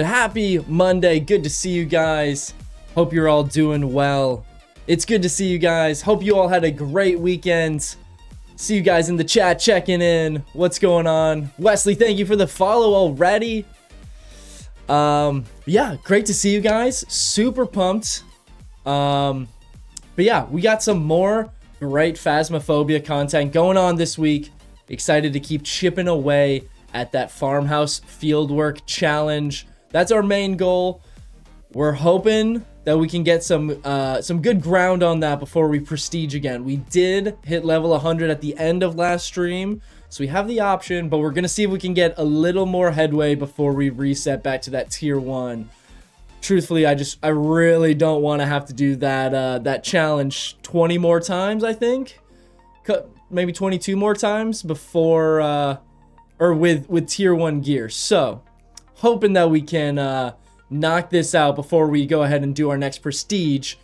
Happy Monday. Good to see you guys. Hope you're all doing well. It's good to see you guys. Hope you all had a great weekend. See you guys in the chat checking in. What's going on? Wesley, thank you for the follow already. Yeah, great to see you guys. Super pumped. But yeah, we got some more great Phasmophobia content going on this week. Excited to keep chipping away at that Farmhouse Fieldwork challenge. That's our main goal. We're hoping that we can get some good ground on that before we prestige again. We did hit level 100 at the end of last stream, so we have the option, but we're gonna see if we can get a little more headway before we reset back to that tier 1. Truthfully, I really don't want to have to do that challenge 20 more times. I think maybe 22 more times before or with tier 1 gear. So hoping that we can knock this out before we go ahead and do our next prestige.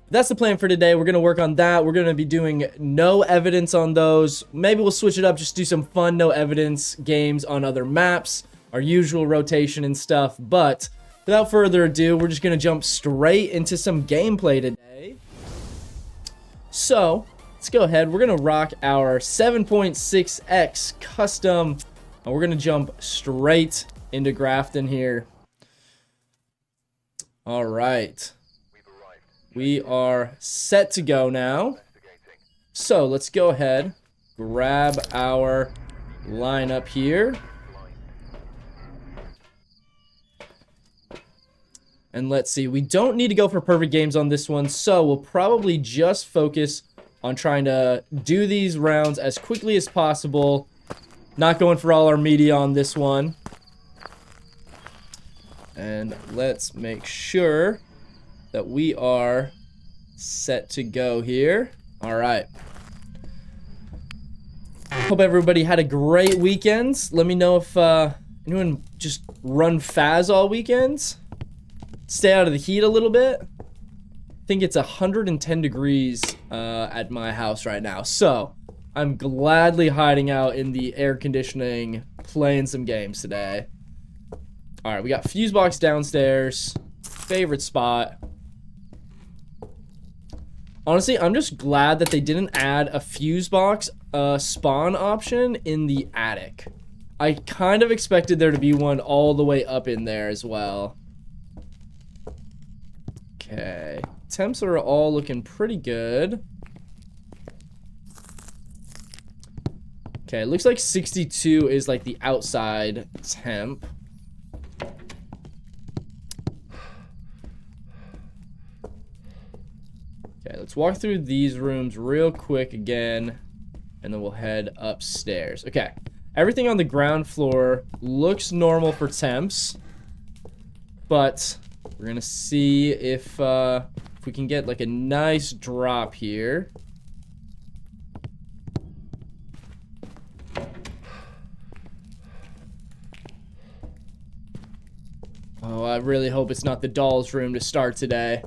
That's the plan for today. We're going to work on that. We're going to be doing no evidence on those. Maybe we'll switch it up, just do some fun no evidence games on other maps, our usual rotation and stuff. But without further ado, we're just going to jump straight into some gameplay today. So let's go ahead. We're going to rock our 7.6x custom, and we're going to jump straight into Grafton here. All right. We are set to go now. So let's go ahead, grab our lineup here. And let's see, we don't need to go for perfect games on this one, so we'll probably just focus on trying to do these rounds as quickly as possible. Not going for all our media on this one. And let's make sure that we are set to go here. All right. Hope everybody had a great weekend. Let me know if anyone just run Phas all weekends. Stay out of the heat a little bit. I think it's 110 degrees at my house right now. So I'm gladly hiding out in the air conditioning, playing some games today. All right, we got fuse box downstairs. Favorite spot. Honestly, I'm just glad that they didn't add a fuse box spawn option in the attic. I kind of expected there to be one all the way up in there as well. Okay, temps are all looking pretty good. Okay, it looks like 62 is like the outside temp. Okay, let's walk through these rooms real quick again, and then we'll head upstairs. Okay, everything on the ground floor looks normal for temps, but we're gonna see if we can get like a nice drop here. Oh, I really hope it's not the doll's room to start today.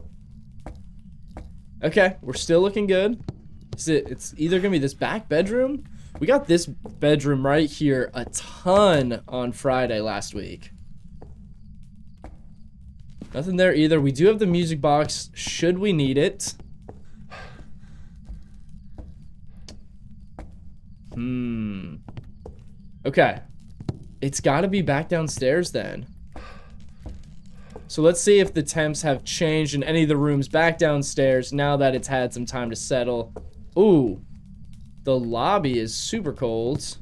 Okay, we're still looking good. It's either gonna be this back bedroom. We got this bedroom right here a ton on Friday last week. Nothing there either. We do have the music box, should we need it. Okay. It's gotta be back downstairs then. So let's see if the temps have changed in any of the rooms back downstairs now that it's had some time to settle. Ooh. The lobby is super cold.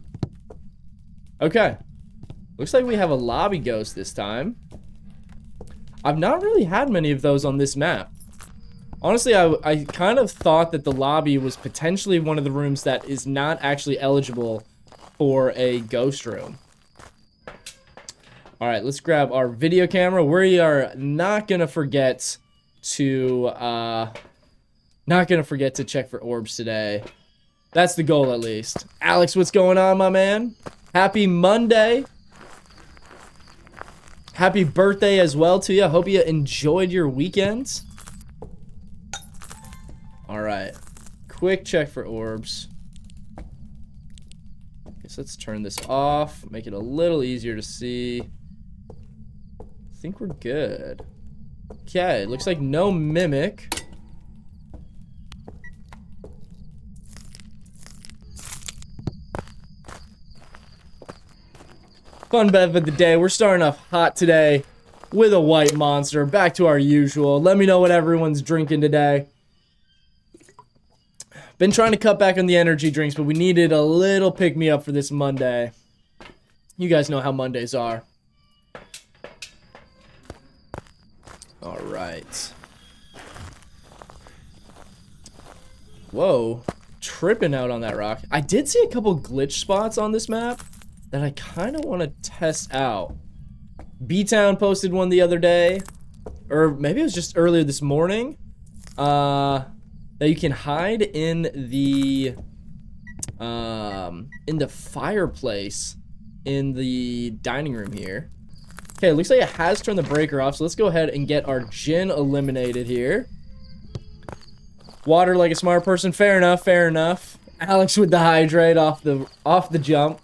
Okay. Looks like we have a lobby ghost this time. I've not really had many of those on this map. Honestly, I kind of thought that the lobby was potentially one of the rooms that is not actually eligible for a ghost room. All right, let's grab our video camera. We are not gonna forget to check for orbs today. That's the goal, at least. Alex, what's going on, my man? Happy Monday. Happy birthday as well to you. Hope you enjoyed your weekend. All right, quick check for orbs. Okay, so let's turn this off, make it a little easier to see. think we're good. Okay, looks like no mimic. Fun bev of the day. We're starting off hot today with a white monster. Back to our usual. Let me know what everyone's drinking today. Been trying to cut back on the energy drinks, but we needed a little pick-me-up for this Monday. You guys know how Mondays are. Alright. Whoa. Tripping out on that rock. I did see a couple glitch spots on this map that I kind of want to test out. B-Town posted one the other day, or maybe it was just earlier this morning, that you can hide in the fireplace in the dining room here. Okay, it looks like it has turned the breaker off, so let's go ahead and get our gin eliminated here. Water like a smart person, fair enough, fair enough. Alex with the hydrate off the jump.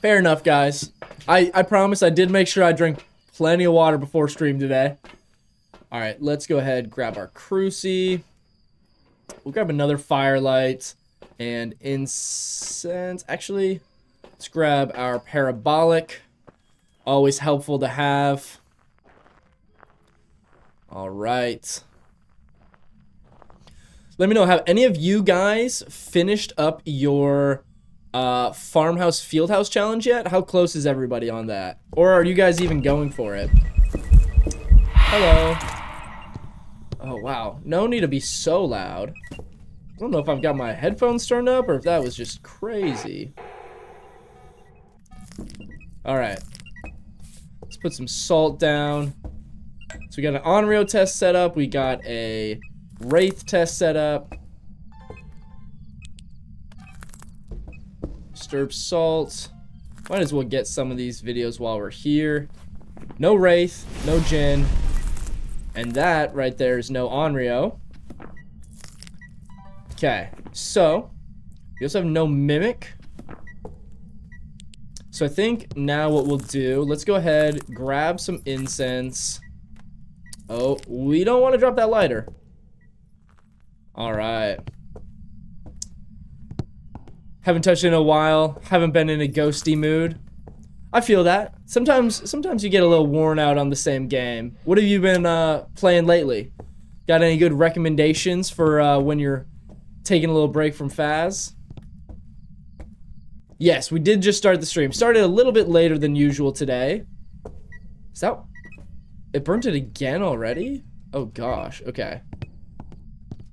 Fair enough, guys. I promise I did make sure I drank plenty of water before stream today. Alright, let's go ahead, grab our cruci. We'll grab another firelight and incense. Actually, let's grab our parabolic. Always helpful to have. Alright. Let me know, have any of you guys finished up your Farmhouse Fieldhouse challenge yet? How close is everybody on that? Or are you guys even going for it? Hello. Oh, wow. No need to be so loud. I don't know if I've got my headphones turned up or if that was just crazy. Alright. Let's put some salt down. So we got an Onryo test set up. We got a Wraith test set up. Stirp salt. Might as well get some of these videos while we're here. No Wraith, no Jin. And that right there is no Onryo. Okay, so we also have no Mimic. So I think now what we'll do, let's go ahead, grab some incense. Oh, we don't want to drop that lighter. Alright. Haven't touched it in a while. Haven't been in a ghosty mood. I feel that. Sometimes you get a little worn out on the same game. What have you been playing lately? Got any good recommendations for when you're taking a little break from Phas? Yes, we did just start the stream. Started a little bit later than usual today. Is that... It burnt it again already? Oh gosh, okay.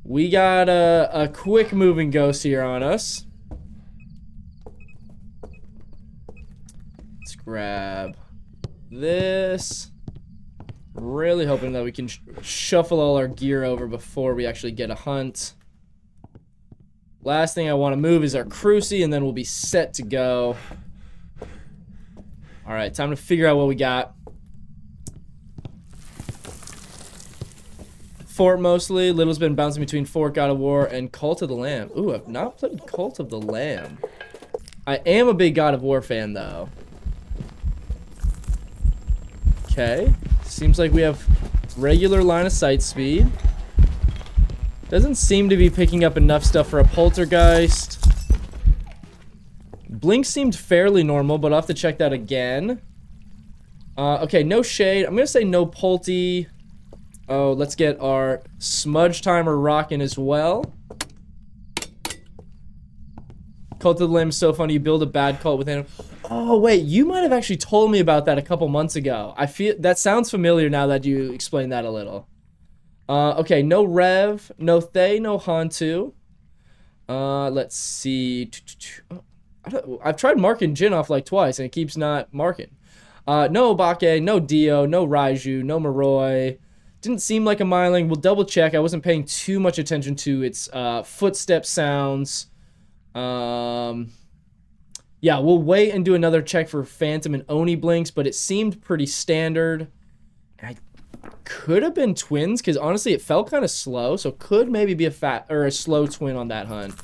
We got a quick moving ghost here on us. Let's grab this. Really hoping that we can shuffle all our gear over before we actually get a hunt. Last thing I want to move is our cruci, and then we'll be set to go. Alright, time to figure out what we got. Fort mostly. Little's been bouncing between Fort, God of War, and Cult of the Lamb. Ooh, I've not played Cult of the Lamb. I am a big God of War fan, though. Okay. Seems like we have regular line of sight speed. Doesn't seem to be picking up enough stuff for a poltergeist. Blink seemed fairly normal, but I'll have to check that again. Okay, no shade. I'm going to say no polty. Oh, let's get our smudge timer rocking as well. Cult of the Lamb is so funny. You build a bad cult with animals. Oh, wait. You might have actually told me about that a couple months ago. I feel that sounds familiar now that you explained that a little. Okay, no Rev, no Thay, no Hantu. Let's see. I've tried marking Jin off like twice, and it keeps not marking. No Obake, no Dio, no Raiju, no Moroi. Didn't seem like a Myling. We'll double check. I wasn't paying too much attention to its footstep sounds. Yeah, we'll wait and do another check for Phantom and Oni blinks, but it seemed pretty standard. I could have been twins, because honestly it felt kind of slow, so could maybe be a slow twin on that hunt.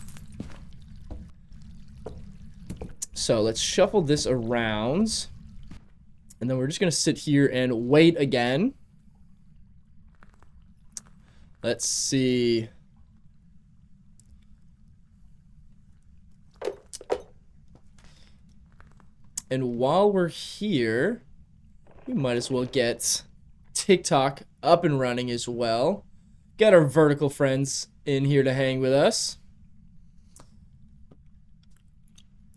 So let's shuffle this around. And then we're just going to sit here and wait again. Let's see. And while we're here, we might as well get TikTok up and running as well. Got our vertical friends in here to hang with us.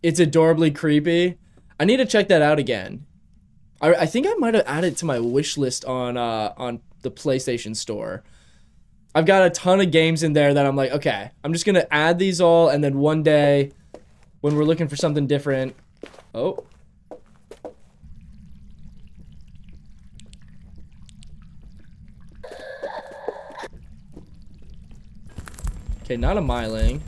It's adorably creepy. I need to check that out again. I think I might have added it to my wish list on the PlayStation Store. I've got a ton of games in there that I'm like, okay, I'm just gonna add these all, and then one day, when we're looking for something different, oh. Okay, not a myling.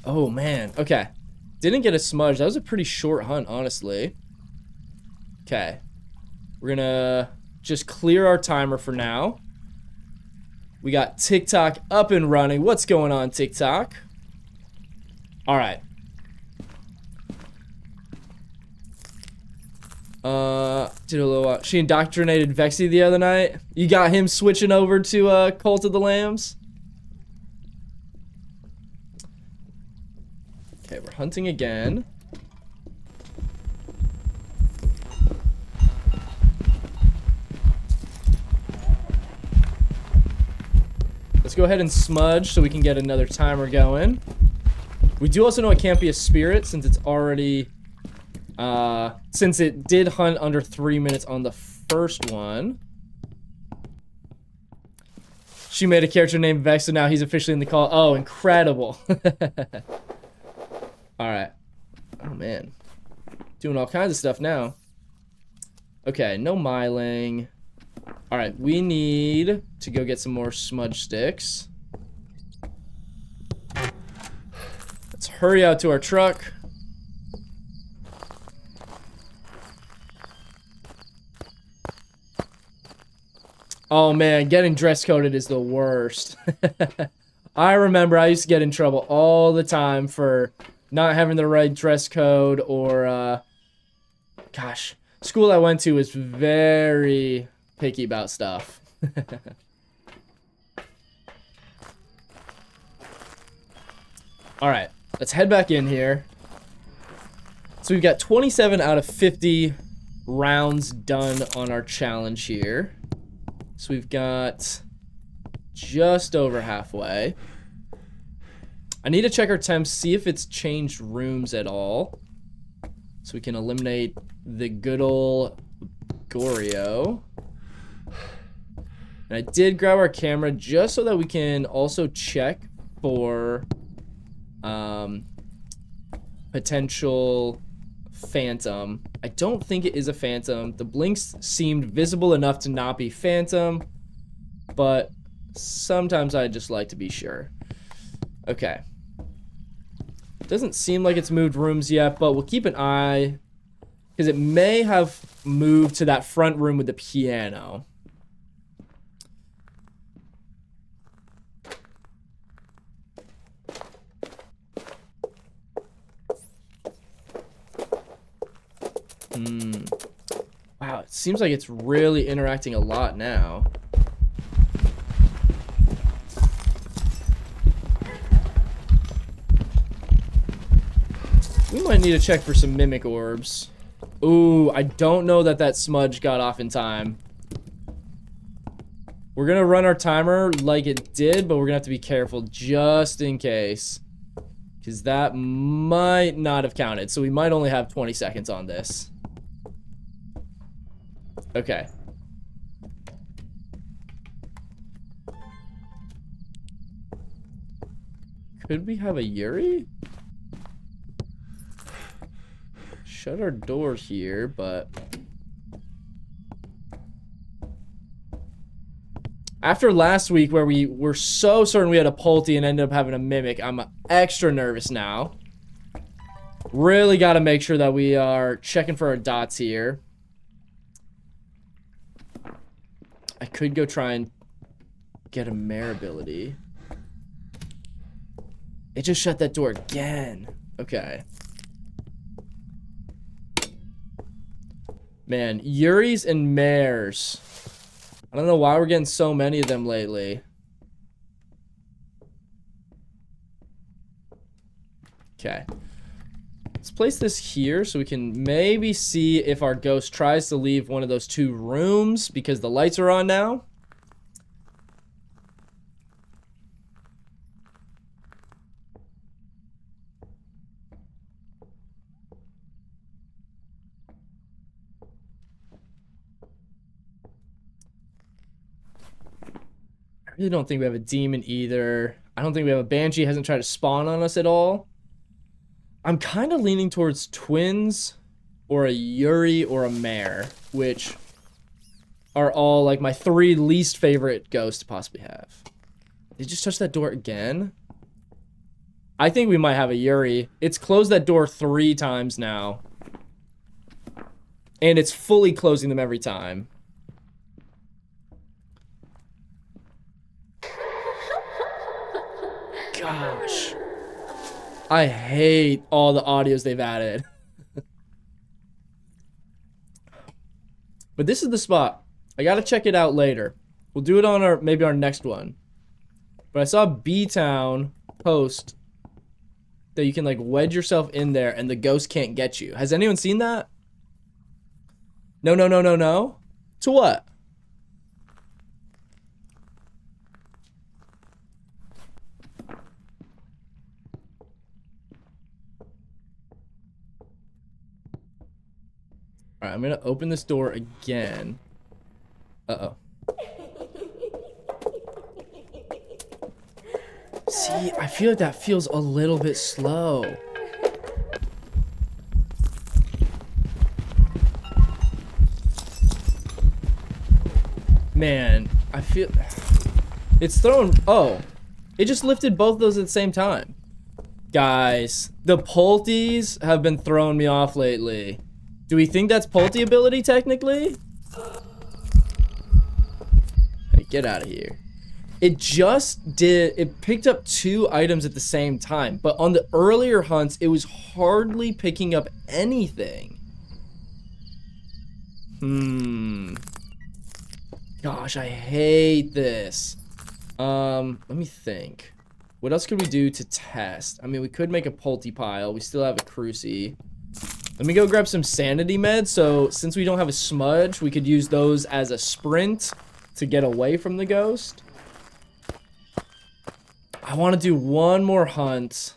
Oh, man. Okay. Didn't get a smudge. That was a pretty short hunt, honestly. Okay. We're gonna just clear our timer for now. We got TikTok up and running. What's going on, TikTok? All right. Did a little. She indoctrinated Vexy the other night. You got him switching over to Cult of the Lambs. Okay, we're hunting again. Let's go ahead and smudge so we can get another timer going. We do also know it can't be a spirit since it's already, since it did hunt under 3 minutes on the first one. She made a character named Vex, so now he's officially in the call. Oh, incredible. Alright. Oh, man. Doing all kinds of stuff now. Okay, no myling. Alright, we need to go get some more smudge sticks. Let's hurry out to our truck. Oh man, getting dress coded is the worst. I remember I used to get in trouble all the time for not having the right dress code, or gosh, school I went to was very picky about stuff. Alright, let's head back in here. So we've got 27 out of 50 rounds done on our challenge here. So we've got just over halfway. I need to check our temps, see if it's changed rooms at all, so we can eliminate the good old Goryo. And I did grab our camera just so that we can also check for potential phantom. I don't think it is a phantom. The blinks seemed visible enough to not be phantom, but sometimes I just like to be sure. Okay. Doesn't seem like it's moved rooms yet, but we'll keep an eye, because it may have moved to that front room with the piano. Wow, it seems like it's really interacting a lot now. We might need to check for some mimic orbs. Ooh, I don't know that that smudge got off in time. We're gonna run our timer like it did, but we're gonna have to be careful just in case, because that might not have counted. So we might only have 20 seconds on this. Okay. Could we have a Yuri? Shut our door here, but after last week where we were so certain we had a Pulti and ended up having a Mimic, I'm extra nervous now. Really got to make sure that we are checking for our dots here. I could go try and get a mare ability. It just shut that door again. Okay. Man, Yuris and mares. I don't know why we're getting so many of them lately. Okay. Let's place this here so we can maybe see if our ghost tries to leave one of those 2 rooms because the lights are on now. I really don't think we have a demon either. I don't think we have a banshee. Hasn't tried to spawn on us at all. I'm kind of leaning towards twins or a Yuri or a mare, which are all like my 3 least favorite ghosts to possibly have. They just touched that door again. I think we might have a Yuri. It's closed that door 3 times now. And it's fully closing them every time. Gosh. I hate all the audios they've added. But this is the spot. I gotta check it out later. We'll do it on our maybe our next one. But I saw B-Town post that you can like wedge yourself in there and the ghost can't get you. Has anyone seen that? No, no, no, no, no. To what? Alright, I'm gonna open this door again. Uh-oh. See, I feel like that feels a little bit slow. Man, I feel... It's thrown... Oh. It just lifted both of those at the same time. Guys, the Pulties have been throwing me off lately. Do we think that's Pulte ability, technically? Hey, get out of here. It just did... It picked up 2 items at the same time. But on the earlier hunts, it was hardly picking up anything. Gosh, I hate this. Let me think. What else could we do to test? I mean, we could make a Pulte pile. We still have a Cruci. Let me go grab some sanity meds. So since we don't have a smudge, we could use those as a sprint to get away from the ghost. I want to do one more hunt.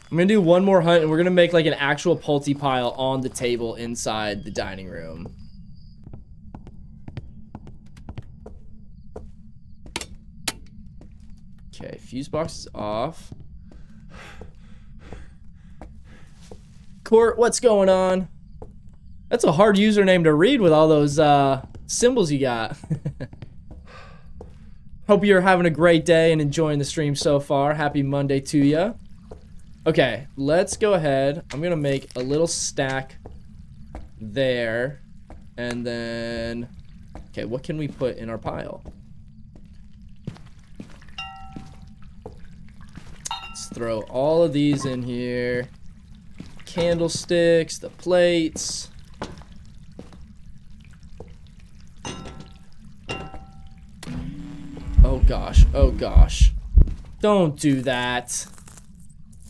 I'm going to do one more hunt, and we're going to make like an actual Pulte pile on the table inside the dining room. Okay, fuse box is off. Court, what's going on? That's a hard username to read with all those symbols you got. Hope you're having a great day and enjoying the stream so far. Happy Monday to you. Okay, let's go ahead. I'm gonna make a little stack there. And then... Okay, what can we put in our pile? Let's throw all of these in here. Candlesticks, the plates. Oh gosh, oh gosh. Don't do that.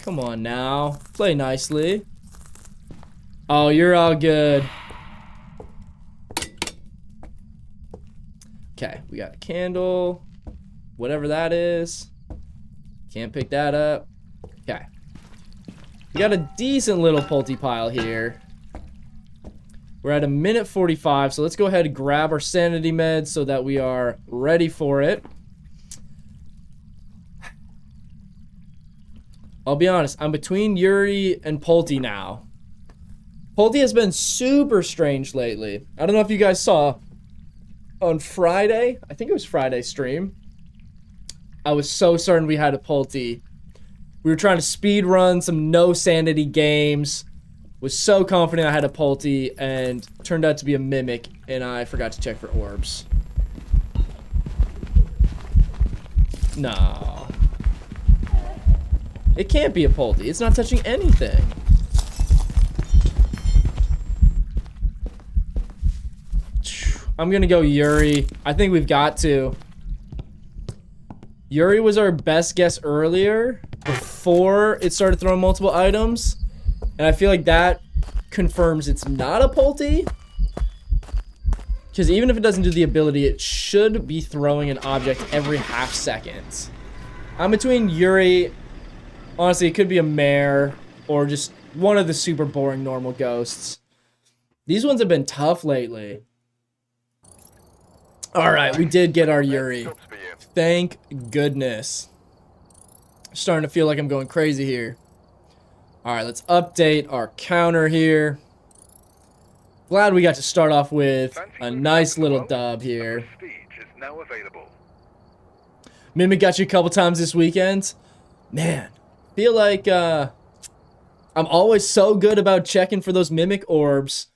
Come on now. Play nicely. Oh, you're all good. Okay, we got a candle. Whatever that is. Can't pick that up. Okay. We got a decent little Pulte pile here. We're at 1:45, so let's go ahead and grab our sanity meds so that we are ready for it. I'll be honest, I'm between Yuri and Pulte now. Pulte has been super strange lately. I don't know if you guys saw on Friday, I think it was Friday's stream, I was so certain we had a Pulte. We were trying to speed run some no sanity games. Was so confident I had a Pulte, and turned out to be a mimic, and I forgot to check for orbs. No. It can't be a Polty. It's not touching anything. I'm gonna go Yuri. I think we've got to. Yuri was our best guess earlier, before it started throwing multiple items. And I feel like that confirms it's not a Polty. Because even if it doesn't do the ability, it should be throwing an object every half second. I'm between Yuri. Honestly, it could be a mare or just one of the super boring normal ghosts. These ones have been tough lately. Alright, we did get our Yuri. Thank goodness. Starting to feel like I'm going crazy here. Alright, let's update our counter here. Glad we got to start off with a nice little dub here. Mimic got you a couple times this weekend. Man, feel like I'm always so good about checking for those Mimic orbs.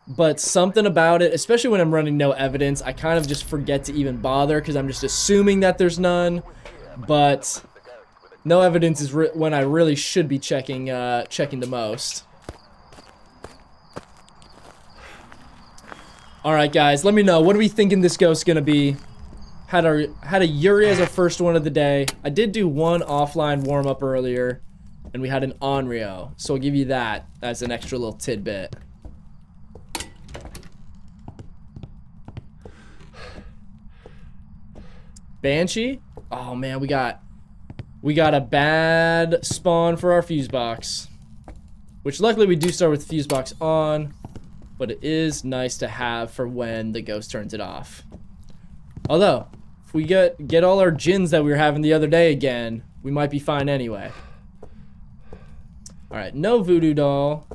But something about it, especially when I'm running no evidence, I kind of just forget to even bother because I'm just assuming that there's none. But no evidence is when I really should be checking the most. All right, guys, let me know. What are we thinking this ghost's gonna be? Had a Yuri as our first one of the day. I did do one offline warm up earlier, and we had an Onryo, so I'll give you that as an extra little tidbit. Banshee? Oh man, we got a bad spawn for our fuse box. Which luckily we do start with fuse box on, but it is nice to have for when the ghost turns it off. Although, if we get all our gins that we were having the other day again, we might be fine anyway. Alright, no voodoo doll.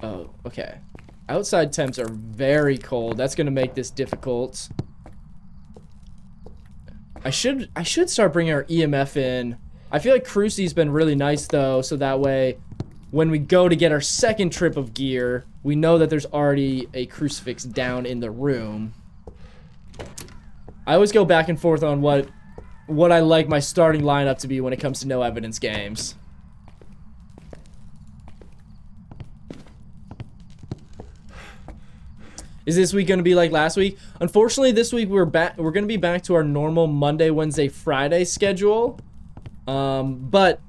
Oh, okay. Outside temps are very cold. That's gonna make this difficult. I should start bringing our EMF in. I feel like Crucy's been really nice though, so that way when we go to get our second trip of gear, we know that there's already a crucifix down in the room. I always go back and forth on what I like my starting lineup to be when it comes to no evidence games. Is this week going to be like last week? Unfortunately, this week we're going to be back to our normal Monday, Wednesday, Friday schedule. But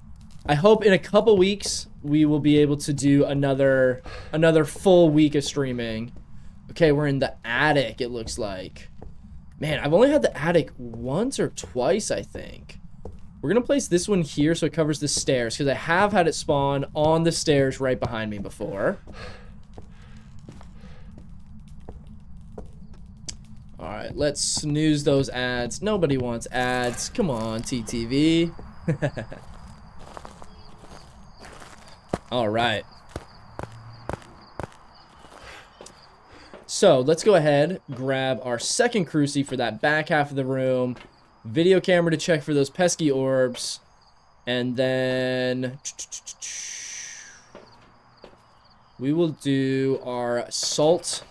I hope in a couple weeks we will be able to do another full week of streaming. Okay, we're in the attic, it looks like. Man, I've only had the attic once or twice, I think. We're going to place this one here so it covers the stairs, because I have had it spawn on the stairs right behind me before. Alright, let's snooze those ads. Nobody wants ads. Come on, TTV. Alright. So, let's go ahead, grab our second Cruci for that back half of the room. Video camera to check for those pesky orbs. And then we will do our salt.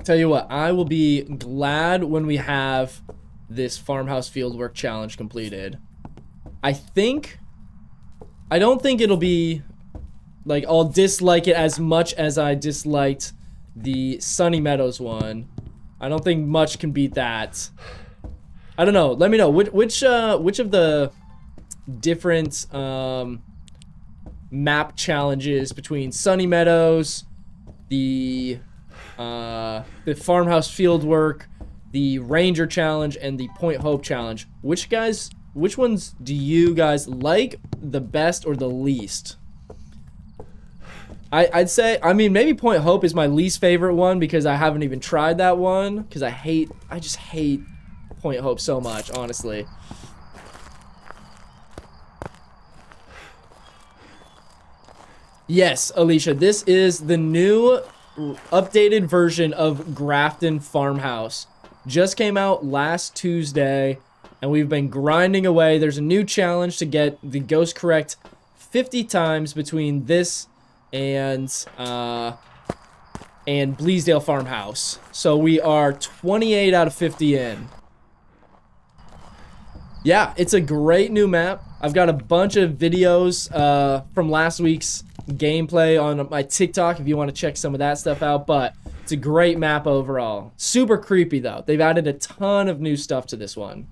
Tell you what, I will be glad when we have this Farmhouse Fieldwork challenge completed. I don't think it'll be, like, I'll dislike it as much as I disliked the Sunny Meadows one. I don't think much can beat that. I don't know, let me know, which of the different, map challenges between Sunny Meadows, the Farmhouse Fieldwork, the Ranger Challenge, and the Point Hope Challenge. Which ones do you guys like the best or the least? I'd say, I mean, maybe Point Hope is my least favorite one because I haven't even tried that one, because I just hate Point Hope so much, honestly. Yes, Alicia, this is the new updated version of Grafton Farmhouse. Just came out last Tuesday, and we've been grinding away. There's a new challenge to get the ghost correct 50 times between this and Bleasdale Farmhouse. So we are 28 out of 50 in. Yeah, it's a great new map. I've got a bunch of videos from last week's gameplay on my TikTok if you want to check some of that stuff out, but it's a great map overall. Super creepy though. They've added a ton of new stuff to this one.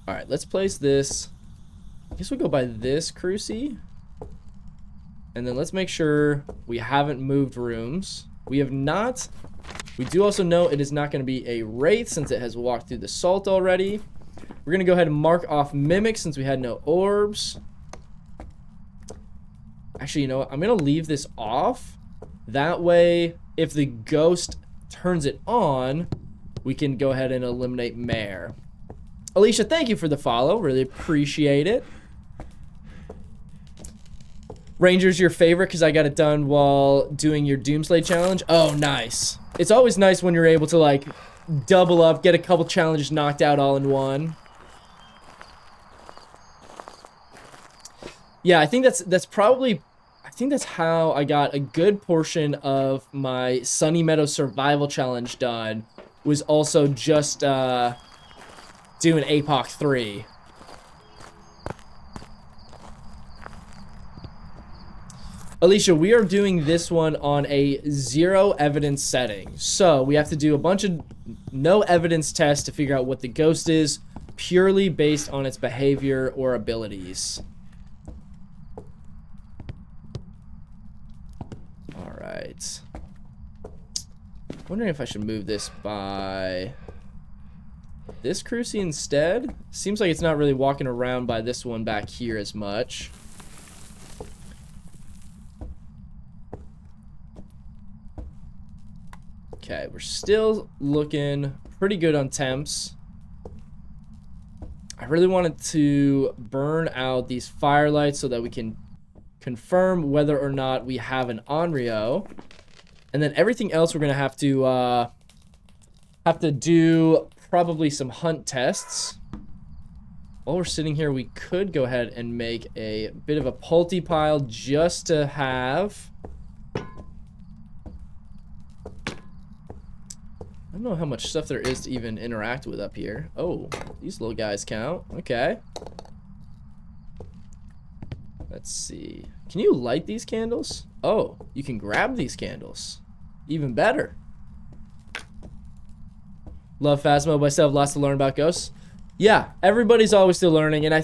All right, let's place this. I guess we'll go by this cruci. And then let's make sure we haven't moved rooms. We have not. We do also know it is not going to be a wraith since it has walked through the salt already. We're going to go ahead and mark off mimic since we had no orbs. Actually, you know what? I'm going to leave this off. That way, if the ghost turns it on, we can go ahead and eliminate Mare. Alicia, thank you for the follow. Really appreciate it. Ranger's your favorite because I got it done while doing your Doomslay challenge. Oh, nice. It's always nice when you're able to, like, double up, get a couple challenges knocked out all in one. Yeah, I think that's probably... I think that's how I got a good portion of my Sunny Meadow Survival Challenge done, was also just doing APOC 3. Alicia, we are doing this one on a 0 evidence setting. So we have to do a bunch of no evidence tests to figure out what the ghost is, purely based on its behavior or abilities. Alright. Wondering if I should move this by this cruci instead. Seems like it's not really walking around by this one back here as much. Okay, we're still looking pretty good on temps. I really wanted to burn out these firelights so that we can confirm whether or not we have an Onryo. And then everything else we're gonna have to do probably some hunt tests. While we're sitting here, we could go ahead and make a bit of a pulty pile just to have. I don't know how much stuff there is to even interact with up here. Oh, these little guys count. Okay. Let's see. Can you light these candles? Oh, you can grab these candles. Even better. Love Phasmo, but I still have lots to learn about ghosts. Yeah, everybody's always still learning, and I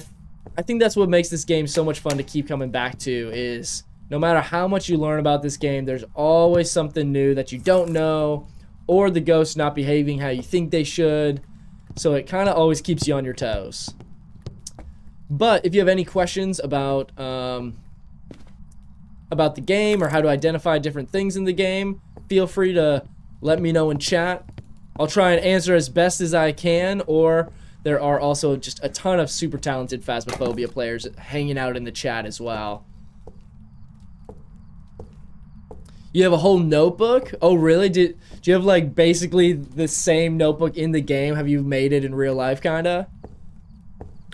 think that's what makes this game so much fun to keep coming back to, is no matter how much you learn about this game, there's always something new that you don't know, or the ghosts not behaving how you think they should. So it kind of always keeps you on your toes. But if you have any questions about the game or how to identify different things in the game, feel free to let me know in chat. I'll try and answer as best as I can, or there are also just a ton of super talented Phasmophobia players hanging out in the chat as well. You have a whole notebook? Oh, really? Do you have, like, basically the same notebook in the game? Have you made it in real life, kinda?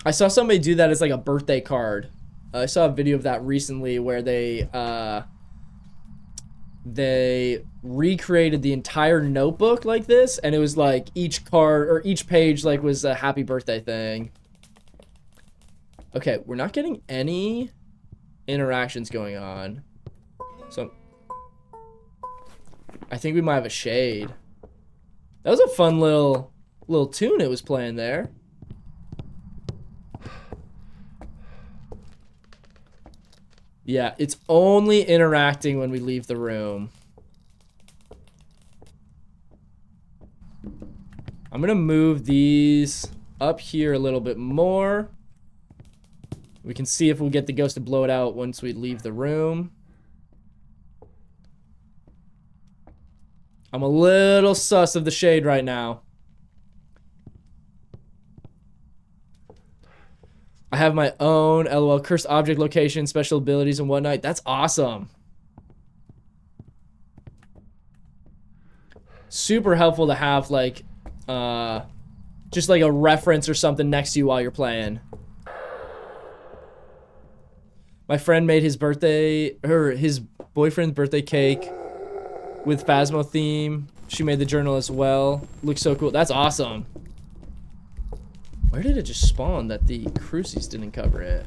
I saw somebody do that as, like, a birthday card. I saw a video of that recently where they recreated the entire notebook like this, and it was, like, each card, or each page, like, was a happy birthday thing. Okay, we're not getting any interactions going on. So I think we might have a shade. That was a fun little tune it was playing there. Yeah, it's only interacting when we leave the room. I'm gonna move these up here a little bit more. We can see if we'll get the ghost to blow it out once we leave the room. I'm a little sus of the shade right now. I have my own LOL cursed object location, special abilities and whatnot. That's awesome. super helpful to have like just like a reference or something next to you while you're playing. My friend made his boyfriend's birthday cake with Phasmo theme. She made the journal as well. Looks so cool. That's awesome. Where did it just spawn that the crucies didn't cover it?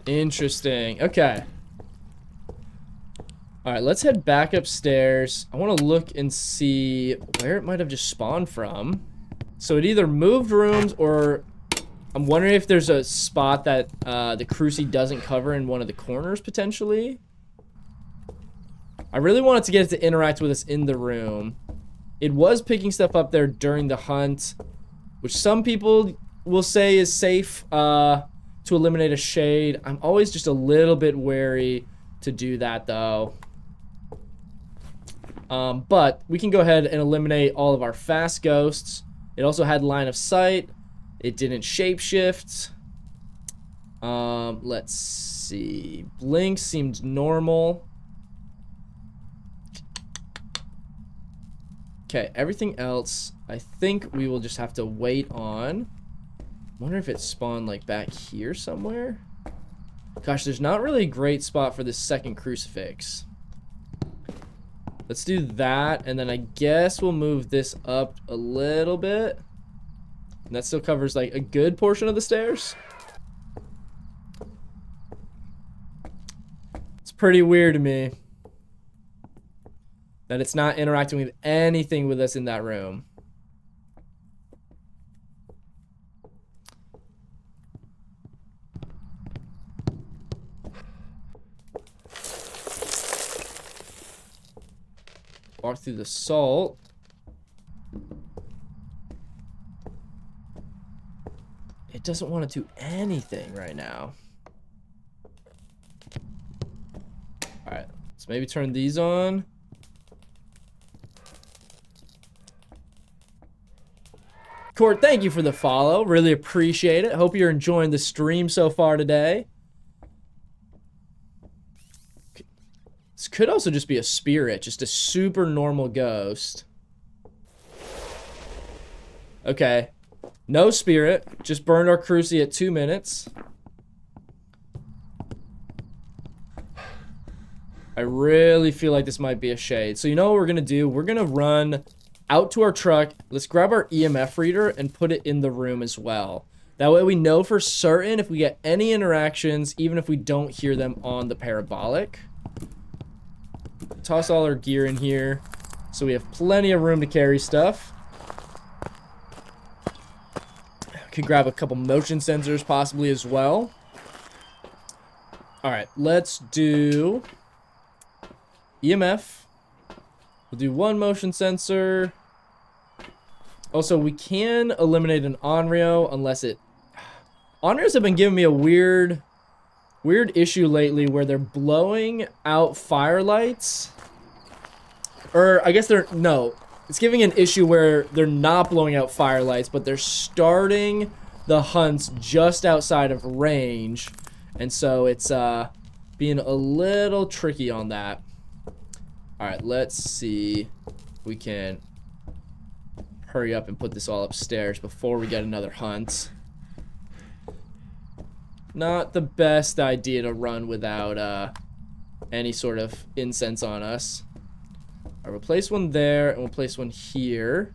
Interesting. Okay. Alright, let's head back upstairs. I want to look and see where it might have just spawned from. So it either moved rooms, or I'm wondering if there's a spot that the crucie doesn't cover in one of the corners, potentially. I really wanted to get it to interact with us in the room. It was picking stuff up there during the hunt, which some people will say is safe to eliminate a shade. I'm always just a little bit wary to do that, though. But we can go ahead and eliminate all of our fast ghosts. It also had line of sight. It didn't shapeshift. Let's see. Blink seemed normal. Okay, everything else, I think we will just have to wait on. Wonder if it spawned like back here somewhere. Gosh, there's not really a great spot for this second crucifix. Let's do that, and then I guess we'll move this up a little bit. And that still covers like a good portion of the stairs. It's pretty weird to me that it's not interacting with anything with us in that room. Walk through the salt. It doesn't want to do anything right now. Alright, let's maybe turn these on. Court, thank you for the follow. Really appreciate it. Hope you're enjoying the stream so far today. This could also just be a spirit, just a super normal ghost. Okay. No spirit. Just burned our crucie at 2 minutes. I really feel like this might be a shade. So you know what we're going to do? We're going to run out to our truck. Let's grab our EMF reader and put it in the room as well. That way we know for certain if we get any interactions, even if we don't hear them on the parabolic. Toss all our gear in here so we have plenty of room to carry stuff. Could grab a couple motion sensors possibly as well. Alright, let's do EMF. We'll do one motion sensor. Also, we can eliminate an Onryo unless it... Onryos have been giving me a weird issue lately where they're blowing out firelights. Or, I guess they're... No. It's giving an issue where they're not blowing out firelights, but they're starting the hunts just outside of range. And so it's being a little tricky on that. Alright, let's see if we can hurry up and put this all upstairs before we get another hunt. Not the best idea to run without any sort of incense on us. Alright, we'll place one there, and we'll place one here.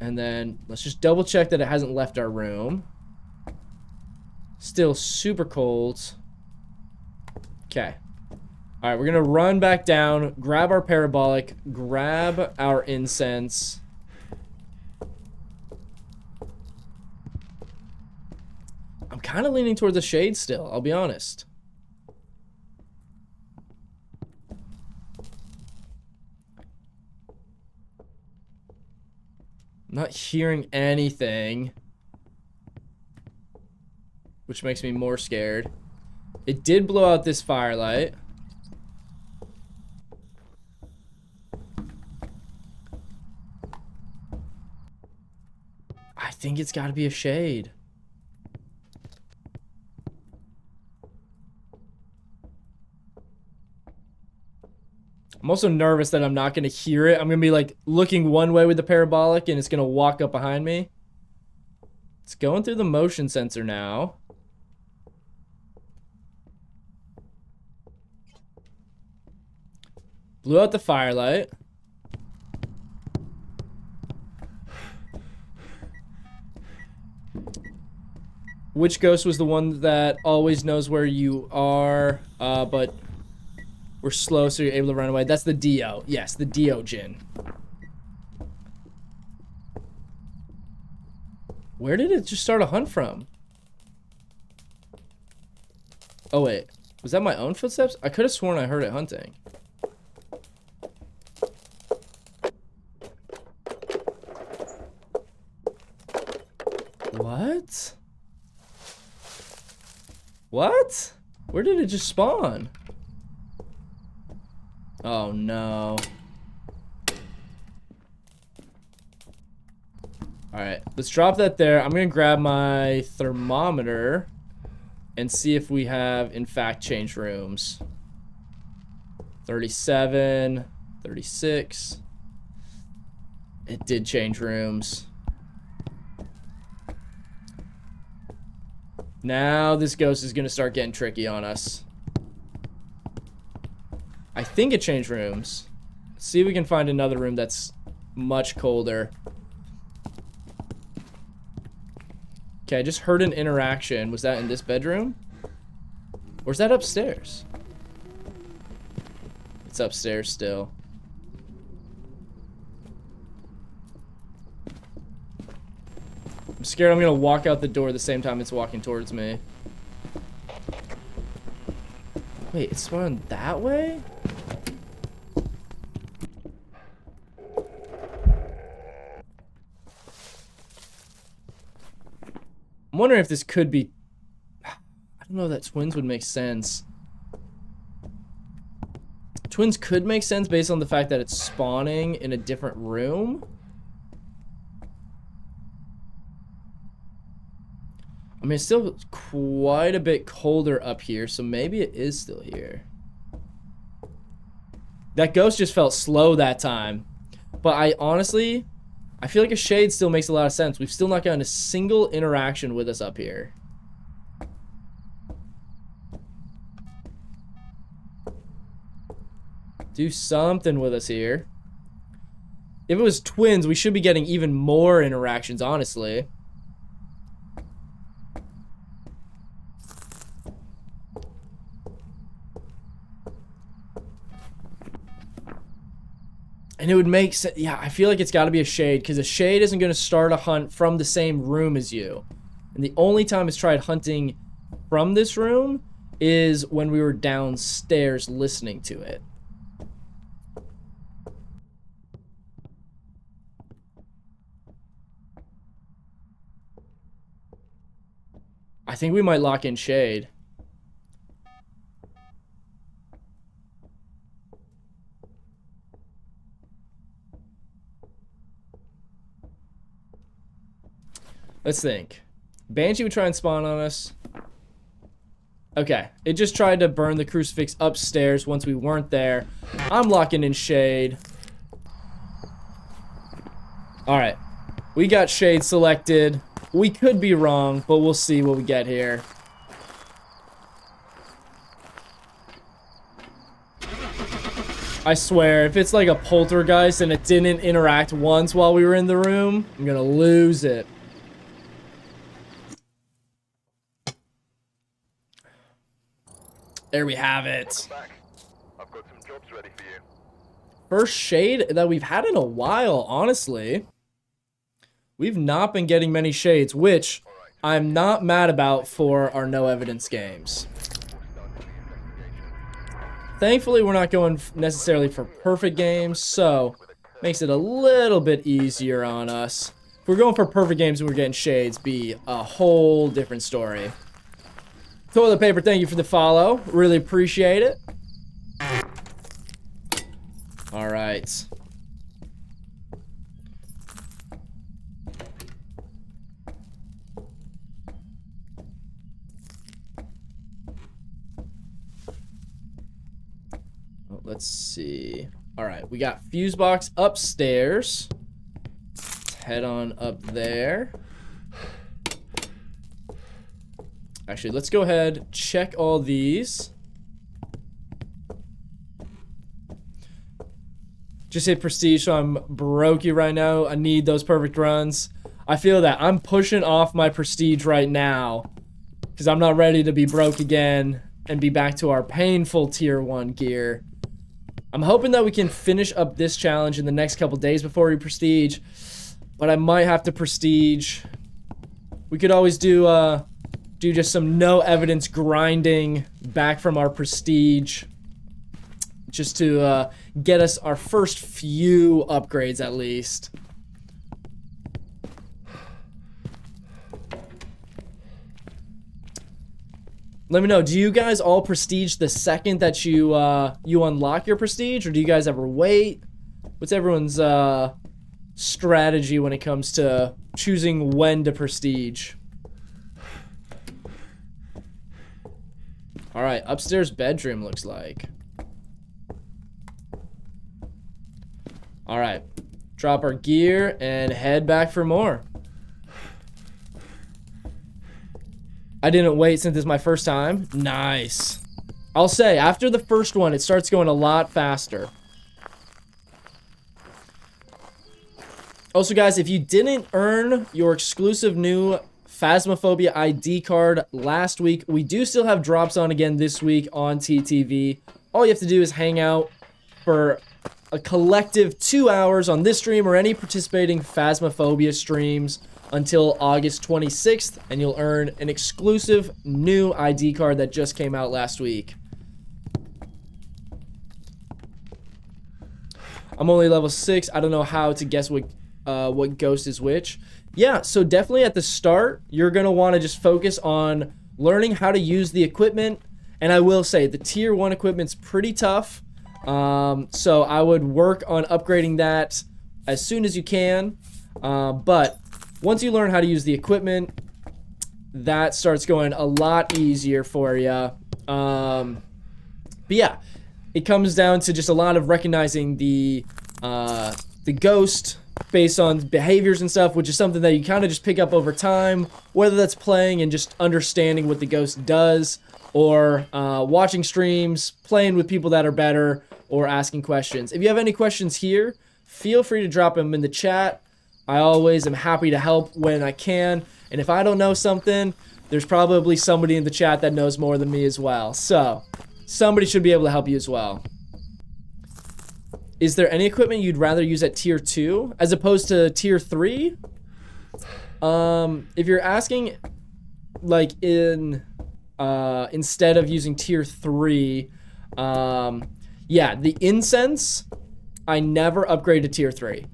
And then let's just double check that it hasn't left our room. Still super cold. Okay. Alright, we're gonna run back down, grab our parabolic, grab our incense. I'm kind of leaning towards the shade still, I'll be honest. I'm not hearing anything, which makes me more scared. It did blow out this firelight. I think it's got to be a shade. I'm also nervous that I'm not going to hear it. I'm going to be like looking one way with the parabolic and it's going to walk up behind me. It's going through the motion sensor now. Blew out the firelight. Which ghost was the one that always knows where you are, but we're slow so you're able to run away? That's the Dio. Yes, the Dio Jin. Where did it just start a hunt from? Oh, wait. Was that my own footsteps? I could have sworn I heard it hunting. What? What? Where did it just spawn? Oh, no. Alright, let's drop that there. I'm going to grab my thermometer and see if we have, in fact, changed rooms. 37, 36. It did change rooms. Now this ghost is going to start getting tricky on us. I think it changed rooms. Let's see if we can find another room that's much colder. Okay, I just heard an interaction. Was that in this bedroom? Or is that upstairs? It's upstairs still. I'm scared I'm gonna walk out the door the same time it's walking towards me. Wait, it's spawned that way? I'm wondering if this could be... I don't know that twins would make sense. Twins could make sense based on the fact that it's spawning in a different room. I mean, it's still quite a bit colder up here, so maybe it is still here. That ghost just felt slow that time. But I honestly... I feel like a shade still makes a lot of sense. We've still not gotten a single interaction with us up here. Do something with us here. If it was twins, we should be getting even more interactions, honestly. And it would make sense. Yeah, I feel like it's got to be a shade, because a shade isn't going to start a hunt from the same room as you. And the only time it's tried hunting from this room is when we were downstairs listening to it. I think we might lock in shade. Let's think. Banshee would try and spawn on us. Okay. It just tried to burn the crucifix upstairs once we weren't there. I'm locking in shade. Alright. We got shade selected. We could be wrong, but we'll see what we get here. I swear, if it's like a poltergeist and it didn't interact once while we were in the room, I'm gonna lose it. There we have it. I've got some jobs ready for you. First shade that we've had in a while, honestly. We've not been getting many shades, which I'm not mad about for our no evidence games. Thankfully, we're not going necessarily for perfect games, so makes it a little bit easier on us. If we're going for perfect games and we're getting shades, be a whole different story. Toilet Paper, thank you for the follow. Really appreciate it. All right. let's see. All right, we got fuse box upstairs. Let's head on up there. Actually, let's go ahead, check all these. Just hit prestige, so I'm brokey right now. I need those perfect runs. I feel that I'm pushing off my prestige right now because I'm not ready to be broke again and be back to our painful tier 1 gear. I'm hoping that we can finish up this challenge in the next couple days before we prestige, but I might have to prestige. We could always do just some no evidence grinding back from our prestige, just to get us our first few upgrades at least. Let me know, do you guys all prestige the second that you unlock your prestige, or do you guys ever wait? What's everyone's strategy when it comes to choosing when to prestige? All right, upstairs bedroom looks like. All right, drop our gear and head back for more. I didn't wait since this is my first time. Nice. I'll say, after the first one, it starts going a lot faster. Also, guys, if you didn't earn your exclusive new Phasmophobia ID card last week, we do still have drops on again this week on TTV. All you have to do is hang out for a collective 2 hours on this stream or any participating Phasmophobia streams until August 26th, and you'll earn an exclusive new ID card that just came out last week. I'm only level 6. I don't know how to guess what ghost is which. Yeah, so definitely at the start, you're going to want to just focus on learning how to use the equipment. And I will say, the tier 1 equipment's pretty tough. So I would work on upgrading that as soon as you can. But once you learn how to use the equipment, that starts going a lot easier for you. But yeah, it comes down to just a lot of recognizing the ghost based on behaviors and stuff, which is something that you kind of just pick up over time, whether that's playing and just understanding what the ghost does, or watching streams, playing with people that are better, or asking questions. If you have any questions here, feel free to drop them in the chat. I always am happy to help when I can, and if I don't know something, there's probably somebody in the chat that knows more than me as well. So, somebody should be able to help you as well. Is there any equipment you'd rather use at tier 2 as opposed to tier 3? If you're asking, like, instead of using tier 3, yeah, the incense, I never upgrade to tier 3.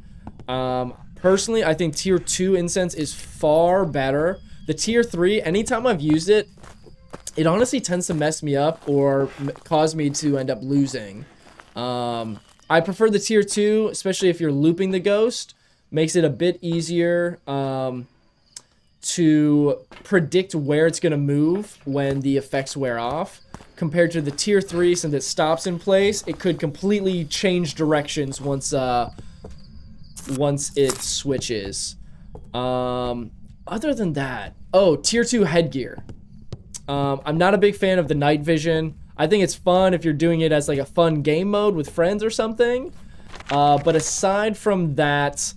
Personally, I think tier 2 incense is far better. The tier 3, anytime I've used it, it honestly tends to mess me up or cause me to end up losing. I prefer the tier 2, especially if you're looping the ghost. Makes it a bit easier to predict where it's going to move when the effects wear off. Compared to the tier 3, since it stops in place, it could completely change directions once it switches. Other than that, oh, tier 2 headgear. I'm not a big fan of the night vision. I think it's fun if you're doing it as like a fun game mode with friends or something. But aside from that,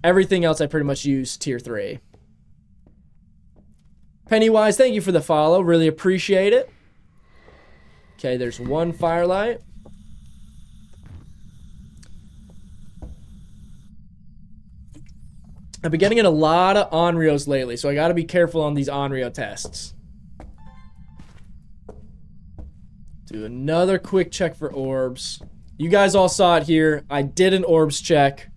everything else I pretty much use tier 3. Pennywise, thank you for the follow. Really appreciate it. Okay, there's one firelight. I've been getting in a lot of Onryos lately, so I gotta be careful on these Onryo tests. Do another quick check for orbs. You guys all saw it here. I did an orbs check.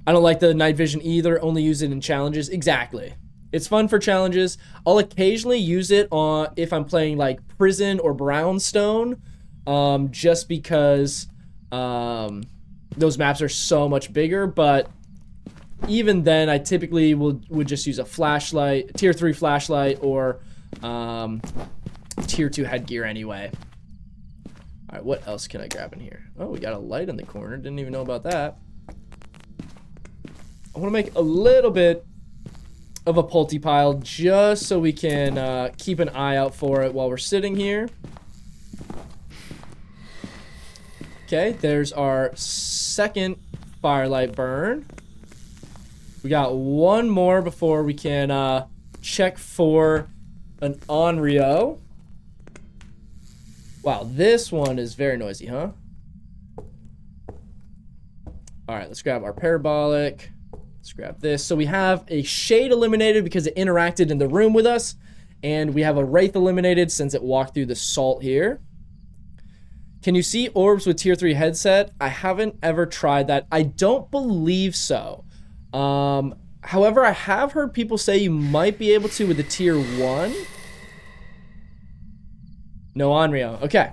I don't like the night vision either, only use it in challenges. Exactly. It's fun for challenges. I'll occasionally use it on if I'm playing like Prison or Brownstone, just because those maps are so much bigger, but even then I typically would just use a flashlight, tier 3 flashlight, or tier 2 headgear anyway. All right, what else can I grab in here? Oh, we got a light in the corner. Didn't even know about that. I want to make a little bit of a pulte pile just so we can keep an eye out for it while we're sitting here. Okay, there's our second firelight burn. We got one more before we can check for an Onryo. Wow, this one is very noisy, huh? All right, let's grab our parabolic. Let's grab this. So we have a shade eliminated because it interacted in the room with us. And we have a wraith eliminated since it walked through the salt here. Can you see orbs with tier 3 headset? I haven't ever tried that. I don't believe so. However, I have heard people say you might be able to with the tier 1. No Onryo. Okay.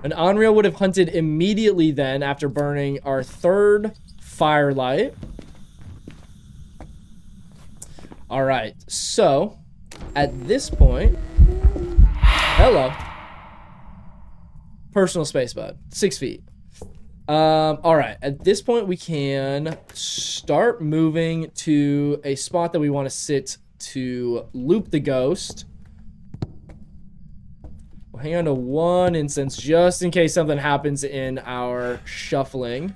An Onryo would have hunted immediately then after burning our third firelight. All right. So, at this point... Hello. Personal space, bud. 6 feet. All right. At this point, we can start moving to a spot that we want to sit to loop the ghost. We'll hang on to one instance just in case something happens in our shuffling.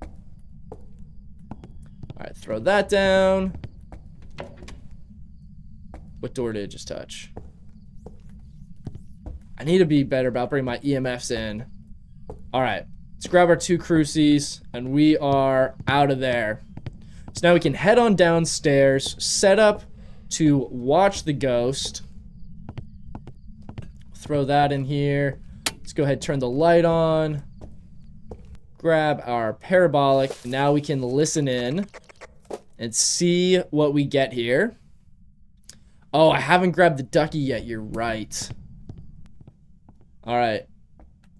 All right. Throw that down. What door did it just touch? I need to be better about bringing my EMFs in. All right, let's grab our 2 crucies, and we are out of there. So now we can head on downstairs, set up to watch the ghost. Throw that in here. Let's go ahead and turn the light on. Grab our parabolic. Now we can listen in and see what we get here. Oh, I haven't grabbed the ducky yet. You're right. All right,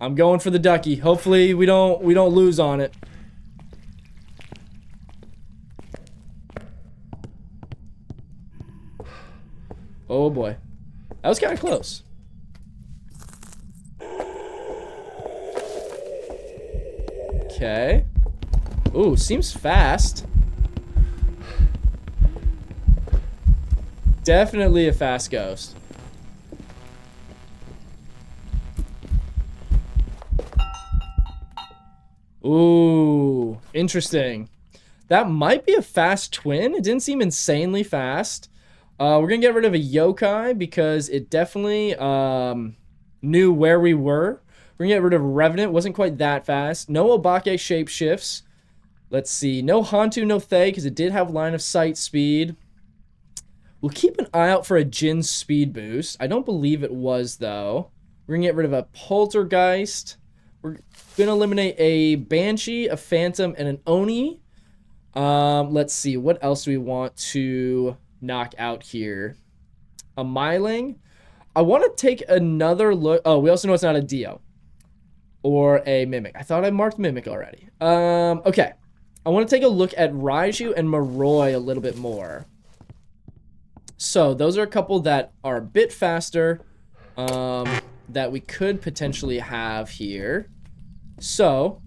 I'm going for the ducky. Hopefully we don't lose on it. Oh boy, that was kind of close. Okay. Ooh, seems fast. Definitely a fast ghost. Ooh, interesting. That might be a fast twin. It didn't seem insanely fast. We're going to get rid of a yokai because it definitely knew where we were. We're going to get rid of Revenant. Wasn't quite that fast. No Obake shapeshifts. Let's see. No Hantu, no Thay because it did have line of sight speed. We'll keep an eye out for a Jin speed boost. I don't believe it was, though. We're going to get rid of a Poltergeist. We're going to eliminate a Banshee, a Phantom, and an Oni. Let's see. What else do we want to knock out here? A Myling. I want to take another look. Oh, we also know it's not a Dio. Or a Mimic. I thought I marked Mimic already. Okay. I want to take a look at Raiju and Moroi a little bit more. So, those are a couple that are a bit faster. That we could potentially have here. So,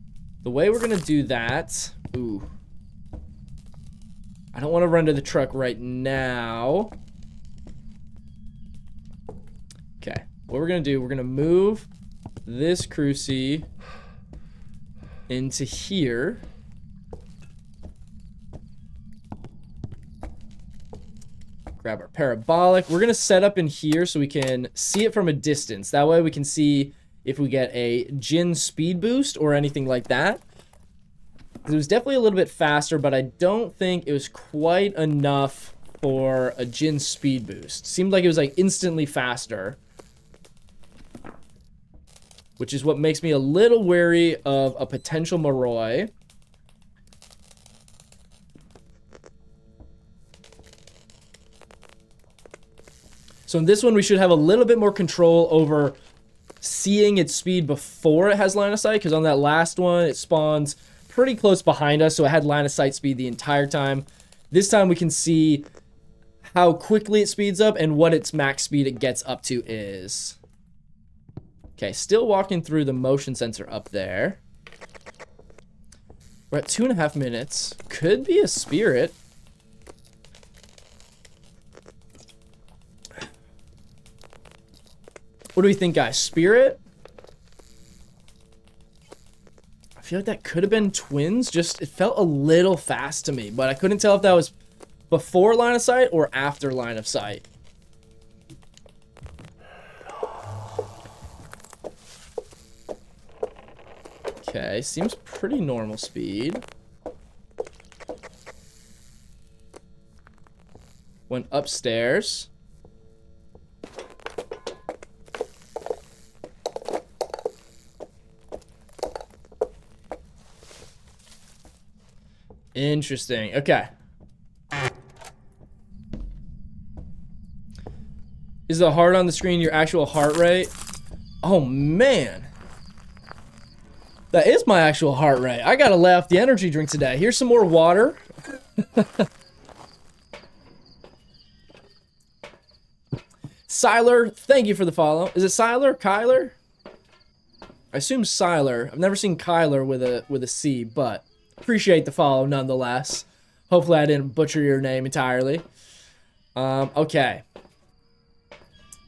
the way we're going to do that... Ooh. I don't want to run to the truck right now. Okay. What we're going to do, we're going to move this crucie into here. Grab our parabolic. We're going to set up in here so we can see it from a distance. That way we can see if we get a Jin speed boost or anything like that. It was definitely a little bit faster, but I don't think it was quite enough for a Jin speed boost. Seemed like it was like instantly faster. Which is what makes me a little wary of a potential Moroi. So in this one, we should have a little bit more control over seeing its speed before it has line of sight, because on that last one, it spawns pretty close behind us, so it had line of sight speed the entire time. This time we can see how quickly it speeds up and what its max speed it gets up to is. Okay, still walking through the motion sensor up there. We're at 2.5 minutes. Could be a spirit. What do we think, guys? Spirit? I feel like that could have been twins. Just, it felt a little fast to me, but I couldn't tell if that was before line of sight or after line of sight. Okay, seems pretty normal speed. Went upstairs. Interesting. Okay. Is the heart on the screen your actual heart rate? Oh, man. That is my actual heart rate. I gotta lay off the energy drink today. Here's some more water. Siler, thank you for the follow. Is it Siler? Kyler? I assume Siler. I've never seen Kyler with a C, but appreciate the follow nonetheless. Hopefully I didn't butcher your name entirely. Okay.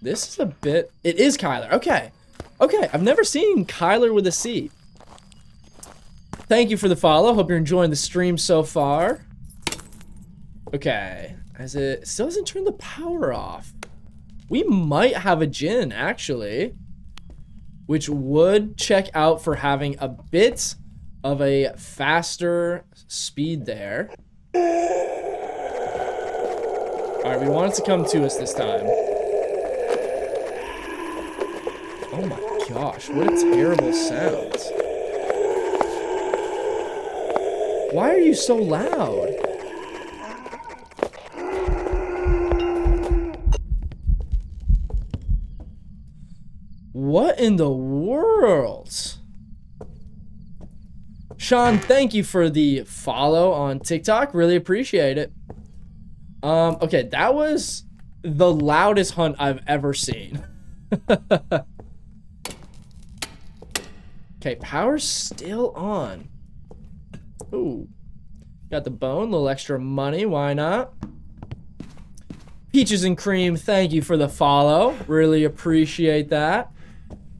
This is a bit... It is Kyler. Okay. Okay, I've never seen Kyler with a C. Thank you for the follow. Hope you're enjoying the stream so far. Okay. As it still doesn't turn the power off. We might have a Jinn, actually. Which would check out for having a bit of a faster speed there. Alright, we want it to come to us this time. Oh my gosh, what a terrible sound. Why are you so loud? What in the world? Sean, thank you for the follow on TikTok. Really appreciate it. Okay, that was the loudest hunt I've ever seen. Okay, power's still on. Ooh. Got the bone, a little extra money, why not? Peaches and Cream, thank you for the follow. Really appreciate that.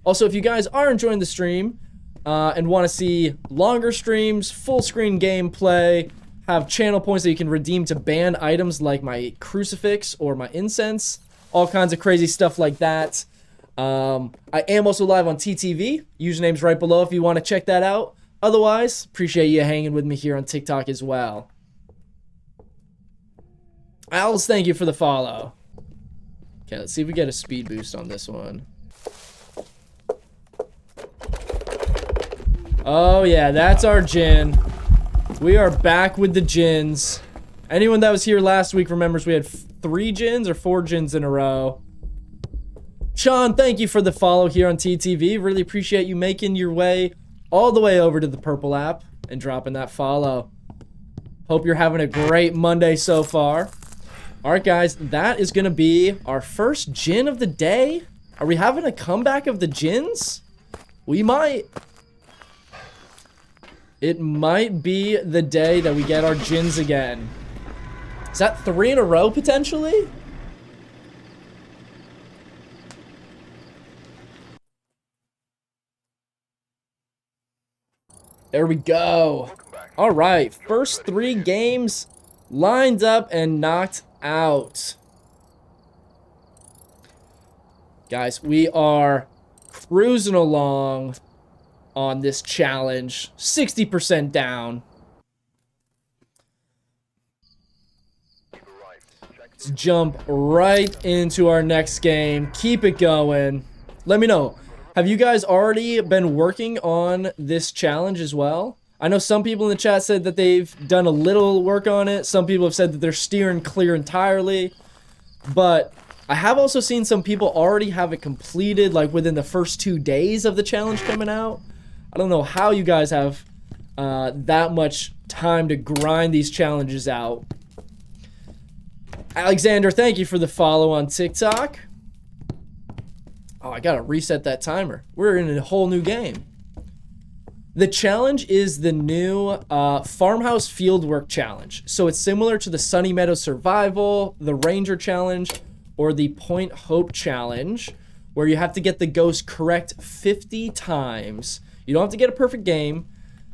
Also, if you guys are enjoying the stream and want to see longer streams, full screen gameplay, have channel points that you can redeem to banned items like my crucifix or my incense, all kinds of crazy stuff like that. I am also live on TTV. Username's right below if you want to check that out. Otherwise, appreciate you hanging with me here on TikTok as well. Alice, thank you for the follow. Okay, let's see if we get a speed boost on this one. Oh yeah, that's our Jinn. We are back with the Jinns. Anyone that was here last week remembers we had 3 Jinns or 4 Jinns in a row. Sean, thank you for the follow here on TTV. Really appreciate you making your way all the way over to the purple app and dropping that follow. Hope you're having a great Monday so far. Alright guys, that is going to be our first Jinn of the day. Are we having a comeback of the Jinns? We might. It might be the day that we get our Jinns again. Is that 3 in a row potentially? There we go. All right, first 3 games lined up and knocked out. Guys, we are cruising along on this challenge. 60% down. Let's jump right into our next game. Keep it going. Let me know. Have you guys already been working on this challenge as well? I know some people in the chat said that they've done a little work on it. Some people have said that they're steering clear entirely. But I have also seen some people already have it completed, like within the first 2 days of the challenge coming out. I don't know how you guys have that much time to grind these challenges out. Alexander, thank you for the follow on TikTok. Oh, I gotta reset that timer. We're in a whole new game. The challenge is the new Farmhouse Fieldwork challenge. So it's similar to the Sunny Meadow Survival, the Ranger challenge, or the Point Hope challenge, where you have to get the ghost correct 50 times. You don't have to get a perfect game,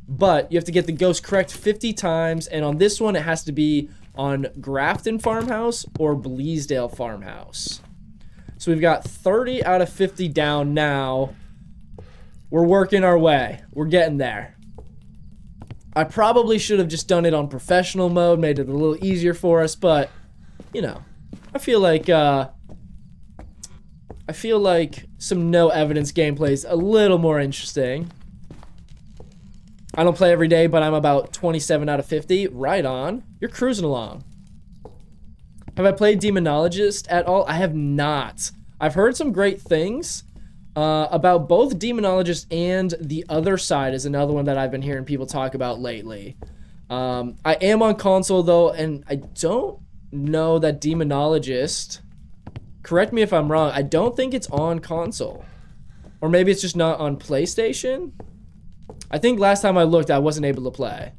but you have to get the ghost correct 50 times. And on this one, it has to be on Grafton Farmhouse or Bleasdale Farmhouse. So we've got 30 out of 50 down now. We're working our way. We're getting there. I probably should have just done it on professional mode, made it a little easier for us, but, you know, I feel like some no evidence gameplay is a little more interesting. I don't play every day, but I'm about 27 out of 50. Right on. You're cruising along. Have I played Demonologist at all? I have not. I've heard some great things about both Demonologist and The Other Side is another one that I've been hearing people talk about lately. I am on console, though, and I don't know that Demonologist... Correct me if I'm wrong. I don't think it's on console. Or maybe it's just not on PlayStation? I think last time I looked, I wasn't able to play.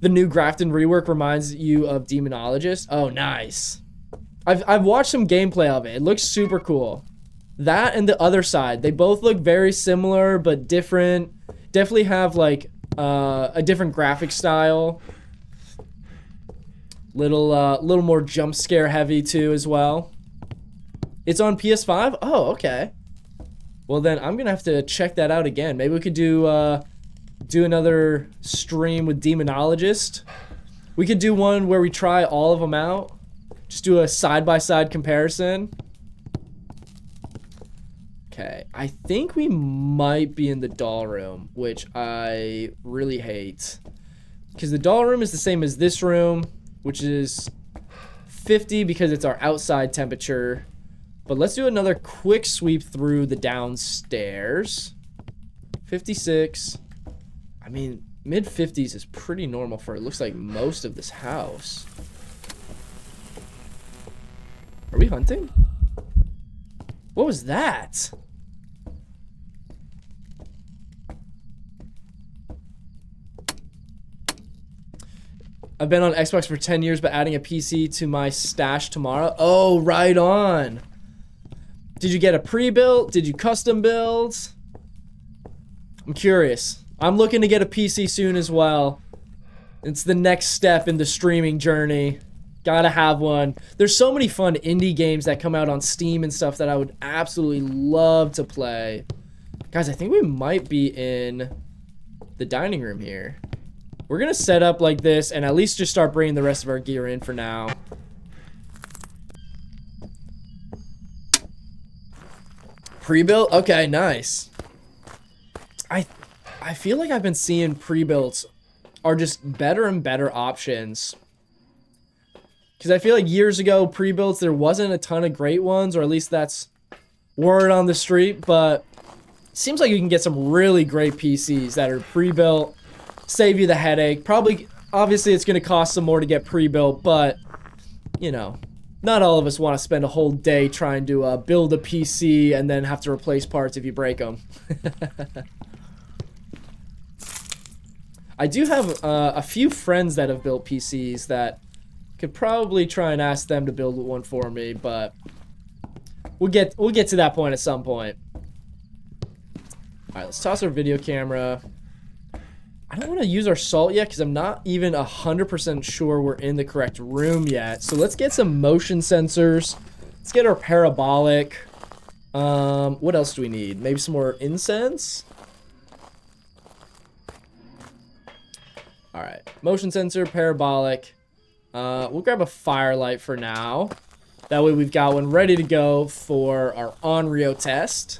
The new Grafton rework reminds you of Demonologist. Oh, nice. I've watched some gameplay of it. It looks super cool. That and The Other Side. They both look very similar, but different. Definitely have, like, a different graphic style. Little more jump scare heavy, too, as well. It's on PS5? Oh, okay. Well, then I'm going to have to check that out again. Maybe we could do another stream with Demonologist. We could do one where we try all of them out. Just do a side-by-side comparison. Okay, I think we might be in the doll room, which I really hate. Because the doll room is the same as this room, which is 50 because it's our outside temperature. But let's do another quick sweep through the downstairs. 56. I mean, mid-50s is pretty normal for, it looks like, most of this house. Are we hunting? What was that? I've been on Xbox for 10 years, but adding a PC to my stash tomorrow. Oh, right on. Did you get a pre-built? Did you custom build? I'm curious. I'm looking to get a PC soon as well. It's the next step in the streaming journey. Gotta have one. There's so many fun indie games that come out on Steam and stuff that I would absolutely love to play. Guys, I think we might be in the dining room here. We're gonna set up like this and at least just start bringing the rest of our gear in for now. Pre-built? Okay, nice. I feel like I've been seeing pre-builts are just better and better options. Because I feel like years ago, pre-builts, there wasn't a ton of great ones, or at least that's word on the street, but it seems like you can get some really great PCs that are pre-built, save you the headache. Probably, obviously, it's going to cost some more to get pre-built, but, you know, not all of us want to spend a whole day trying to build a PC and then have to replace parts if you break them. I do have a few friends that have built PCs that could probably try and ask them to build one for me, but we'll get to that point at some point. All right, let's toss our video camera. I don't want to use our salt yet because I'm not even 100% sure we're in the correct room yet. So let's get some motion sensors. Let's get our parabolic. What else do we need? Maybe some more incense? All right, motion sensor, parabolic. We'll grab a firelight for now. That way we've got one ready to go for our Onryo test.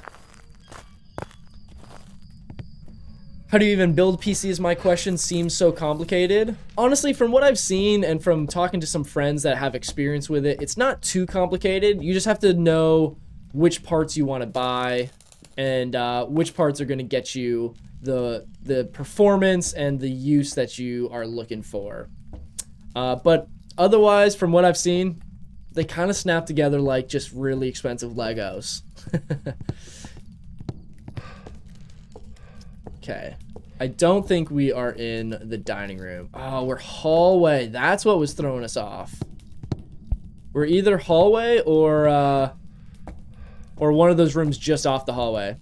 How do you even build PCs? My question seems so complicated. Honestly, from what I've seen and from talking to some friends that have experience with it, it's not too complicated. You just have to know which parts you want to buy and which parts are going to get you the performance and the use that you are looking for. But Otherwise, from what I've seen, they kind of snap together like just really expensive Legos. Okay. I don't think we are in the dining room. Oh, we're hallway. That's what was throwing us off. We're either hallway or one of those rooms just off the hallway.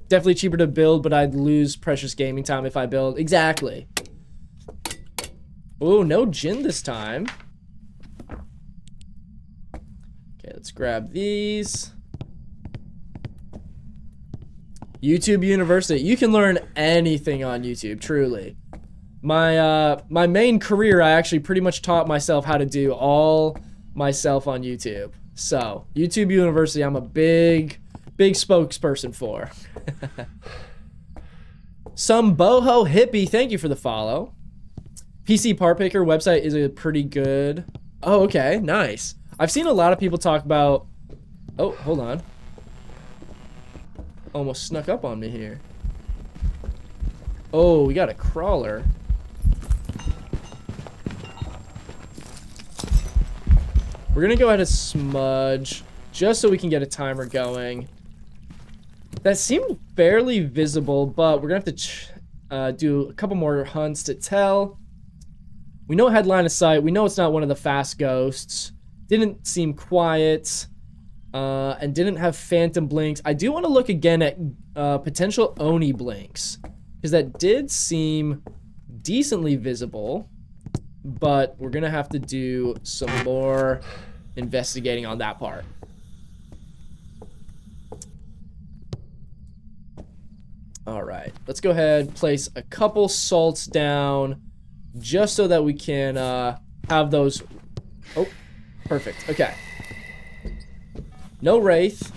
Definitely cheaper to build, but I'd lose precious gaming time if I build. Exactly. Oh, no gin this time. Okay, let's grab these. YouTube University. You can learn anything on YouTube, truly. My main career, I actually pretty much taught myself how to do all myself on YouTube. So, YouTube University, I'm a big spokesperson for. Some boho hippie, thank you for the follow. PC Part Picker website is a pretty good. Oh, okay, nice. I've seen a lot of people talk about. Oh, hold on. Almost snuck up on me here. Oh, we got a crawler. We're gonna go ahead and smudge just so we can get a timer going. That seemed fairly visible, but we're gonna have to do a couple more hunts to tell. We know it had line of sight. We know it's not one of the fast ghosts. Didn't seem quiet. And didn't have phantom blinks. I do want to look again at potential Oni blinks, because that did seem decently visible, but we're gonna have to do some more investigating on that part. All right, let's go ahead, place a couple salts down just so that we can have those. Oh, perfect. Okay. No Wraith.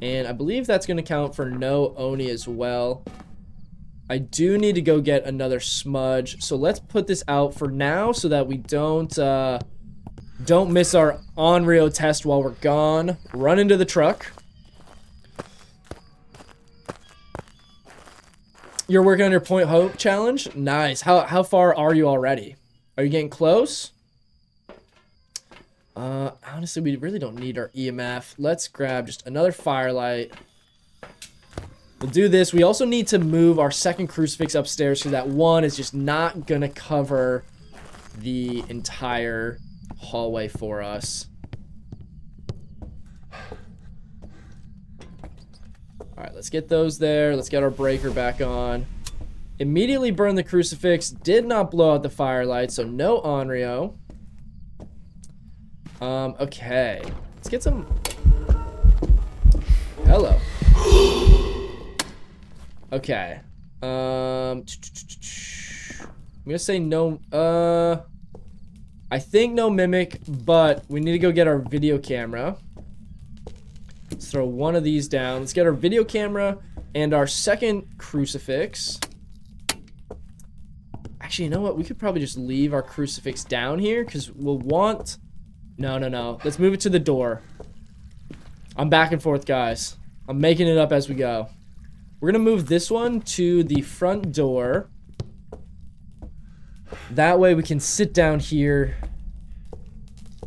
And I believe that's going to count for no Oni as well. I do need to go get another smudge. So let's put this out for now so that we don't miss our Onryo test while we're gone. Run into the truck. You're working on your Point Hope challenge? Nice. How far are you already? Are you getting close? Honestly, we really don't need our EMF. Let's grab just another firelight. We'll do this. We also need to move our second crucifix upstairs so that one is just not gonna cover the entire hallway for us. Alright, let's get those there. Let's get our breaker back on. Immediately burn the crucifix. Did not blow out the firelight, so no Onryo. Okay. Let's get some. Hello. Okay. I'm gonna say no. I think no mimic, but we need to go get our video camera. Let's throw one of these down. Let's get our video camera and our second crucifix. Actually, you know what? We could probably just leave our crucifix down here because we'll want. No. Let's move it to the door. I'm back and forth, guys. I'm making it up as we go. We're going to move this one to the front door. That way we can sit down here.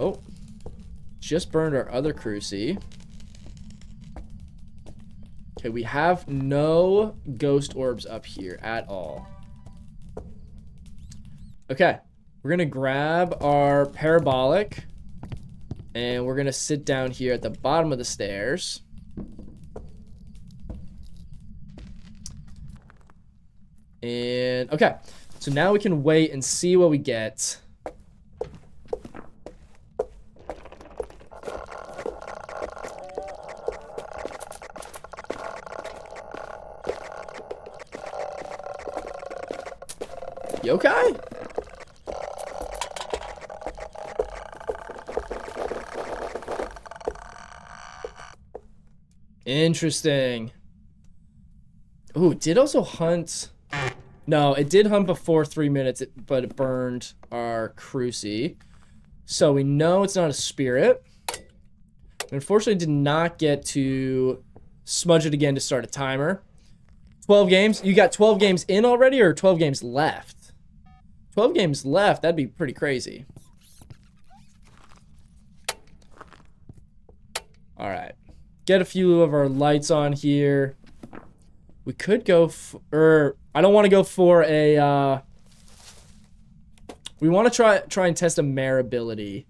Oh. Just burned our other cruci. Okay, we have no ghost orbs up here at all. Okay. We're going to grab our parabolic. And we're going to sit down here at the bottom of the stairs. And, okay. So now we can wait and see what we get. You okay? Interesting. Ooh, it did also hunt. No, it did hunt before 3 minutes, but it burned our cruci. So we know it's not a spirit. Unfortunately, did not get to smudge it again to start a timer. 12 games. You got 12 games in already or 12 games left? 12 games left. That'd be pretty crazy. All right. Get a few of our lights on here. We could go I don't want to go for a we want to try and test a mare ability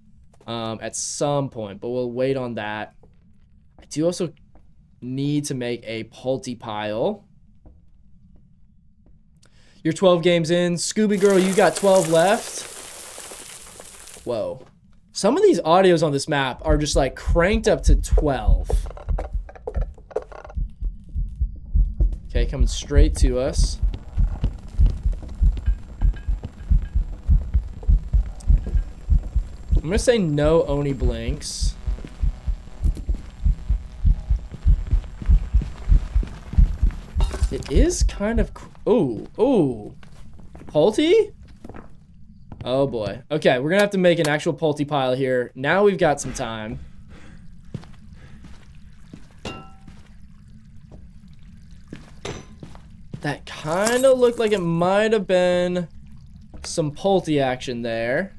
at some point, but we'll wait on that. I do also need to make a Pulty pile. You're 12 games in. Scooby Girl, you got 12 left. Whoa. Some of these audios on this map are just like cranked up to 12. Okay, coming straight to us. I'm gonna say no Oni blinks. It is kind of... Ooh. Pulty? Oh boy. Okay, we're gonna have to make an actual Pulty pile here. Now we've got some time. That kind of looked like it might have been some Pulty action there.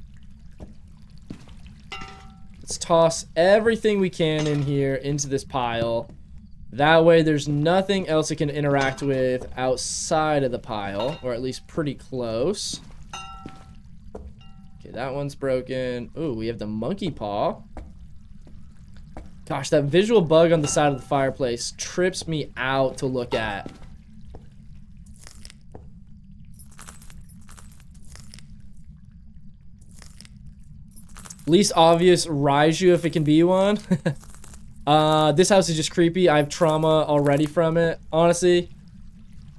Let's toss everything we can in here into this pile. That way there's nothing else it can interact with outside of the pile, or at least pretty close. Okay, that one's broken. Ooh, we have the monkey paw. Gosh, that visual bug on the side of the fireplace trips me out to look at. Least obvious Raiju if it can be one. This house is just creepy. I have trauma already from it. Honestly,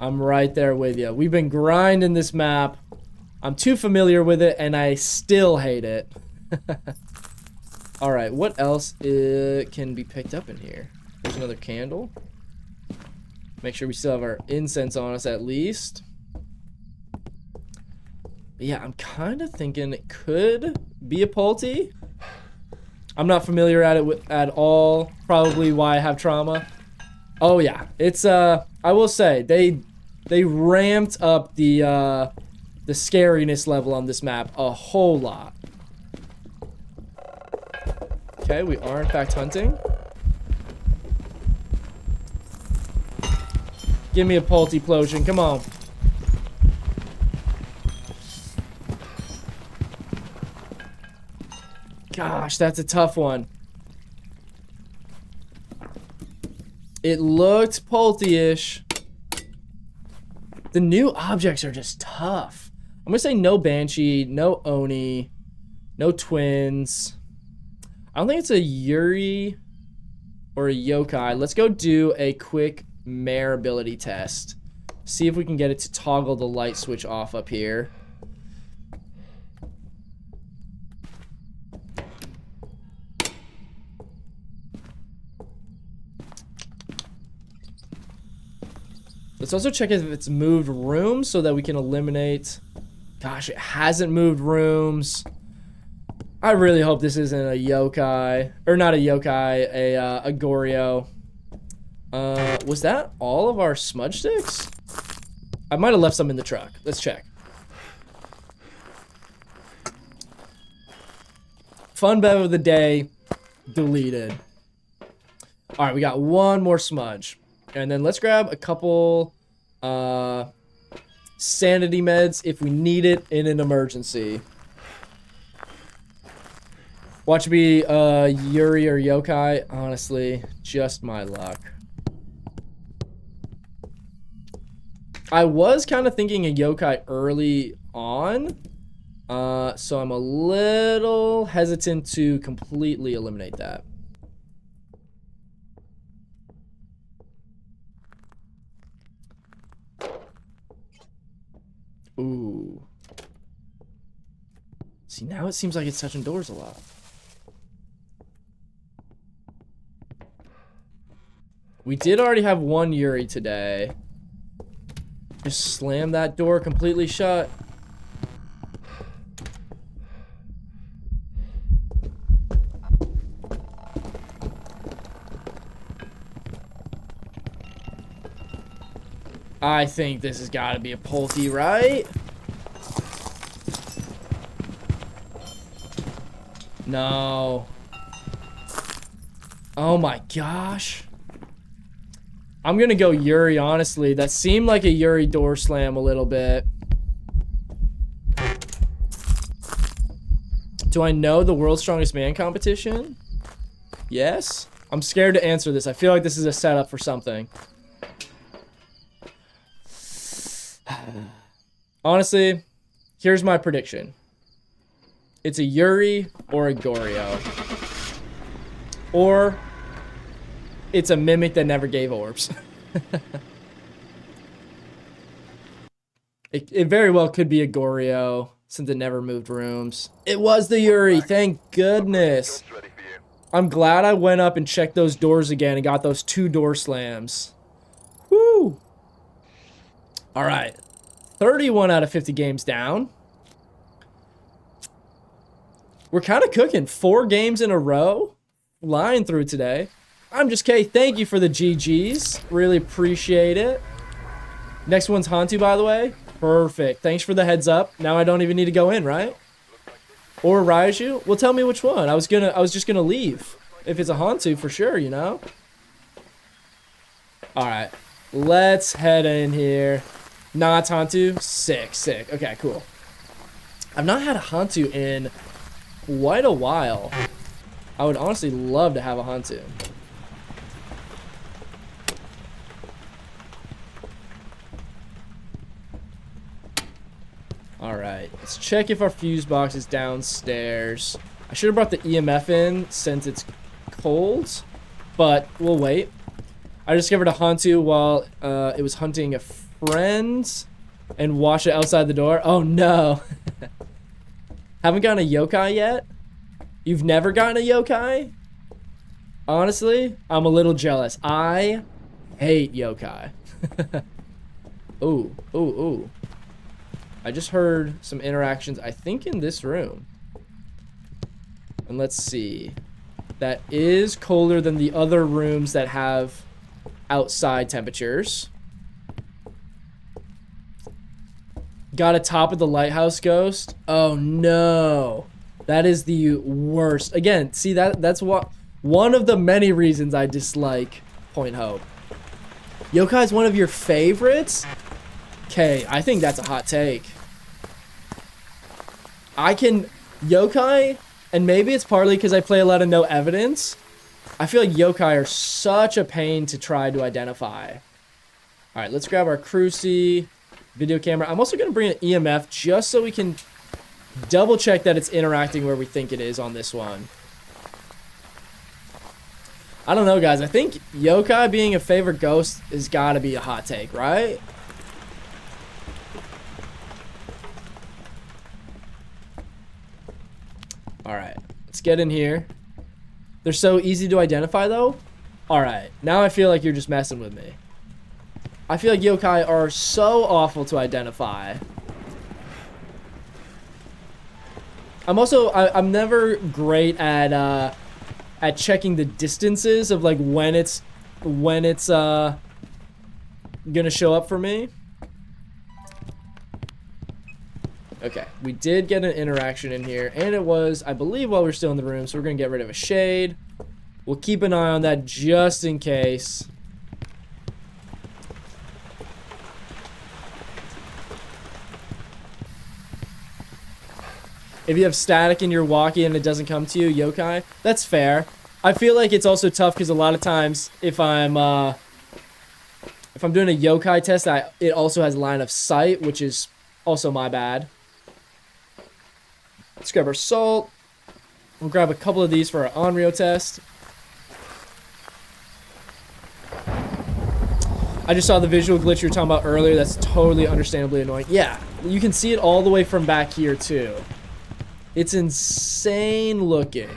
I'm right there with you. We've been grinding this map. I'm too familiar with it, and I still hate it. All right, what else can be picked up in here? There's another candle. Make sure we still have our incense on us at least. But yeah, I'm kind of thinking it could be a Pulty. I'm not familiar at all. Probably why I have trauma. Oh yeah, it's I will say they ramped up the scariness level on this map a whole lot. Okay, we are in fact hunting. Give me a Pulty-plosion, come on. Gosh, that's a tough one. It looked Pulty-ish. The new objects are just tough. I'm gonna say no Banshee, no Oni, no Twins. I don't think it's a Yuri or a Yokai. Let's go do a quick mare ability test. See if we can get it to toggle the light switch off up here. Let's also check if it's moved rooms so that we can eliminate... Gosh, it hasn't moved rooms. I really hope this isn't a yokai. Or not a yokai, a Goryo. Was that all of our smudge sticks? I might have left some in the truck. Let's check. Fun bev of the day, deleted. All right, we got one more smudge. And then let's grab a couple sanity meds if we need it in an emergency. Watch me Yuri or Yokai. Honestly, just my luck. I was kind of thinking a Yokai early on. So I'm a little hesitant to completely eliminate that. Ooh. See, now it seems like it's touching doors a lot. We did already have one Yuri today. Just slam that door completely shut. I think this has got to be a Pulty, right? No. Oh my gosh. I'm gonna go Yuri, honestly. That seemed like a Yuri door slam a little bit. Do I know the World's Strongest Man competition? Yes? I'm scared to answer this. I feel like this is a setup for something. Honestly, here's my prediction. It's a Yuri or a Goryo. Or it's a mimic that never gave orbs. It very well could be a Goryo since it never moved rooms. It was the Yuri, thank goodness. Jobs ready for you. I'm glad I went up and checked those doors again and got those 2 door slams. Woo! Alright. 31 out of 50 games down. We're kind of cooking. 4 games in a row. Flying through today. I'm just K. Thank you for the GGs. Really appreciate it. Next one's Hantu, by the way. Perfect. Thanks for the heads up. Now I don't even need to go in, right? Or Raiju? Well, tell me which one. I was just gonna leave. If it's a Hantu, for sure, you know? Alright. Let's head in here. Nah, it's Hantu. Sick, sick. Okay, cool. I've not had a Hantu in quite a while. I would honestly love to have a Hantu. Alright, let's check if our fuse box is downstairs. I should have brought the EMF in since it's cold, but we'll wait. I discovered a Hantu while it was hunting a friend and watched it outside the door. Oh no. Haven't gotten a yokai yet? You've never gotten a yokai? Honestly, I'm a little jealous. I hate yokai. Ooh, ooh, ooh. I just heard some interactions, I think in this room. And let's see. That is colder than the other rooms that have outside temperatures. Got a top of the lighthouse ghost. Oh no. That is the worst. Again, see that's what one of the many reasons I dislike Point Hope. Yokai is one of your favorites? Okay, I think that's a hot take. Yokai, and maybe it's partly because I play a lot of no evidence. I feel like yokai are such a pain to try to identify. Alright, let's grab our Cruci video camera. I'm also going to bring an EMF just so we can double check that it's interacting where we think it is on this one. I don't know, guys. I think yokai being a favorite ghost has got to be a hot take, right? Alright, let's get in here. They're so easy to identify, though. Alright, now I feel like you're just messing with me. I feel like yokai are so awful to identify. I'm never great at checking the distances of like when it's gonna show up for me. Okay, we did get an interaction in here, and it was, I believe, while we're still in the room, so we're gonna get rid of a shade. We'll keep an eye on that just in case. If you have static in your walkie and it doesn't come to you, yokai, that's fair. I feel like it's also tough because a lot of times if I'm doing a yokai test, it also has line of sight, which is also my bad. Let's grab our salt. We'll grab a couple of these for our Onryo test. I just saw the visual glitch you were talking about earlier. That's totally understandably annoying. Yeah, you can see it all the way from back here too. It's insane looking.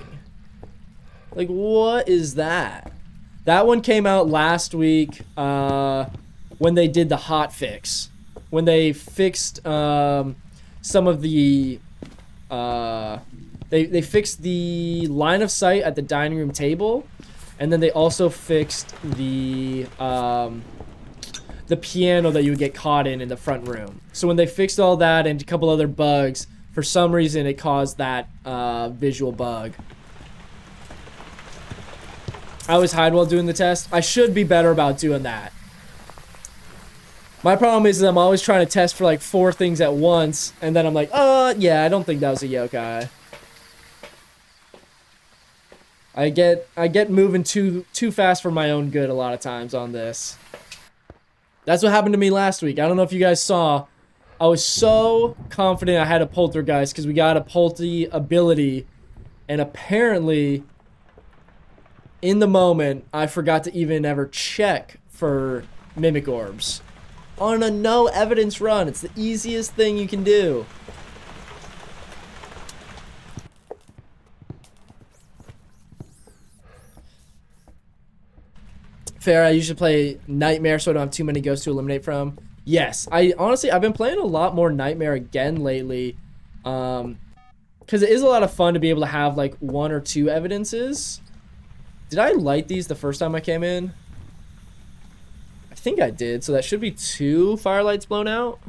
Like, what is that? That one came out last week when they did the hot fix. When they fixed some of the... They fixed the line of sight at the dining room table. And then they also fixed the piano that you would get caught in the front room. So when they fixed all that and a couple other bugs, for some reason it caused that visual bug. I always hide while doing the test. I should be better about doing that. My problem is that I'm always trying to test for like 4 things at once, and then I'm like, yeah, I don't think that was a yokai. I get moving too fast for my own good a lot of times on this. That's what happened to me last week. I don't know if you guys saw. I was so confident I had a poltergeist because we got a polty ability, and apparently in the moment I forgot to even ever check for mimic orbs. On a no evidence run, it's the easiest thing you can do. Fair, I usually play Nightmare so I don't have too many ghosts to eliminate from. Yes, I've been playing a lot more Nightmare again lately. Because it is a lot of fun to be able to have like 1 or 2 evidences. Did I light these the first time I came in? I think I did, so that should be 2 firelights blown out.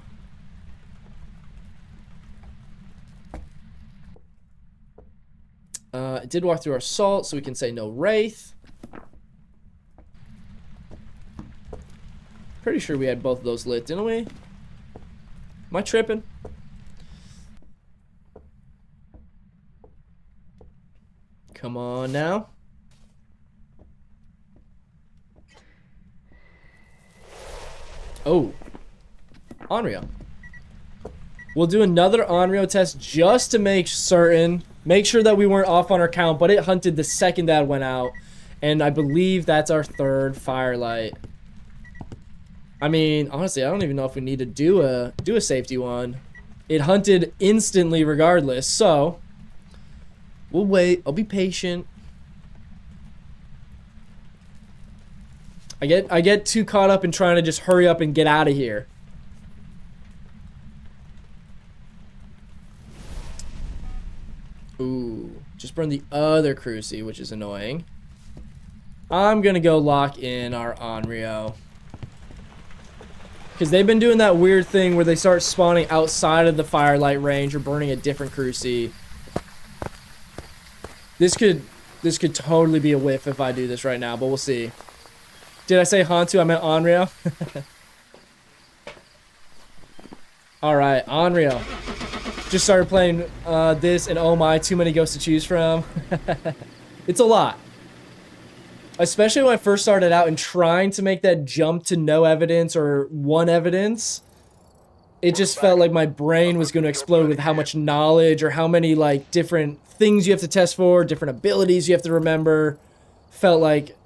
It did walk through our salt, so we can say no wraith. Pretty sure we had both of those lit, didn't we? Am I tripping? Come on now. Oh. Onryo. We'll do another Onryo test just to make certain. Make sure that we weren't off on our count, but it hunted the second that went out. And I believe that's our 3rd firelight. I mean, honestly, I don't even know if we need to do a safety one. It hunted instantly regardless, so we'll wait. I'll be patient. I get too caught up in trying to just hurry up and get out of here. Ooh, just burn the other Cruci, which is annoying. I'm gonna go lock in our Onryo. Because they've been doing that weird thing where they start spawning outside of the firelight range or burning a different Cruci. This could totally be a whiff if I do this right now, but we'll see. Did I say Hantu? I meant Onryo. Alright, Onryo. Just started playing this, and oh my, too many ghosts to choose from. It's a lot. Especially when I first started out and trying to make that jump to no evidence or 1 evidence. It just felt like my brain was going to explode with how much knowledge or how many like different things you have to test for, different abilities you have to remember. Felt like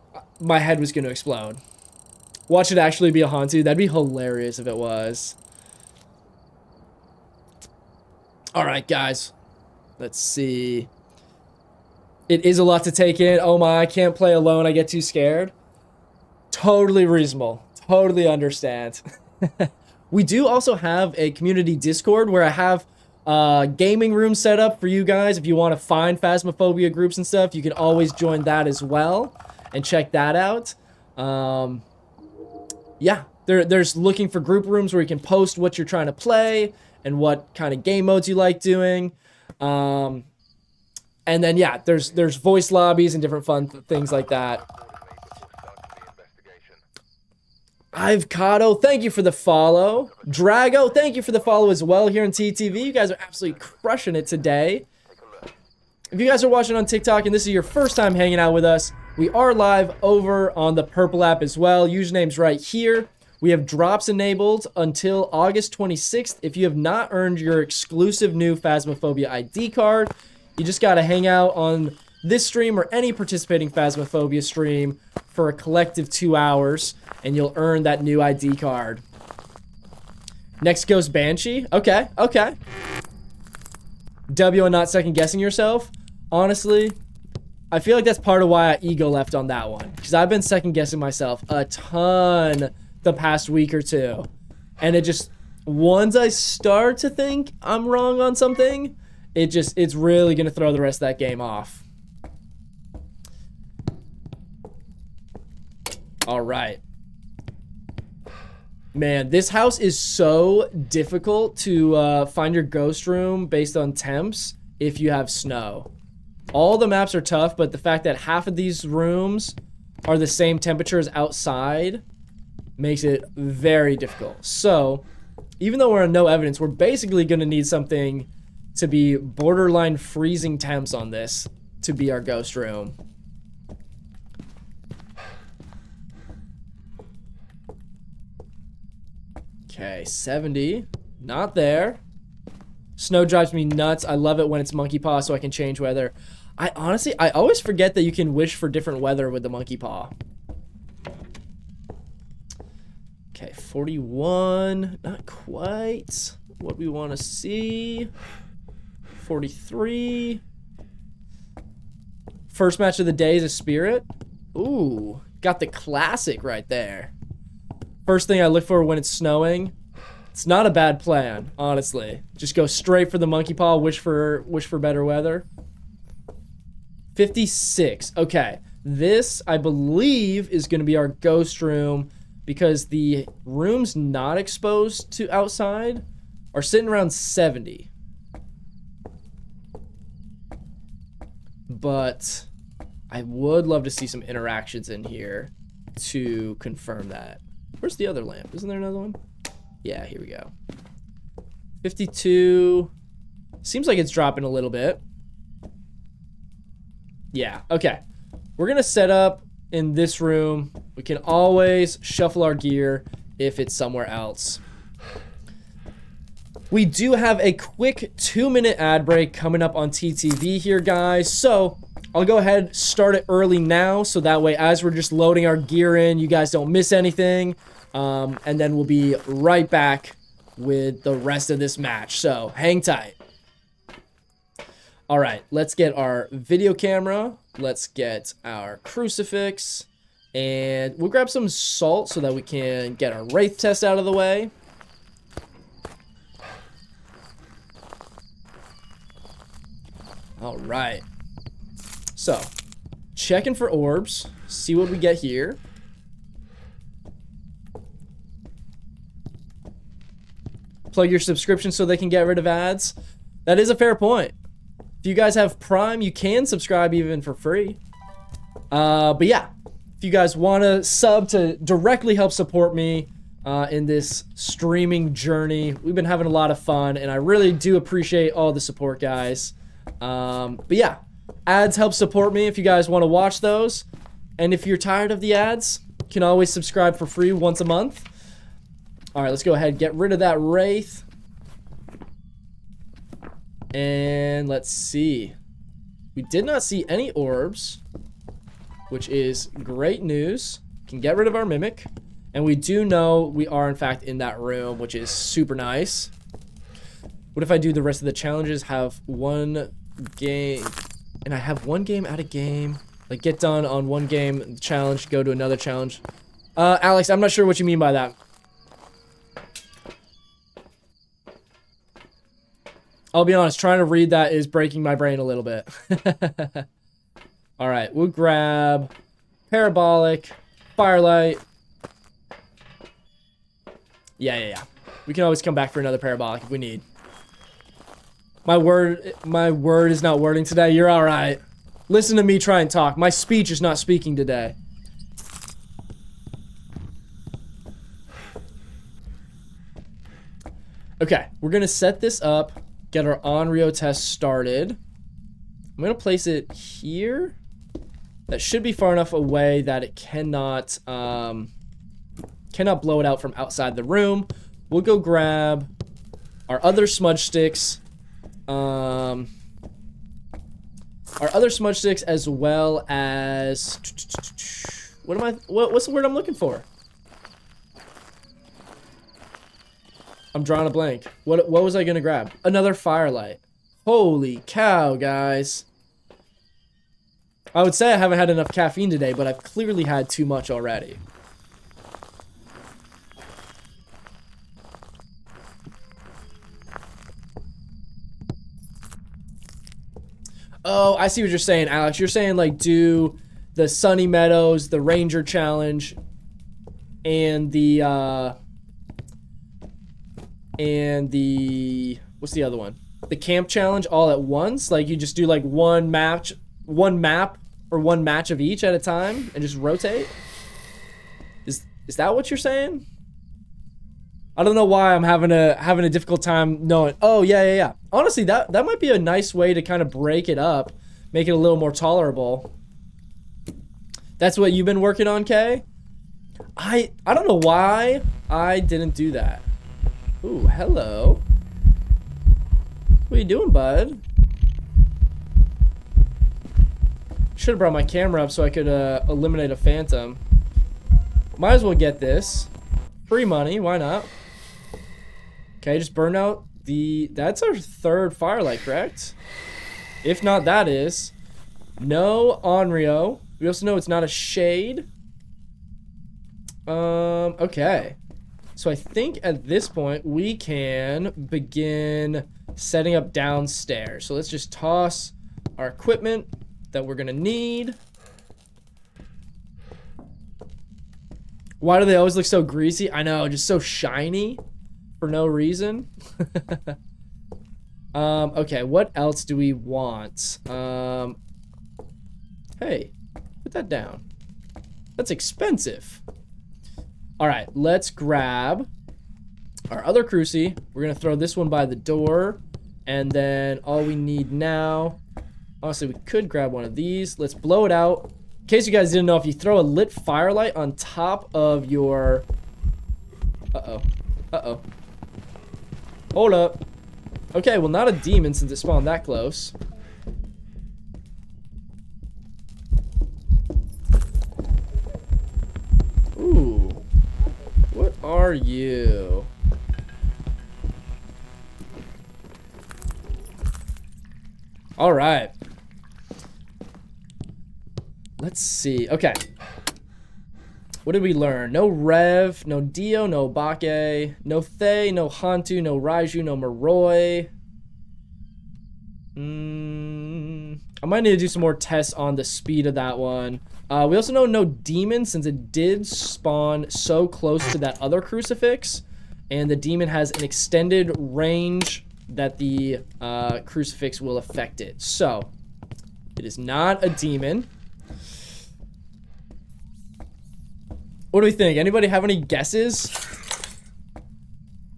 my head was going to explode. Watch it actually be a Hantu. That'd be hilarious if it was. Alright, guys. Let's see. It is a lot to take in. Oh my, I can't play alone. I get too scared. Totally reasonable. Totally understand. We do also have a community Discord where I have a gaming room set up for you guys. If you want to find Phasmophobia groups and stuff, you can always join that as well and check that out. Yeah, there's looking for group rooms where you can post what you're trying to play and what kind of game modes you like doing. And then, yeah, there's voice lobbies and different fun things like that. Ivcado, thank you for the follow. Drago, thank you for the follow as well here on TTV. You guys are absolutely crushing it today. If you guys are watching on TikTok and this is your first time hanging out with us, we are live over on the Purple app as well. Username's right here. We have drops enabled until August 26th. If you have not earned your exclusive new Phasmophobia ID card, you just gotta hang out on this stream or any participating Phasmophobia stream for a collective 2 hours, and you'll earn that new ID card. Next goes Banshee. Okay, okay. W and not second guessing yourself. Honestly, I feel like that's part of why I ego left on that one, because I've been second guessing myself a ton the past week or two, and it just, once I start to think I'm wrong on something, it's really gonna throw the rest of that game off. All right. Man, this house is so difficult to find your ghost room based on temps if you have snow. All the maps are tough, but the fact that half of these rooms are the same temperature as outside makes it very difficult. So, even though we're on no evidence, we're basically going to need something to be borderline freezing temps on this to be our ghost room. Okay, 70. Not there. Snow drives me nuts. I love it when it's monkey paw so I can change weather. I always forget that you can wish for different weather with the monkey paw. Okay, 41. Not quite what we want to see. 43. First match of the day is a spirit. Ooh, got the classic right there. First thing I look for when it's snowing. It's not a bad plan, honestly. Just go straight for the monkey paw, wish for better weather. 56. Okay. This, I believe, is going to be our ghost room because the rooms not exposed to outside are sitting around 70. But I would love to see some interactions in here to confirm that. Where's the other lamp? Isn't there another one? Yeah, here we go. 52. Seems like it's dropping a little bit. Yeah, okay. We're going to set up in this room. We can always shuffle our gear if it's somewhere else. We do have a quick 2-minute ad break coming up on TTV here, guys. So I'll go ahead and start it early now. So that way, as we're just loading our gear in, you guys don't miss anything. And then we'll be right back with the rest of this match. So hang tight. All right, let's get our video camera. Let's get our crucifix. And we'll grab some salt so that we can get our wraith test out of the way. All right. So, checking for orbs. See what we get here. Plug your subscription so they can get rid of ads. That is a fair point. If you guys have Prime, you can subscribe even for free. But yeah, if you guys want to sub to directly help support me in this streaming journey, we've been having a lot of fun, and I really do appreciate all the support, guys. But yeah, ads help support me if you guys want to watch those. And if you're tired of the ads, you can always subscribe for free once a month. All right, let's go ahead and get rid of that wraith. And let's see. We did not see any orbs, which is great news. Can get rid of our mimic. And we do know we are, in fact, in that room, which is super nice. What if I do the rest of the challenges, have one game, and I have one game out of game? Like, get done on one game challenge, go to another challenge. Alex, I'm not sure what you mean by that. I'll be honest, trying to read that is breaking my brain a little bit. All right, we'll grab parabolic, firelight. Yeah. We can always come back for another parabolic if we need. My word is not wording today. You're all right. Listen to me try and talk. My speech is not speaking today. Okay, we're gonna set this up. Get our Onryo test started. I'm going to place it here. That should be far enough away that it cannot blow it out from outside the room. We'll go grab our other smudge sticks. Our other smudge sticks, as well as... What's the word I'm looking for? I'm drawing a blank. What was I gonna grab? Another firelight. Holy cow, guys. I would say I haven't had enough caffeine today, but I've clearly had too much already. Oh, I see what you're saying, Alex. You're saying, like, do the Sunny Meadows, the Ranger Challenge, and the and the, what's the other one? The camp challenge all at once. Like you just do like one map or one match of each at a time and just rotate. Is that what you're saying? I don't know why I'm having a difficult time knowing. Oh yeah. Honestly, that might be a nice way to kind of break it up, make it a little more tolerable. That's what you've been working on, Kay? I don't know why I didn't do that. Ooh, hello. What are you doing, bud? Should have brought my camera up so I could eliminate a phantom. Might as well get this. Free money, why not? Okay, just burn out the... That's our third firelight, correct? If not, that is. No Onryo. We also know it's not a shade. Okay. So I think at this point we can begin setting up downstairs. So let's just toss our equipment that we're gonna need. Why do they always look so greasy? I know, just so shiny for no reason. Okay, what else do we want? Hey, put that down. That's expensive. All right, let's grab our other crucie. We're gonna throw this one by the door, and then all we need now, honestly, we could grab one of these. Let's blow it out. In case you guys didn't know, if you throw a lit firelight on top of your... Uh-oh. Hold up. Okay, well, not a demon since it spawned that close. Ooh. What are you? All right. Let's see. Okay. What did we learn? No Rev, no Dio, no Bake, no Thay, no Hantu, no Raiju, no Moroi. I might need to do some more tests on the speed of that one. We also know no Demon since it did spawn so close to that other crucifix. And the Demon has an extended range that the crucifix will affect it. So, it is not a Demon. What do we think? Anybody have any guesses?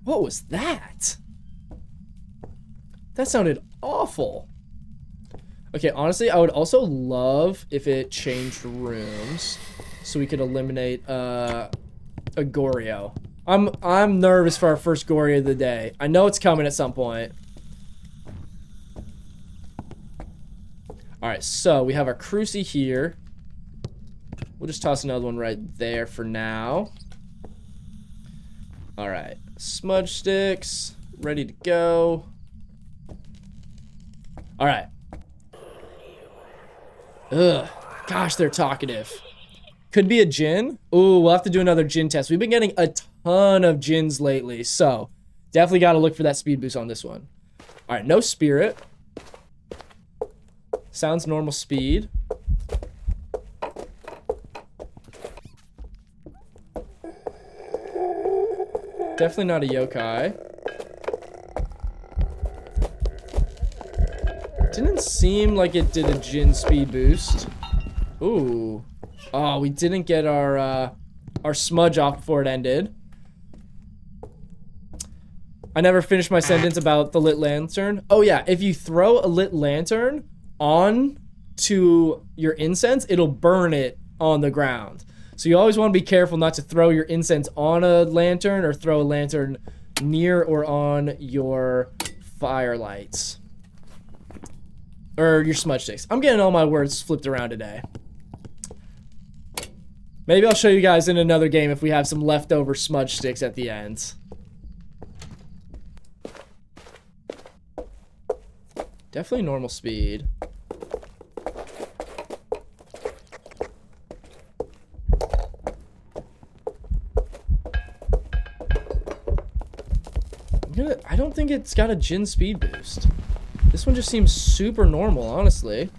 What was that? That sounded awful. Okay, honestly, I would also love if it changed rooms so we could eliminate a Goryo. I'm nervous for our first Goryo of the day. I know it's coming at some point. Alright, so we have our crucie here. We'll just toss another one right there for now. Alright, smudge sticks, ready to go. Alright. Ugh, gosh, they're talkative. Could be a Jinn. Ooh, we'll have to do another Jinn test. We've been getting a ton of Jinns lately, so definitely got to look for that speed boost on this one. Alright, no spirit. Sounds normal speed. Definitely not a yokai. Didn't seem like it did a Jinn speed boost. Ooh. Oh, we didn't get our smudge off before it ended. I never finished my sentence about the lit lantern. Oh yeah, if you throw a lit lantern on to your incense, it'll burn it on the ground. So you always want to be careful not to throw your incense on a lantern or throw a lantern near or on your firelights. Or your smudge sticks. I'm getting all my words flipped around today. Maybe I'll show you guys in another game if we have some leftover smudge sticks at the end. Definitely normal speed. I don't think it's got a Jinn speed boost. This one just seems super normal, honestly.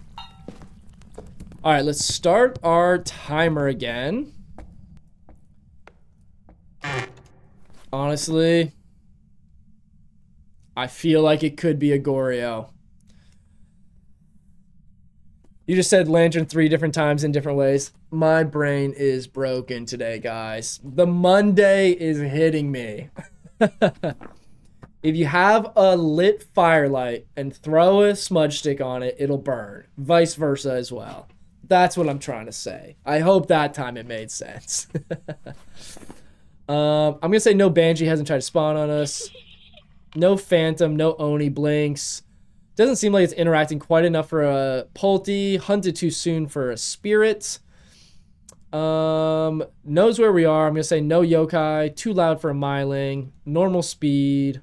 Alright, let's start our timer again. Honestly, I feel like it could be a Goryo. You just said lantern 3 different times in different ways. My brain is broken today, guys. The Monday is hitting me. If you have a lit firelight and throw a smudge stick on it, it'll burn. Vice versa as well. That's what I'm trying to say. I hope that time it made sense. I'm going to say no Banshee hasn't tried to spawn on us. No Phantom, no Oni blinks. Doesn't seem like it's interacting quite enough for a Pulte. Hunted too soon for a Spirit. Knows where we are. I'm going to say no Yokai. Too loud for a Myling. Normal speed.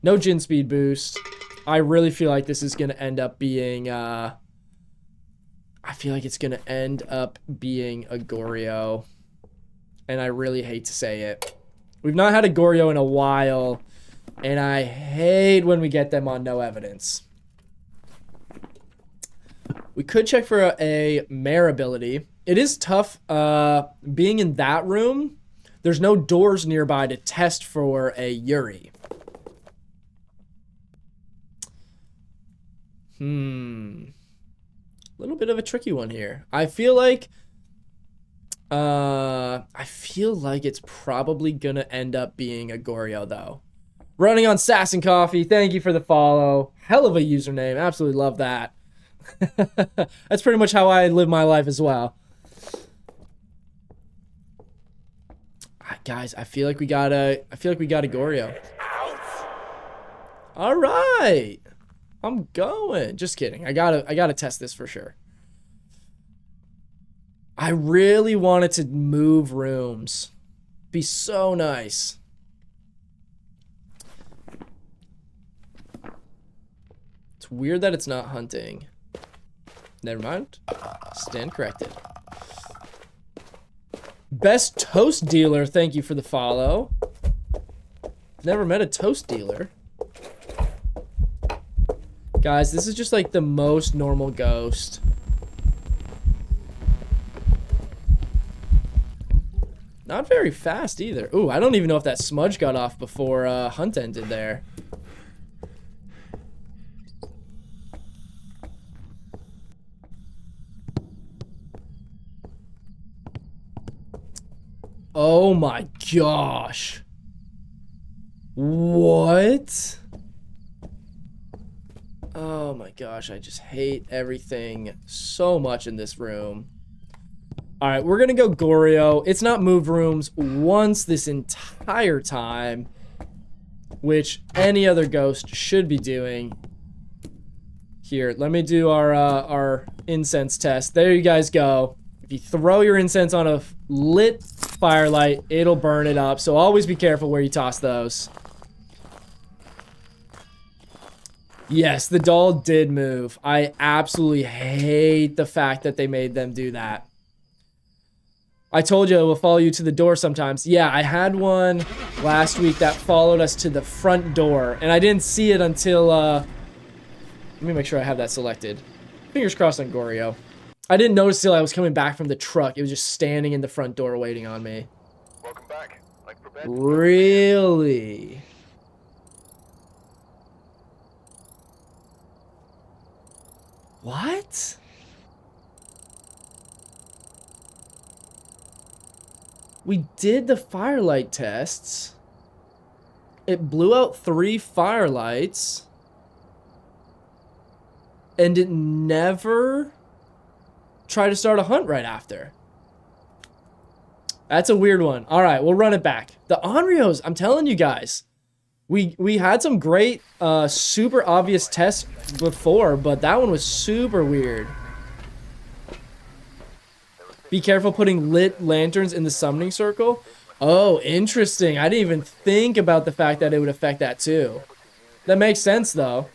No Jin speed boost. I really feel like this is going to end up being... I feel like it's going to end up being a Goryo. And I really hate to say it. We've not had a Goryo in a while. And I hate when we get them on no evidence. We could check for a mare ability. It is tough being in that room. There's no doors nearby to test for a Yuri. A little bit of a tricky one here. I feel like it's probably gonna end up being a Goryo though. Running on Sass and Coffee, thank you for the follow. Hell of a username, absolutely love that. That's pretty much how I live my life as well. Guys, I feel like we got a Goryo. All right, I'm going. Just kidding. I gotta test this for sure. I really wanted to move rooms. Be so nice. It's weird that it's not hunting. Never mind. Stand corrected. Best toast dealer, thank you for the follow. Never met a toast dealer. Guys, this is just like the most normal ghost. Not very fast either. Ooh, I don't even know if that smudge got off before hunt ended there. Oh my gosh. What? Oh my gosh, I just hate everything so much in this room. Alright, we're gonna go Goryo. It's not moved rooms once this entire time, which any other ghost should be doing. Here, let me do our incense test. There you guys go. If you throw your incense on a lit firelight, it'll burn it up. So always be careful where you toss those. Yes, the doll did move. I absolutely hate the fact that they made them do that. I told you it will follow you to the door sometimes. Yeah, I had one last week that followed us to the front door. And I didn't see it until... let me make sure I have that selected. Fingers crossed on Goryo. I didn't notice till I was coming back from the truck. It was just standing in the front door waiting on me. Welcome back. Really? What? We did the firelight tests. It blew out 3 firelights. And it never tried to start a hunt right after. That's a weird one. All right, we'll run it back. The Onryos, I'm telling you guys. We had some great, super obvious tests before, but that one was super weird. Be careful putting lit lanterns in the summoning circle. Oh, interesting. I didn't even think about the fact that it would affect that too. That makes sense though.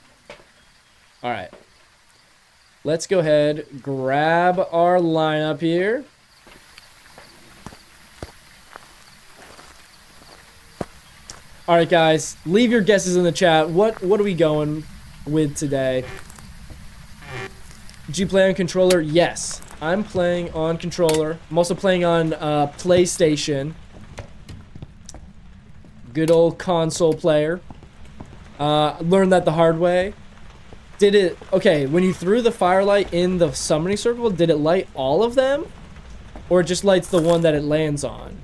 All right. Let's go ahead, grab our lineup here. All right, guys, leave your guesses in the chat. What are we going with today? Did you play on controller? Yes, I'm playing on controller. I'm also playing on PlayStation. Good old console player. Learned that the hard way. Did it... Okay, when you threw the firelight in the summoning circle, did it light all of them? Or it just lights the one that it lands on?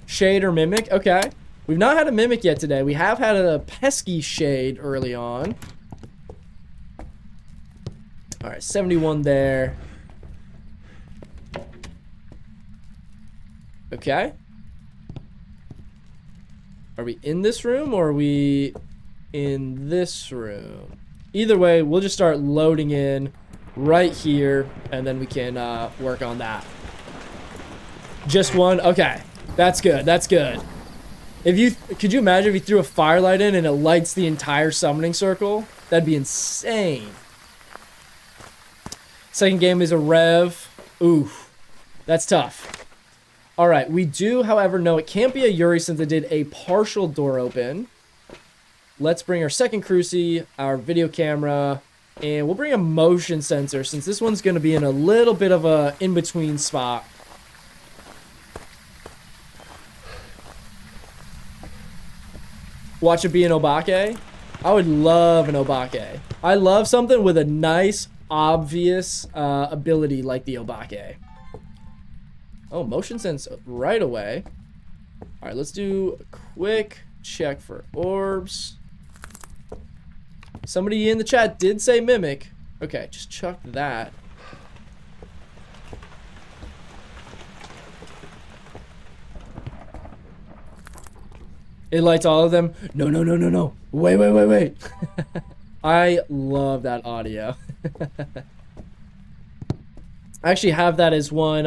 Shade or Mimic? Okay. We've not had a Mimic yet today. We have had a pesky Shade early on. Alright, 71 there. Okay. Are we in this room or are we in this room? Either way, we'll just start loading in right here and then we can work on that. Just one? Okay. That's good. That's good. Could you imagine if you threw a firelight in and it lights the entire summoning circle? That'd be insane. Second game is a Rev. Oof. That's tough. Alright, we do, however, know it can't be a Yuri since it did a partial door open. Let's bring our second Cruci, our video camera, and we'll bring a motion sensor since this one's going to be in a little bit of a in-between spot. Watch it be an Obake. I would love an Obake. I love something with a nice, obvious ability like the Obake. Oh, motion sense right away. All right, let's do a quick check for orbs. Somebody in the chat did say Mimic. Okay, just chuck that. It lights all of them. No, no, no, no, no. Wait, wait, wait, wait. I love that audio. I actually have that as one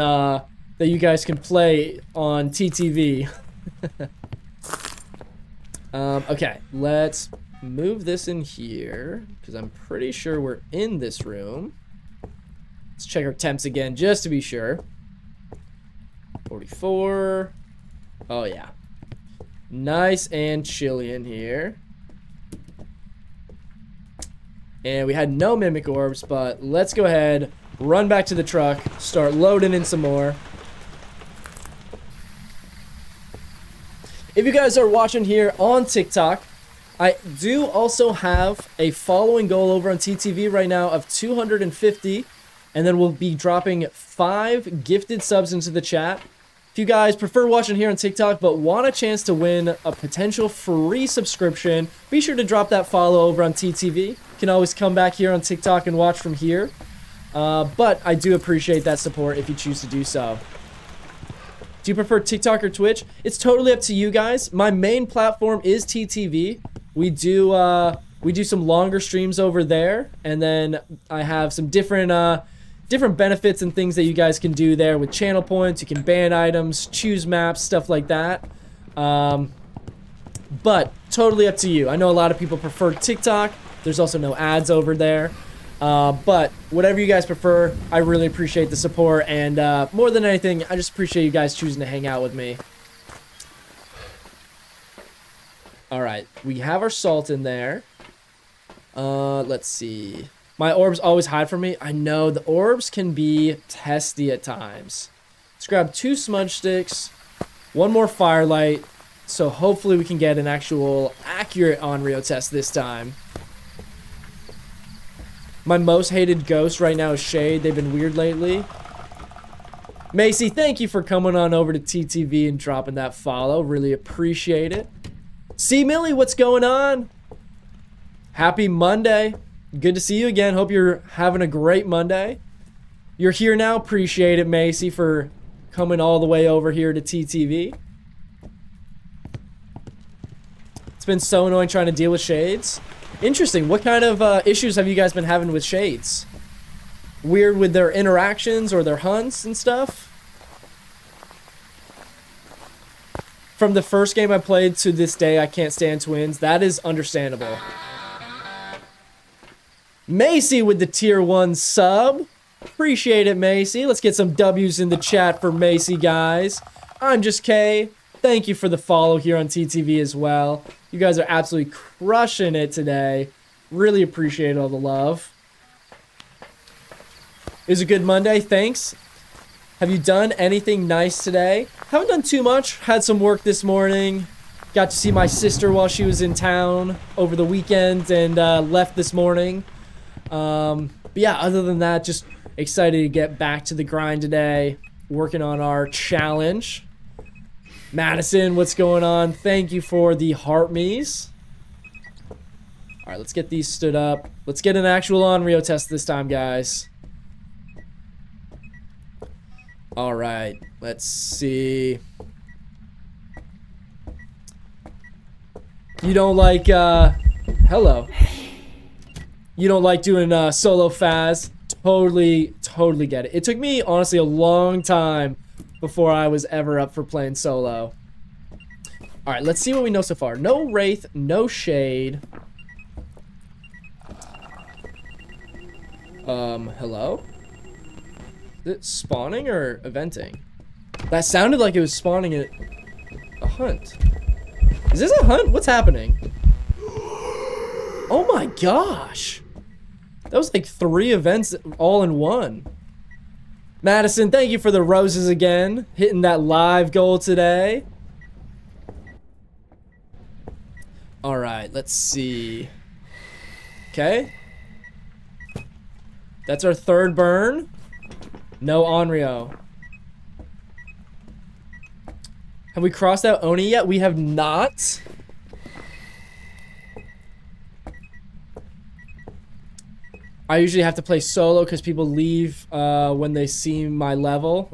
that you guys can play on TTV. Okay, let's move this in here because I'm pretty sure we're in this room. Let's check our temps again just to be sure. 44. Oh, yeah. Nice and chilly in here. And we had no Mimic Orbs, but let's go ahead, run back to the truck, start loading in some more. If you guys are watching here on TikTok, I do also have a following goal over on TTV right now of 250, and then we'll be dropping 5 gifted subs into the chat. If you guys prefer watching here on TikTok but want a chance to win a potential free subscription, be sure to drop that follow over on TTV. You can always come back here on TikTok and watch from here. But I do appreciate that support if you choose to do so. Do you prefer TikTok or Twitch? It's totally up to you guys. My main platform is TTV. We do some longer streams over there, and then I have some different benefits and things that you guys can do there with channel points. You can ban items, choose maps, stuff like that. But totally up to you. I know a lot of people prefer TikTok. There's also no ads over there. But whatever you guys prefer, I really appreciate the support, and more than anything, I just appreciate you guys choosing to hang out with me. Alright, we have our salt in there. Let's see. My orbs always hide from me. I know, the orbs can be testy at times. Let's grab 2 smudge sticks, 1 more firelight, so hopefully we can get an actual accurate Onryo test this time. My most hated ghost right now is Shade. They've been weird lately. Macy, thank you for coming on over to TTV and dropping that follow. Really appreciate it. C. Millie, what's going on? Happy Monday. Good to see you again. Hope you're having a great Monday. You're here now. Appreciate it, Macy, for coming all the way over here to TTV. It's been so annoying trying to deal with Shades. Interesting. What kind of issues have you guys been having with Shades? Weird with their interactions or their hunts and stuff? From the first game I played to this day, I can't stand twins. That is understandable. Macy with the tier 1 sub. Appreciate it, Macy. Let's get some W's in the chat for Macy, guys. I'm just Kay. Thank you for the follow here on TTV as well. You guys are absolutely crushing it today. Really appreciate all the love. It was a good Monday, thanks. Have you done anything nice today? Haven't done too much. Had some work this morning. Got to see my sister while she was in town over the weekend and left this morning. But yeah, other than that, just excited to get back to the grind today. Working on our challenge. Madison, what's going on? Thank you for the heart me's. All right, let's get these stood up. Let's get an actual Onryo test this time, guys. All right, let's see. You don't like, hello. You don't like doing solo Phas. Totally get it. It took me, honestly, a long time before I was ever up for playing solo. All right, let's see what we know so far. No Wraith, no Shade. Hello? Is it spawning or eventing? That sounded like it was spawning at a hunt. Is this a hunt? What's happening? Oh my gosh. That was like 3 events all in one. Madison, thank you for the roses again. Hitting that live goal today. All right, let's see. Okay. That's our 3rd burn. No Onryo. Have we crossed out Oni yet? We have not. I usually have to play solo because people leave when they see my level.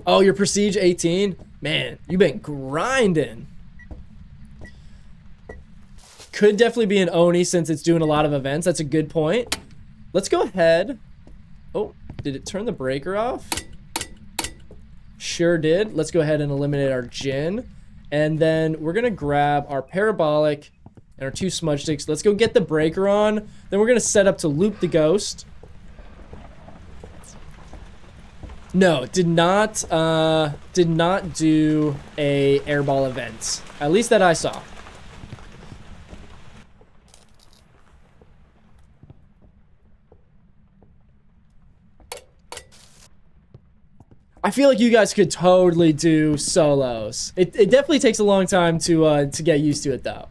Oh, you're Prestige 18? Man, you've been grinding. Could definitely be an Oni since it's doing a lot of events. That's a good point. Let's go ahead. Oh, did it turn the breaker off? Sure did. Let's go ahead and eliminate our Jin. And then we're going to grab our Parabolic and our 2 Smudge Sticks. Let's go get the breaker on. Then we're going to set up to loop the ghost. No, did not do a airball event. At least that I saw. I feel like you guys could totally do solos. It definitely takes a long time to get used to it though.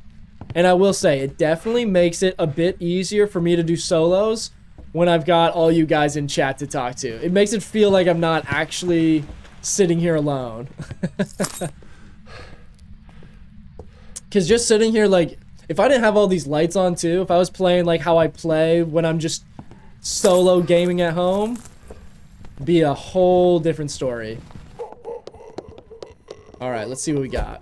And I will say, it definitely makes it a bit easier for me to do solos when I've got all you guys in chat to talk to. It makes it feel like I'm not actually sitting here alone. Because just sitting here, like, if I didn't have all these lights on too, if I was playing like how I play when I'm just solo gaming at home, be a whole different story. All right, let's see what we got.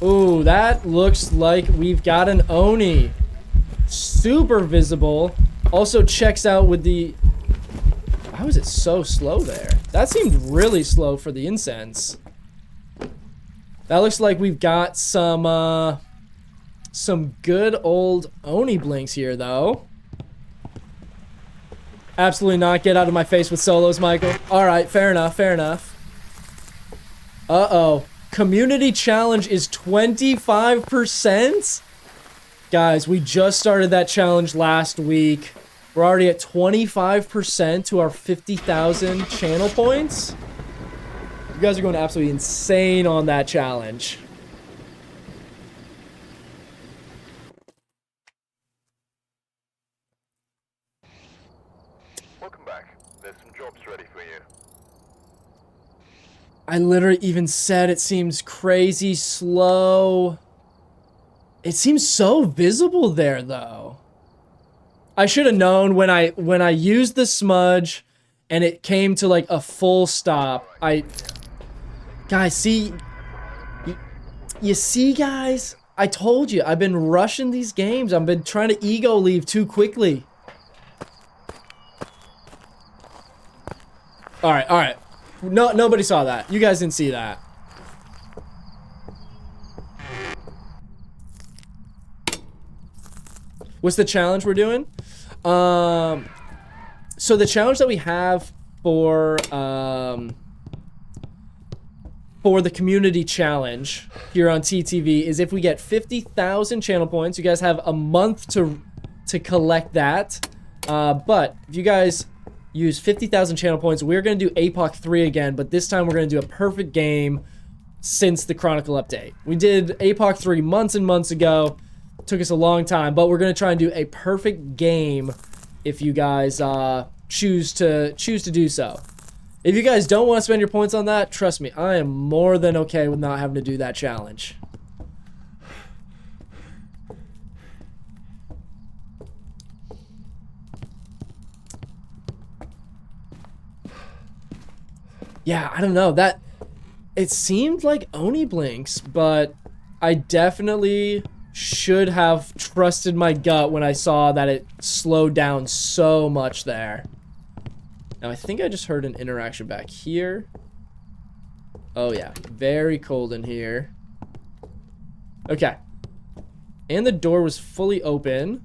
Ooh, that looks like we've got an Oni. Super visible. Also checks out with the... How is it so slow there? That seemed really slow for the incense. That looks like we've got some good old Oni blinks here, though. Absolutely not. Get out of my face with solos, Michael. All right, fair enough, fair enough. Uh-oh. Community challenge is 25%? Guys, we just started that challenge last week. We're already at 25% to our 50,000 channel points. You guys are going absolutely insane on that challenge. Welcome back. There's some jobs ready for you. I literally even said it seems crazy slow. It seems so visible there, though. I should have known when I used the smudge and it came to like a full stop. Guys, see, you see, guys, I told you, I've been rushing these games. I've been trying to ego leave too quickly. All right. No, nobody saw that. You guys didn't see that. What's the challenge we're doing? So the challenge that we have for the community challenge here on TTV is if we get 50,000 channel points, you guys have a month to collect that. But if you guys use 50,000 channel points. We're going to do APOC 3 again, but this time we're going to do a perfect game since the Chronicle update. We did APOC 3 months and months ago. Took us a long time, but we're going to try and do a perfect game if you guys choose to do so. If you guys don't want to spend your points on that, trust me, I am more than okay with not having to do that challenge. Yeah, I don't know. That it seemed like Oni blinks, but I definitely should have trusted my gut when I saw that it slowed down so much there. Now, I think I just heard an interaction back here. Oh, yeah. Very cold in here. Okay. And the door was fully open.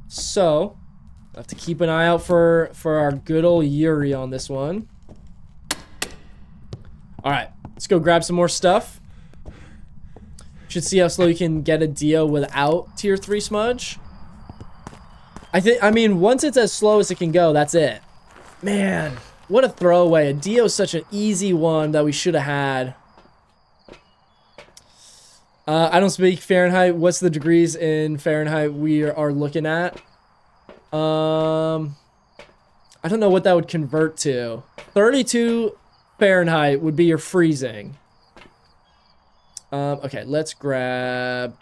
So, I have to keep an eye out for our good old Yuri on this one. Alright. Let's go grab some more stuff. Should see how slow you can get a Dio without tier 3 smudge. I mean, once it's as slow as it can go, that's it. Man, what a throwaway. A Dio is such an easy one that we should have had. I don't speak Fahrenheit. What's the degrees in Fahrenheit we are looking at? I don't know what that would convert to. 32 Fahrenheit would be your freezing. Okay, let's grab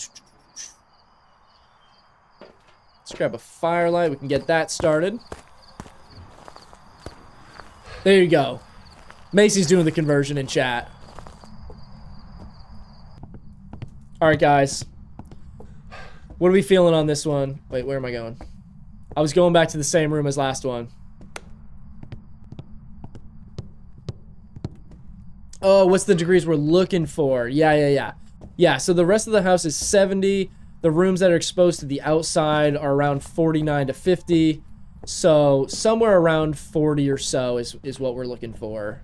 a firelight. We can get that started. There you go. Macy's doing the conversion in chat. Alright, guys. What are we feeling on this one? Wait, where am I going? I was going back to the same room as last one. Oh, what's the degrees we're looking for? Yeah, so the rest of the house is 70. The rooms that are exposed to the outside are around 49 to 50. So somewhere around 40 or so is what we're looking for.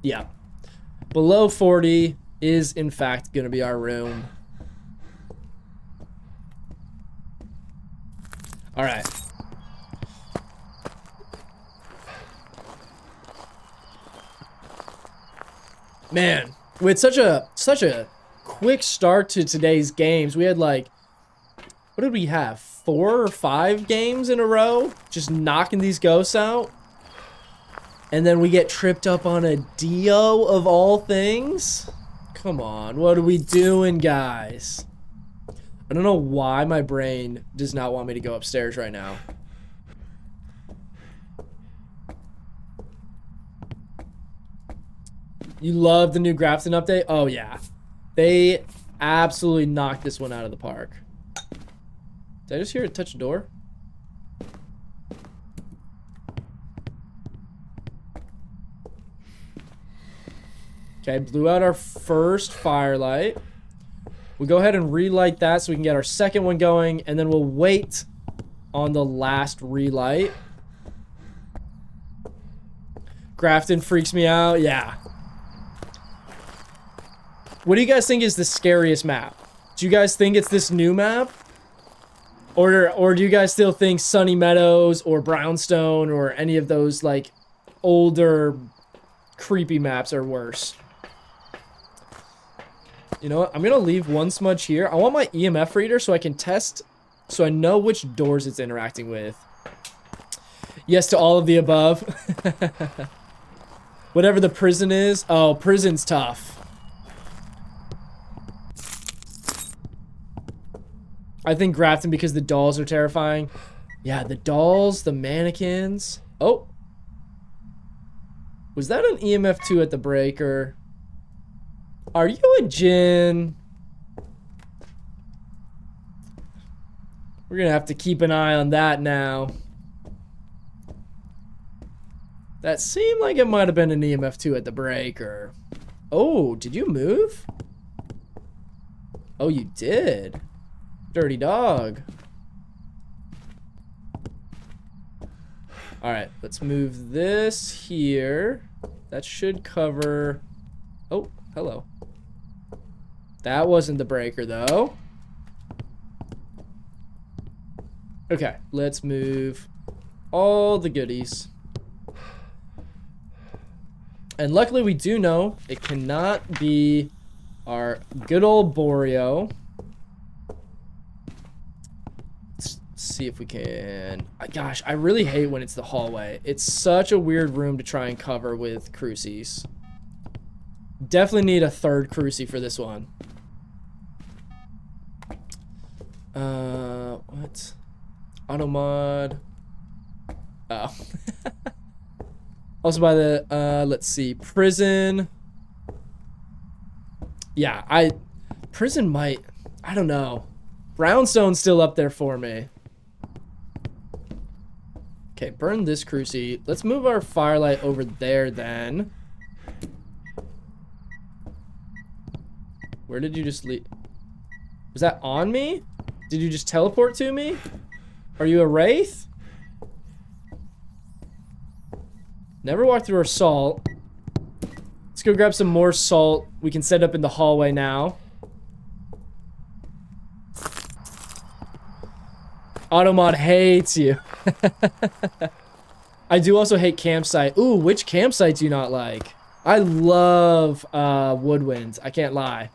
Yeah. Below 40 is in fact going to be our room. All right. Man, with such a quick start to today's games, we had like, what did we have? 4 or 5 games in a row? Just knocking these ghosts out? And then we get tripped up on a Dio of all things? Come on, what are we doing, guys? I don't know why my brain does not want me to go upstairs right now. You love the new Grafton update? Oh, yeah. They absolutely knocked this one out of the park. Did I just hear it touch a door? Okay, blew out our first firelight. We'll go ahead and relight that so we can get our second one going, and then we'll wait on the last relight. Grafton freaks me out. Yeah. What do you guys think is the scariest map? Do you guys think it's this new map? Or do you guys still think Sunny Meadows or Brownstone or any of those like older creepy maps are worse? You know what? I'm gonna leave one smudge here. I want my EMF reader so I can test, so I know which doors it's interacting with. Yes to all of the above. Whatever the prison is. Oh, prison's tough. I think Grafton because the dolls are terrifying. Yeah, the dolls, the mannequins. Oh. Was that an EMF 2 at the breaker? Are you a djinn? We're gonna have to keep an eye on that now. That seemed like it might have been an EMF 2 at the breaker. Oh, did you move? Oh, you did. Dirty dog. Alright, let's move this here. That should cover... Oh, hello. That wasn't the breaker, though. Okay, let's move all the goodies. And luckily we do know it cannot be our good old Boreal. Let's see if we can... Gosh, I really hate when it's the hallway. It's such a weird room to try and cover with crucies. Definitely need a third crucie for this one. What? Automod. Oh. Also by the, let's see, prison. Yeah, prison might, I don't know. Brownstone's still up there for me. Okay, burn this crucie. Let's move our firelight over there then. Where did you just leave? Was that on me? Did you just teleport to me? Are you a wraith? Never walked through our salt. Let's go grab some more salt. We can set up in the hallway now. Automod hates you. I do also hate campsite. Ooh, which campsite do you not like? I love woodwinds. I can't lie.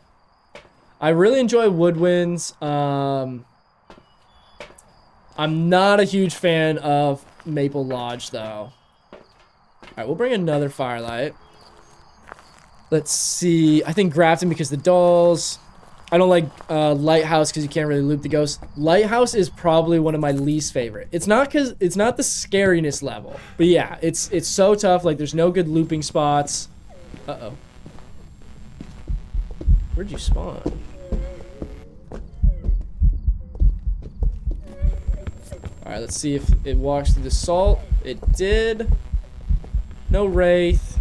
I really enjoy woodwinds. I'm not a huge fan of Maple Lodge, though. Alright, we'll bring another firelight. Let's see. I think Grafton because the dolls. I don't like Lighthouse because you can't really loop the ghost. Lighthouse is probably one of my least favorite. It's not because it's not the scariness level. But yeah, it's so tough. Like, there's no good looping spots. Uh-oh. Where'd you spawn? Alright, let's see if it walks through the salt. It did. No wraith.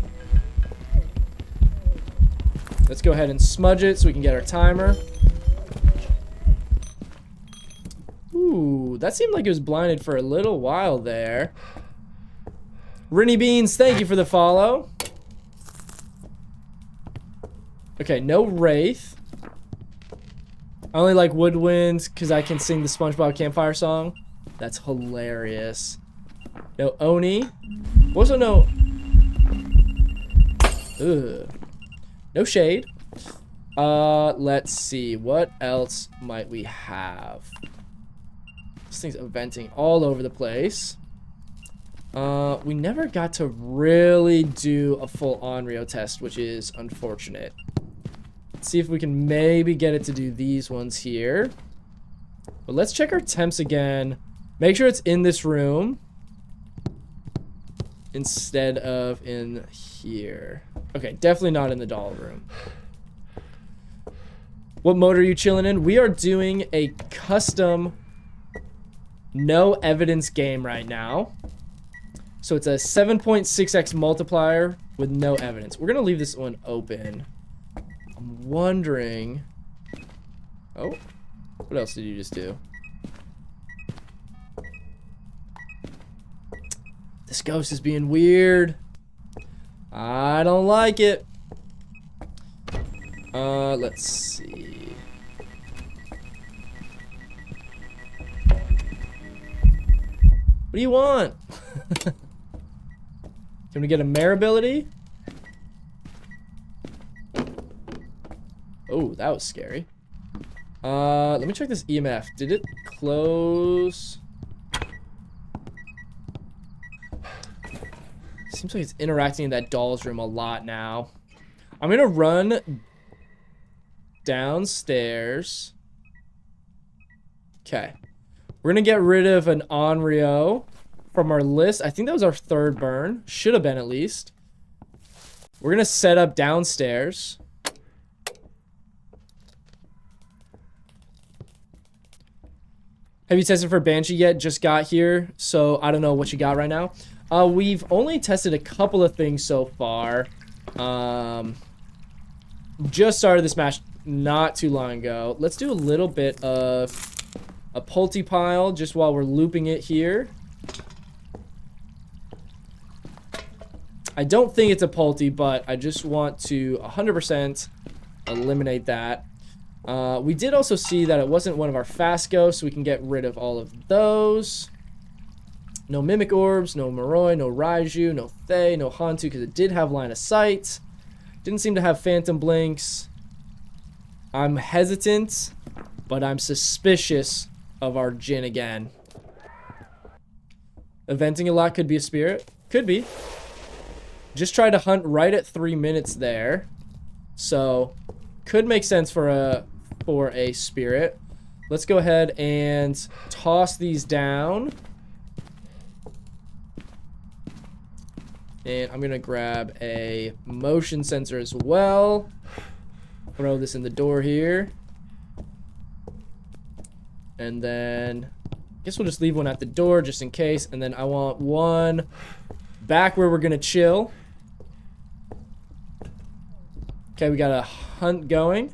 Let's go ahead and smudge it so we can get our timer. Ooh, that seemed like it was blinded for a little while there. Rinny Beans, thank you for the follow. Okay, no wraith. I only like woodwinds because I can sing the SpongeBob campfire song. That's hilarious. No Oni. Also no... Ugh. No shade. Let's see. What else might we have? This thing's venting all over the place. We never got to really do a full Onryo test, which is unfortunate. Let's see if we can maybe get it to do these ones here. But let's check our temps again. Make sure it's in this room instead of in here. Okay, definitely not in the doll room. What mode are you chilling in? We are doing a custom no evidence game right now. So it's a 7.6x multiplier with no evidence. We're gonna leave this one open. I'm wondering... Oh, what else did you just do? This ghost is being weird. I don't like it. Let's see. What do you want? Can we get a mare ability? Oh, that was scary. Let me check this EMF. Did it close? Seems like it's interacting in that doll's room a lot now. I'm gonna run downstairs. Okay. We're gonna get rid of an Onryo from our list. I think that was our third burn. Should have been at least. We're gonna set up downstairs. Have you tested for Banshee yet? Just got here, so I don't know what you got right now. We've only tested a couple of things so far. Just started this match not too long ago. Let's do a little bit of a Pulte pile just while we're looping it here. I don't think it's a Pulte, but I just want to 100% eliminate that. We did also see that it wasn't one of our fast ghosts, so we can get rid of all of those. No Mimic Orbs, no Moroi, no Raiju, no Thay, no Hantu, because it did have line of sight. Didn't seem to have Phantom Blinks. I'm hesitant, but I'm suspicious of our Jinn again. Eventing a lot could be a spirit. Could be. Just tried to hunt right at 3 minutes there. So, could make sense for a spirit. Let's go ahead and toss these down. And I'm going to grab a motion sensor as well. Throw this in the door here. And then, I guess we'll just leave one at the door just in case. And then I want one back where we're going to chill. Okay, we got a hunt going.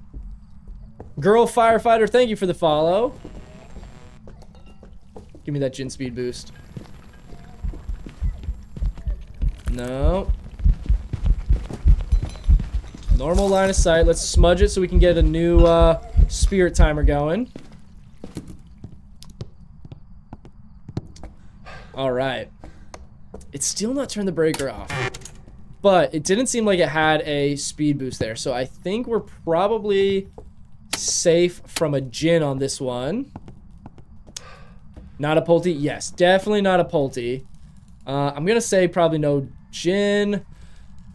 Girl Firefighter, thank you for the follow. Give me that Jinn speed boost. No. Normal line of sight. Let's smudge it so we can get a new spirit timer going. Alright. It's still not turned the breaker off. But it didn't seem like it had a speed boost there. So I think we're probably safe from a Jinn on this one. Not a Pulti? Yes, definitely not a Pulti. I'm going to say probably no Jinn.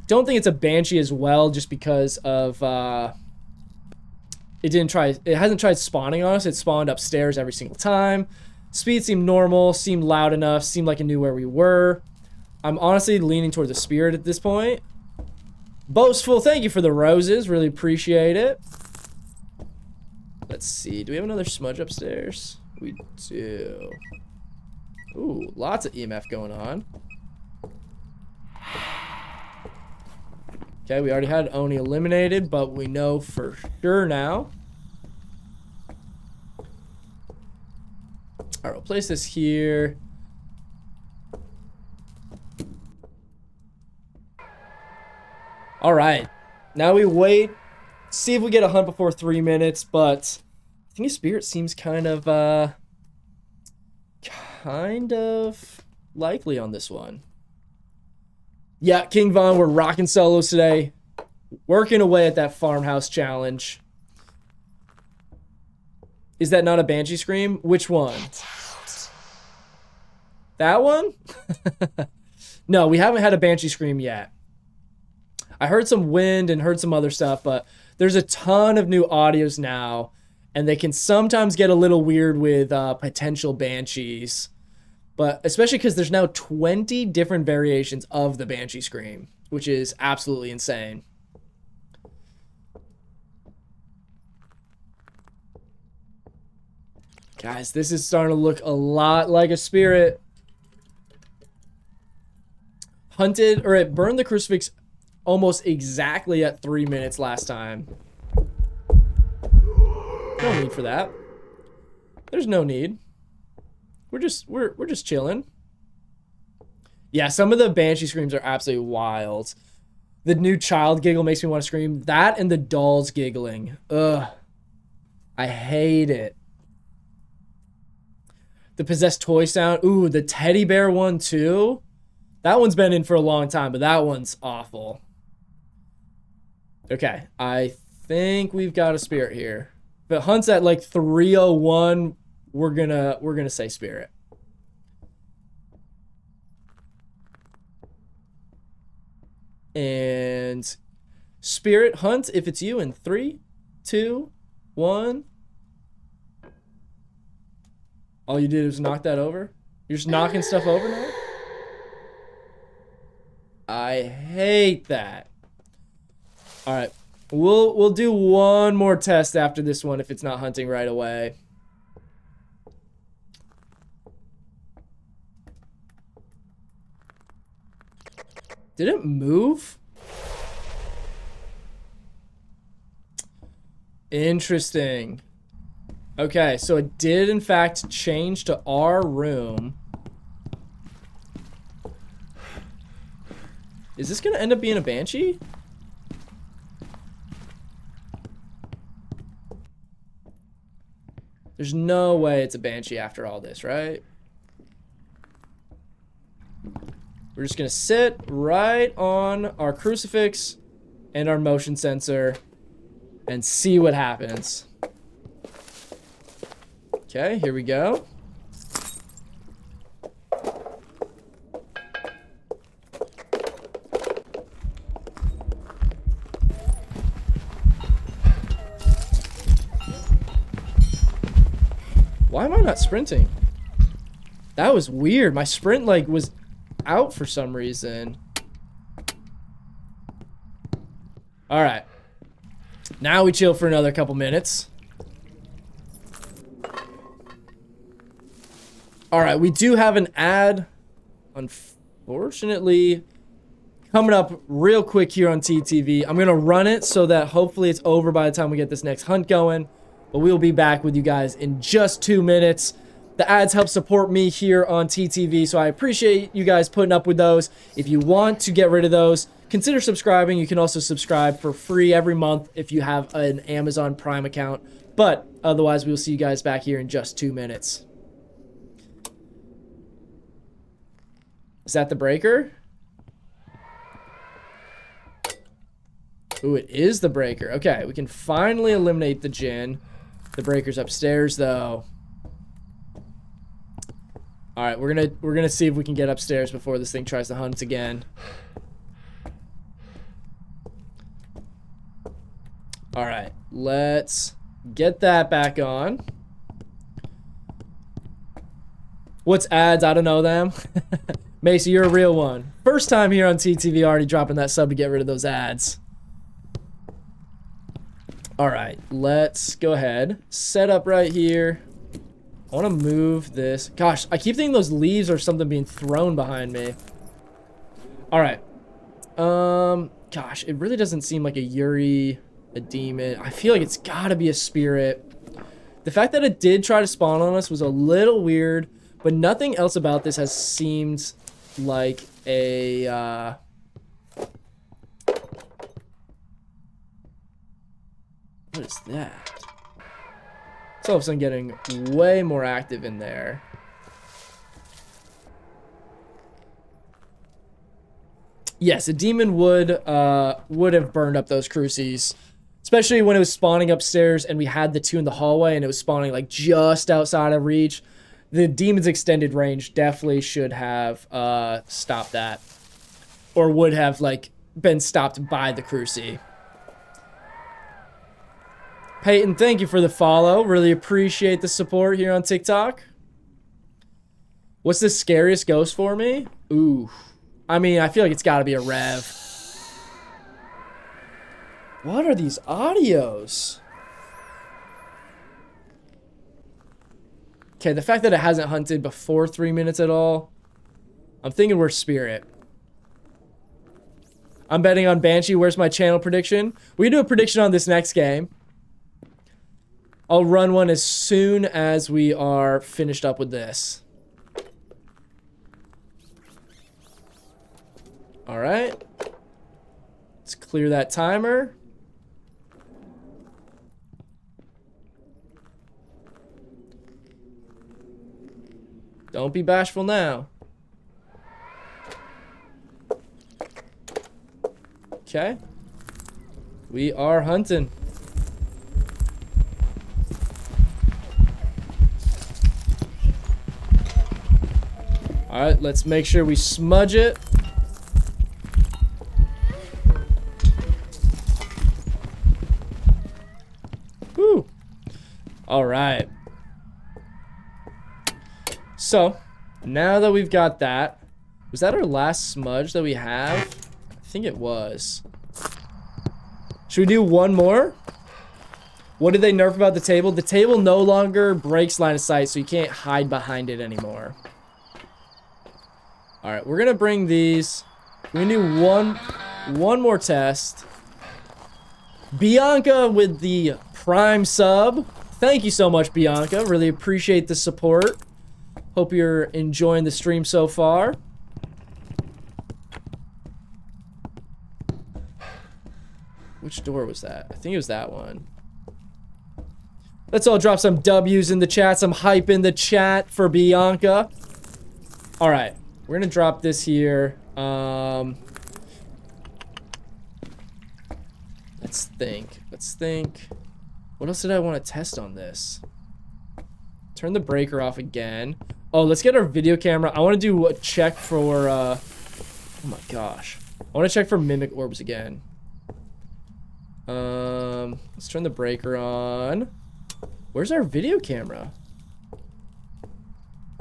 Don't think it's a Banshee as well, just because of it hasn't tried spawning on us. It spawned upstairs every single time. Speed seemed normal, seemed loud enough, seemed like it knew where we were. I'm honestly leaning towards the spirit at this point. Boastful, thank you for the roses. Really appreciate it. Let's see. Do we have another smudge upstairs? We do. Ooh, lots of EMF going on. Okay, we already had Oni eliminated, but we know for sure now. Alright, we'll place this here. Alright. Now we wait. See if we get a hunt before 3 minutes, but I think a spirit seems kind of likely on this one. Yeah, King Von, we're rocking solos today. Working away at that farmhouse challenge. Is that not a Banshee Scream? Which one? That one? No, we haven't had a Banshee Scream yet. I heard some wind and heard some other stuff, but there's a ton of new audios now, and they can sometimes get a little weird with potential Banshees. But especially because there's now 20 different variations of the Banshee Scream, which is absolutely insane. Guys, this is starting to look a lot like a spirit. Hunted, or it burned the crucifix almost exactly at 3 minutes last time. No need for that. There's no need. We're just chilling. Yeah, some of the Banshee Screams are absolutely wild. The new child giggle makes me want to scream. That and the dolls giggling. Ugh. I hate it. The possessed toy sound. Ooh, the teddy bear one too. That one's been in for a long time, but that one's awful. Okay, I think we've got a spirit here. If it hunts at like 301, we're gonna say spirit. And spirit hunt if it's you in 3, 2, 1. All you did was knock that over? You're just knocking stuff over now? I hate that. All right. We'll do one more test after this one if it's not hunting right away. Did it move? Interesting. Okay, so it did in fact change to our room. Is this gonna end up being a Banshee? There's no way it's a Banshee after all this, right? We're just gonna sit right on our crucifix and our motion sensor and see what happens. Okay, here we go. Why am I not sprinting? That was weird. My sprint, like, was out for some reason. Alright. Now we chill for another couple minutes. Alright, we do have an ad, unfortunately, coming up real quick here on TTV. I'm going to run it so that hopefully it's over by the time we get this next hunt going. But we'll be back with you guys in just 2 minutes. The ads help support me here on TTV, so I appreciate you guys putting up with those. If you want to get rid of those, consider subscribing. You can also subscribe for free every month if you have an Amazon Prime account. But otherwise, we'll see you guys back here in just 2 minutes. Is that the breaker? Ooh, it is the breaker. Okay, we can finally eliminate the Jinn. The breaker's upstairs, though. All right, we're gonna see if we can get upstairs before this thing tries to hunt again. All right, let's get that back on. What's ads? I don't know them. Macy, you're a real one. First time here on TTV, already dropping that sub to get rid of those ads. All right, let's go ahead. Set up right here. I want to move this. Gosh, I keep thinking those leaves are something being thrown behind me. All right. Gosh, it really doesn't seem like a Yuri, a demon. I feel like it's got to be a spirit. The fact that it did try to spawn on us was a little weird, but nothing else about this has seemed like a... What is that? It's all of a sudden getting way more active in there. Yes, a demon would have burned up those crucies, especially when it was spawning upstairs and we had the two in the hallway and it was spawning like just outside of reach. The demon's extended range definitely should have stopped that, or would have like been stopped by the crucie. Peyton, thank you for the follow. Really appreciate the support here on TikTok. What's the scariest ghost for me? Ooh. I mean, I feel like it's got to be a Rev. What are these audios? Okay, the fact that it hasn't hunted before 3 minutes at all. I'm thinking we're Spirit. I'm betting on Banshee. Where's my channel prediction? We do a prediction on this next game. I'll run one as soon as we are finished up with this. All right. Let's clear that timer. Don't be bashful now. Okay. We are hunting. Alright, let's make sure we smudge it. Woo! Alright. So, now that we've got that, was that our last smudge that we have? I think it was. Should we do one more? What did they nerf about the table? The table no longer breaks line of sight, so you can't hide behind it anymore. Alright, we're gonna bring these. We're gonna do one more test. Bianca with the Prime sub. Thank you so much, Bianca. Really appreciate the support. Hope you're enjoying the stream so far. Which door was that? I think it was that one. Let's all drop some W's in the chat, some hype in the chat for Bianca. All right, we're gonna drop this here. Let's think. What else did I want to test on this? Turn the breaker off again. Oh, let's get our video camera. I want to do a check for, oh my gosh. I want to check for mimic orbs again. Let's turn the breaker on. Where's our video camera?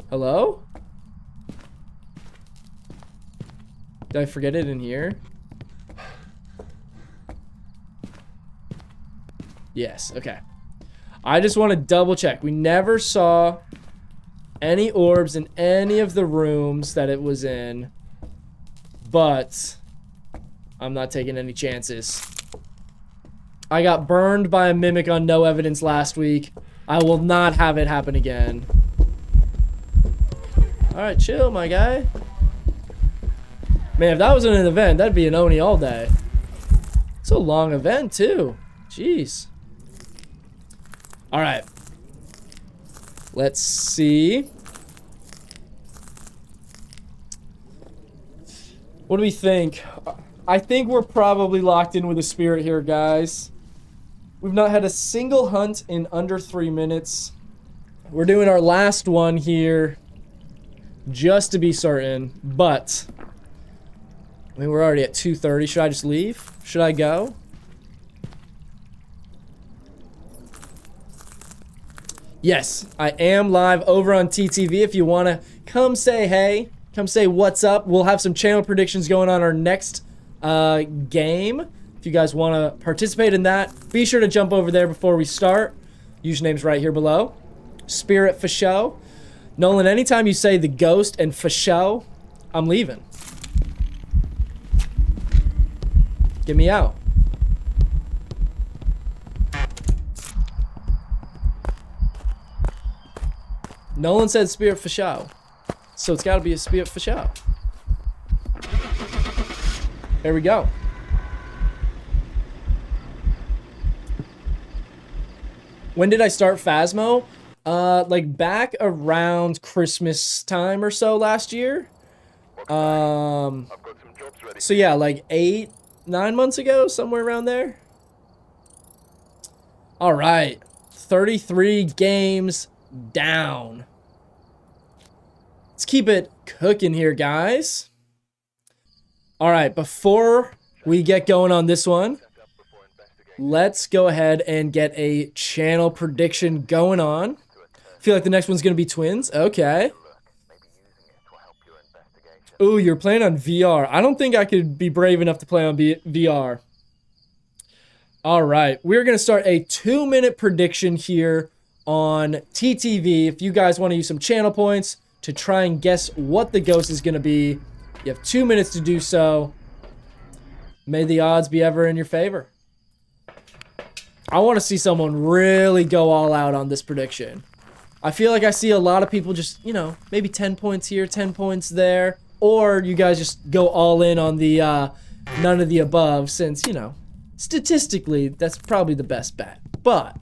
Hello? Did I forget it in here? Yes, okay. I just want to double check. We never saw any orbs in any of the rooms that it was in, but I'm not taking any chances. I got burned by a mimic on no evidence last week. I will not have it happen again. Alright, chill, my guy. Man, if that wasn't an event, that'd be an Oni all day. It's a long event, too. Jeez. Alright. Let's see. What do we think? I think we're probably locked in with a spirit here, guys. We've not had a single hunt in under 3 minutes. We're doing our last one here just to be certain, but I mean, we're already at 2:30. Should I just leave? Should I go? Yes, I am live over on TTV. If you want to come say hey, come say what's up. We'll have some channel predictions going on our next game. If you guys want to participate in that, be sure to jump over there before we start. Username's right here below. Spirit for show. Nolan, anytime you say the ghost and for show, I'm leaving. Get me out. Nolan said spirit for show. So it's got to be a spirit for show. There we go. When did I start Phasmo? Like back around Christmas time or so last year. So yeah, like 8, 9 months ago, somewhere around there. All right, 33 games down. Let's keep it cooking here, guys. All right, before we get going on this one, let's go ahead and get a channel prediction going on. I feel like the next one's going to be twins. Okay. Ooh, you're playing on VR. I don't think I could be brave enough to play on VR. All right, we're going to start a 2-minute prediction here on TTV. If you guys want to use some channel points to try and guess what the ghost is going to be, you have 2 minutes to do so. May the odds be ever in your favor. I want to see someone really go all out on this prediction. I feel like I see a lot of people just, you know, maybe 10 points here, 10 points there. Or you guys just go all in on the none of the above, since, you know, statistically, that's probably the best bet. But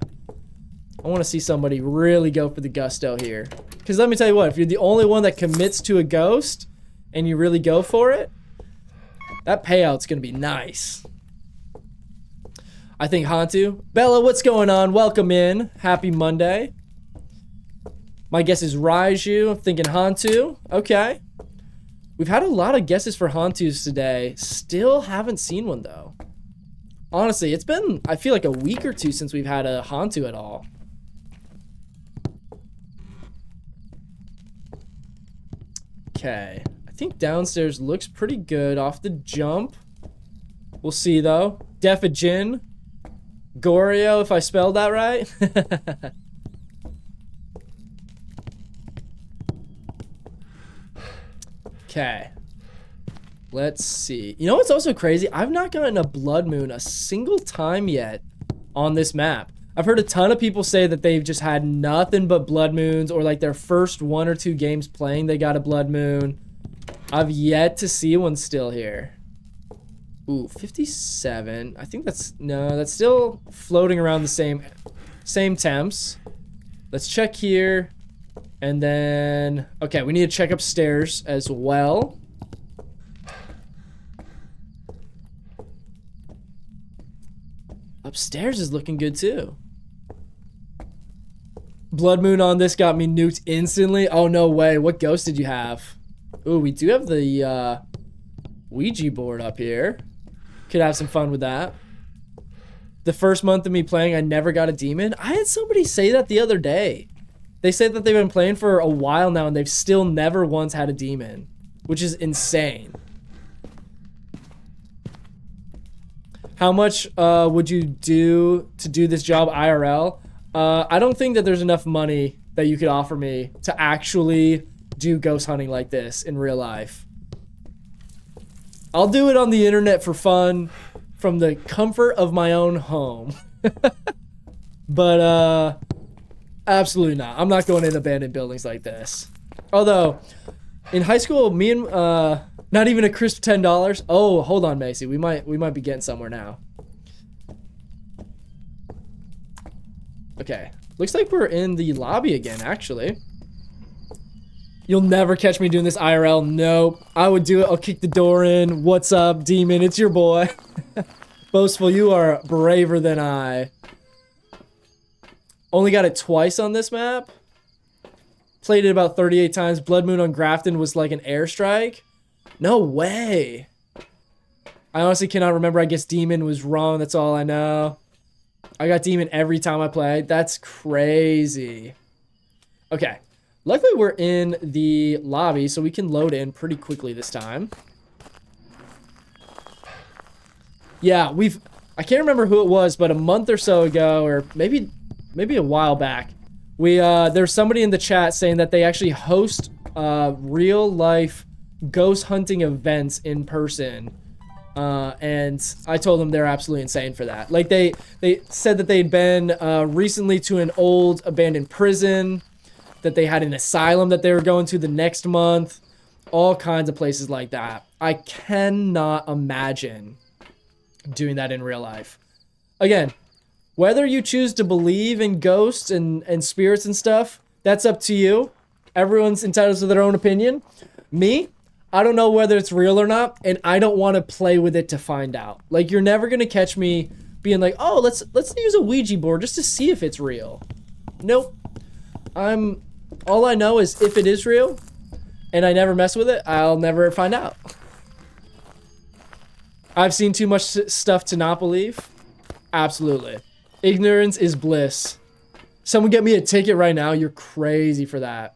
I want to see somebody really go for the gusto here. Because let me tell you what, if you're the only one that commits to a ghost and you really go for it, that payout's going to be nice. I think Hantu. Bella, what's going on? Welcome in. Happy Monday. My guess is Raiju. I'm thinking Hantu. Okay. We've had a lot of guesses for Hantus today. Still haven't seen one, though. Honestly, it's been, I feel like, a week or two since we've had a Hantu at all. Okay. I think downstairs looks pretty good off the jump. We'll see, though. Defajin. Gorio, if I spelled that right. Okay. Let's see. You know what's also crazy? I've not gotten a blood moon a single time yet on this map. I've heard a ton of people say that they've just had nothing but blood moons, or like their first 1 or 2 games playing, they got a blood moon. I've yet to see one still here. Ooh, 57. I think that's, no, that's still floating around the same Same temps. Let's check here. And then... Okay, we need to check upstairs as well. Upstairs is looking good too. Blood Moon on this got me nuked instantly. Oh, no way. What ghost did you have? Ooh, we do have the Ouija board up here. Could have some fun with that. The first month of me playing, I never got a demon. I had somebody say that the other day. They said that they've been playing for a while now and they've still never once had a demon, which is insane. How much would you do to do this job IRL? I don't think that there's enough money that you could offer me to actually do ghost hunting like this in real life. I'll do it on the internet for fun from the comfort of my own home. But absolutely not. I'm not going in abandoned buildings like this. Although in high school, me and not even a crisp $10. Oh, hold on, Macy. We might be getting somewhere now. Okay. Looks like we're in the lobby again, actually. You'll never catch me doing this IRL. Nope. I would do it. I'll kick the door in. What's up, demon? It's your boy. Boastful, you are braver than I. Only got it twice on this map. Played it about 38 times. Blood Moon on Grafton was like an airstrike. No way. I honestly cannot remember. I guess demon was wrong. That's all I know. I got demon every time I played. That's crazy. Okay. Luckily, we're in the lobby, so we can load in pretty quickly this time. Yeah, I can't remember who it was, but a month or so ago, or maybe a while back, there's somebody in the chat saying that they actually host real life ghost hunting events in person. And I told them they're absolutely insane for that. Like they said that they'd been recently to an old abandoned prison, that they had an asylum that they were going to the next month, all kinds of places like that. I cannot imagine doing that in real life. Again, whether you choose to believe in ghosts and spirits and stuff, that's up to you. Everyone's entitled to their own opinion. Me, I don't know whether it's real or not, and I don't want to play with it to find out. Like, you're never going to catch me being like, oh, let's use a Ouija board just to see if it's real. Nope. All I know is if it is real, and I never mess with it, I'll never find out. I've seen too much stuff to not believe. Absolutely. Ignorance is bliss. Someone get me a ticket right now. You're crazy for that.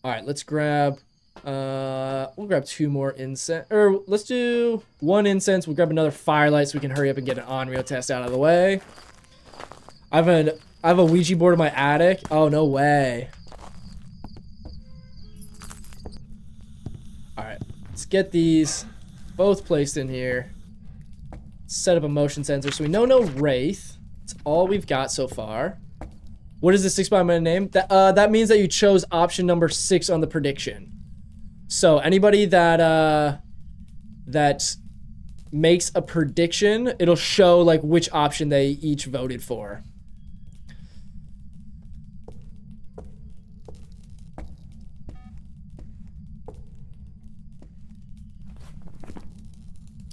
All right, let's grab, we'll grab 2 more incense, or let's do 1 incense. We'll grab another firelight so we can hurry up and get an on-reel test out of the way. I have a Ouija board in my attic. Oh, no way. All right, let's get these both placed in here. Set up a motion sensor so we know no wraith. That's all we've got so far. What is the 6 by my name? That means that you chose option number 6 on the prediction. So anybody that makes a prediction, it'll show like which option they each voted for.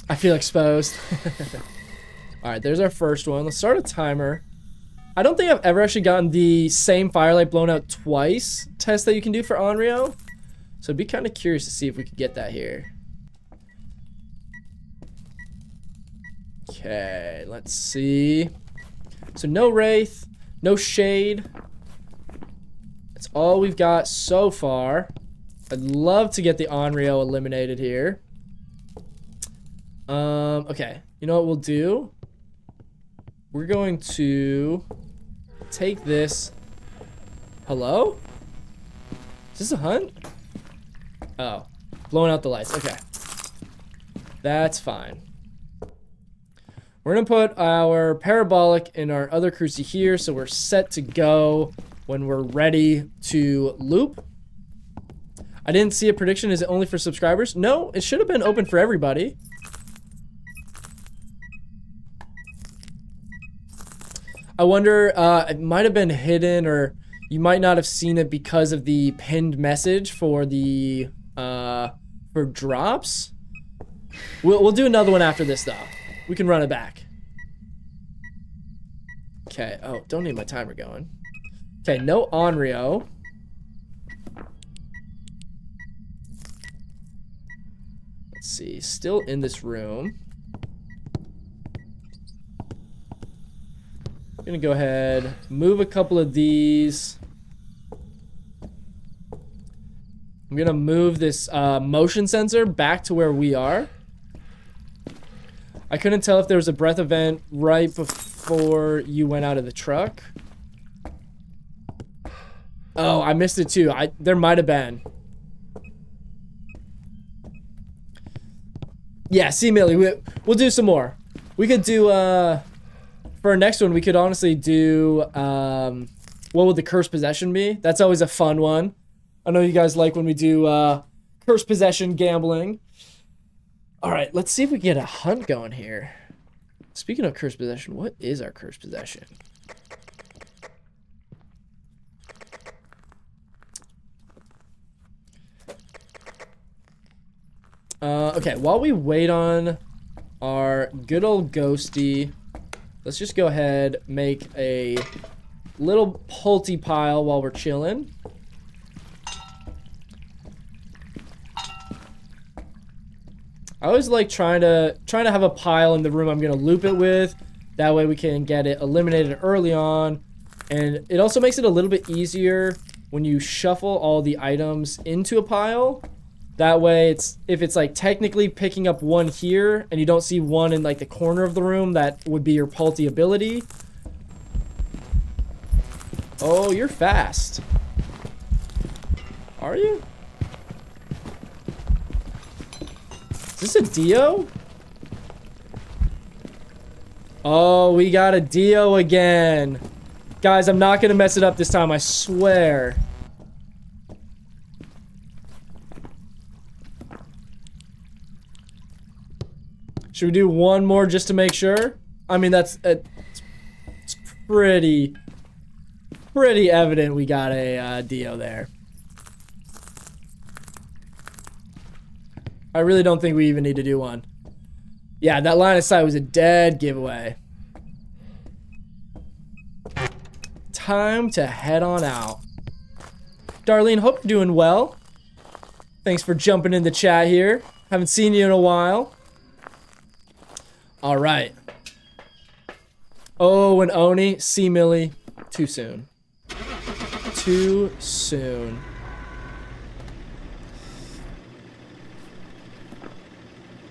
I feel exposed. All right, there's our first one. Let's start a timer. I don't think I've ever actually gotten the same firelight blown out twice test that you can do for Onryo. So I'd be kind of curious to see if we could get that here. Okay, let's see. So no wraith, no shade. That's all we've got so far. I'd love to get the Onryo eliminated here. Okay, you know what we'll do? We're going to take this. Hello? Is this a hunt? Oh, blowing out the lights. Okay. That's fine. We're gonna put our parabolic in our other cruci here, so we're set to go when we're ready to loop. I didn't see a prediction. Is it only for subscribers? No, it should have been open for everybody. I wonder, it might have been hidden, or you might not have seen it because of the pinned message for the, for drops. We'll do another one after this, though. We can run it back. Okay, oh, don't need my timer going. Okay, no Onryo. Let's see, still in this room. I'm gonna go ahead, move a couple of these. I'm gonna move this motion sensor back to where we are. I couldn't tell if there was a breath event right before you went out of the truck. Oh, I missed it too. There might have been. Yeah, see, Millie, we'll do some more. We could do, for our next one, we could honestly do, what would the cursed possession be? That's always a fun one. I know you guys like when we do, cursed possession gambling. All right, let's see if we can get a hunt going here. Speaking of cursed possession, what is our cursed possession? Okay, while we wait on our good old ghosty, let's just go ahead, make a little pulty pile while we're chilling. I always like trying to have a pile in the room I'm gonna loop it with. That way we can get it eliminated early on. And it also makes it a little bit easier when you shuffle all the items into a pile. That way if it's like technically picking up one here and you don't see one in like the corner of the room, that would be your pulty ability. Oh, you're fast. Are you? Is this a Dio? Oh, we got a Dio again. Guys, I'm not gonna mess it up this time, I swear. Should we do one more just to make sure? I mean, it's pretty evident we got a Dio there. I really don't think we even need to do one. Yeah, that line of sight was a dead giveaway. Time to head on out. Darlene, hope you're doing well. Thanks for jumping in the chat here. Haven't seen you in a while. All right. Oh, and Oni, see Millie. Too soon. Too soon.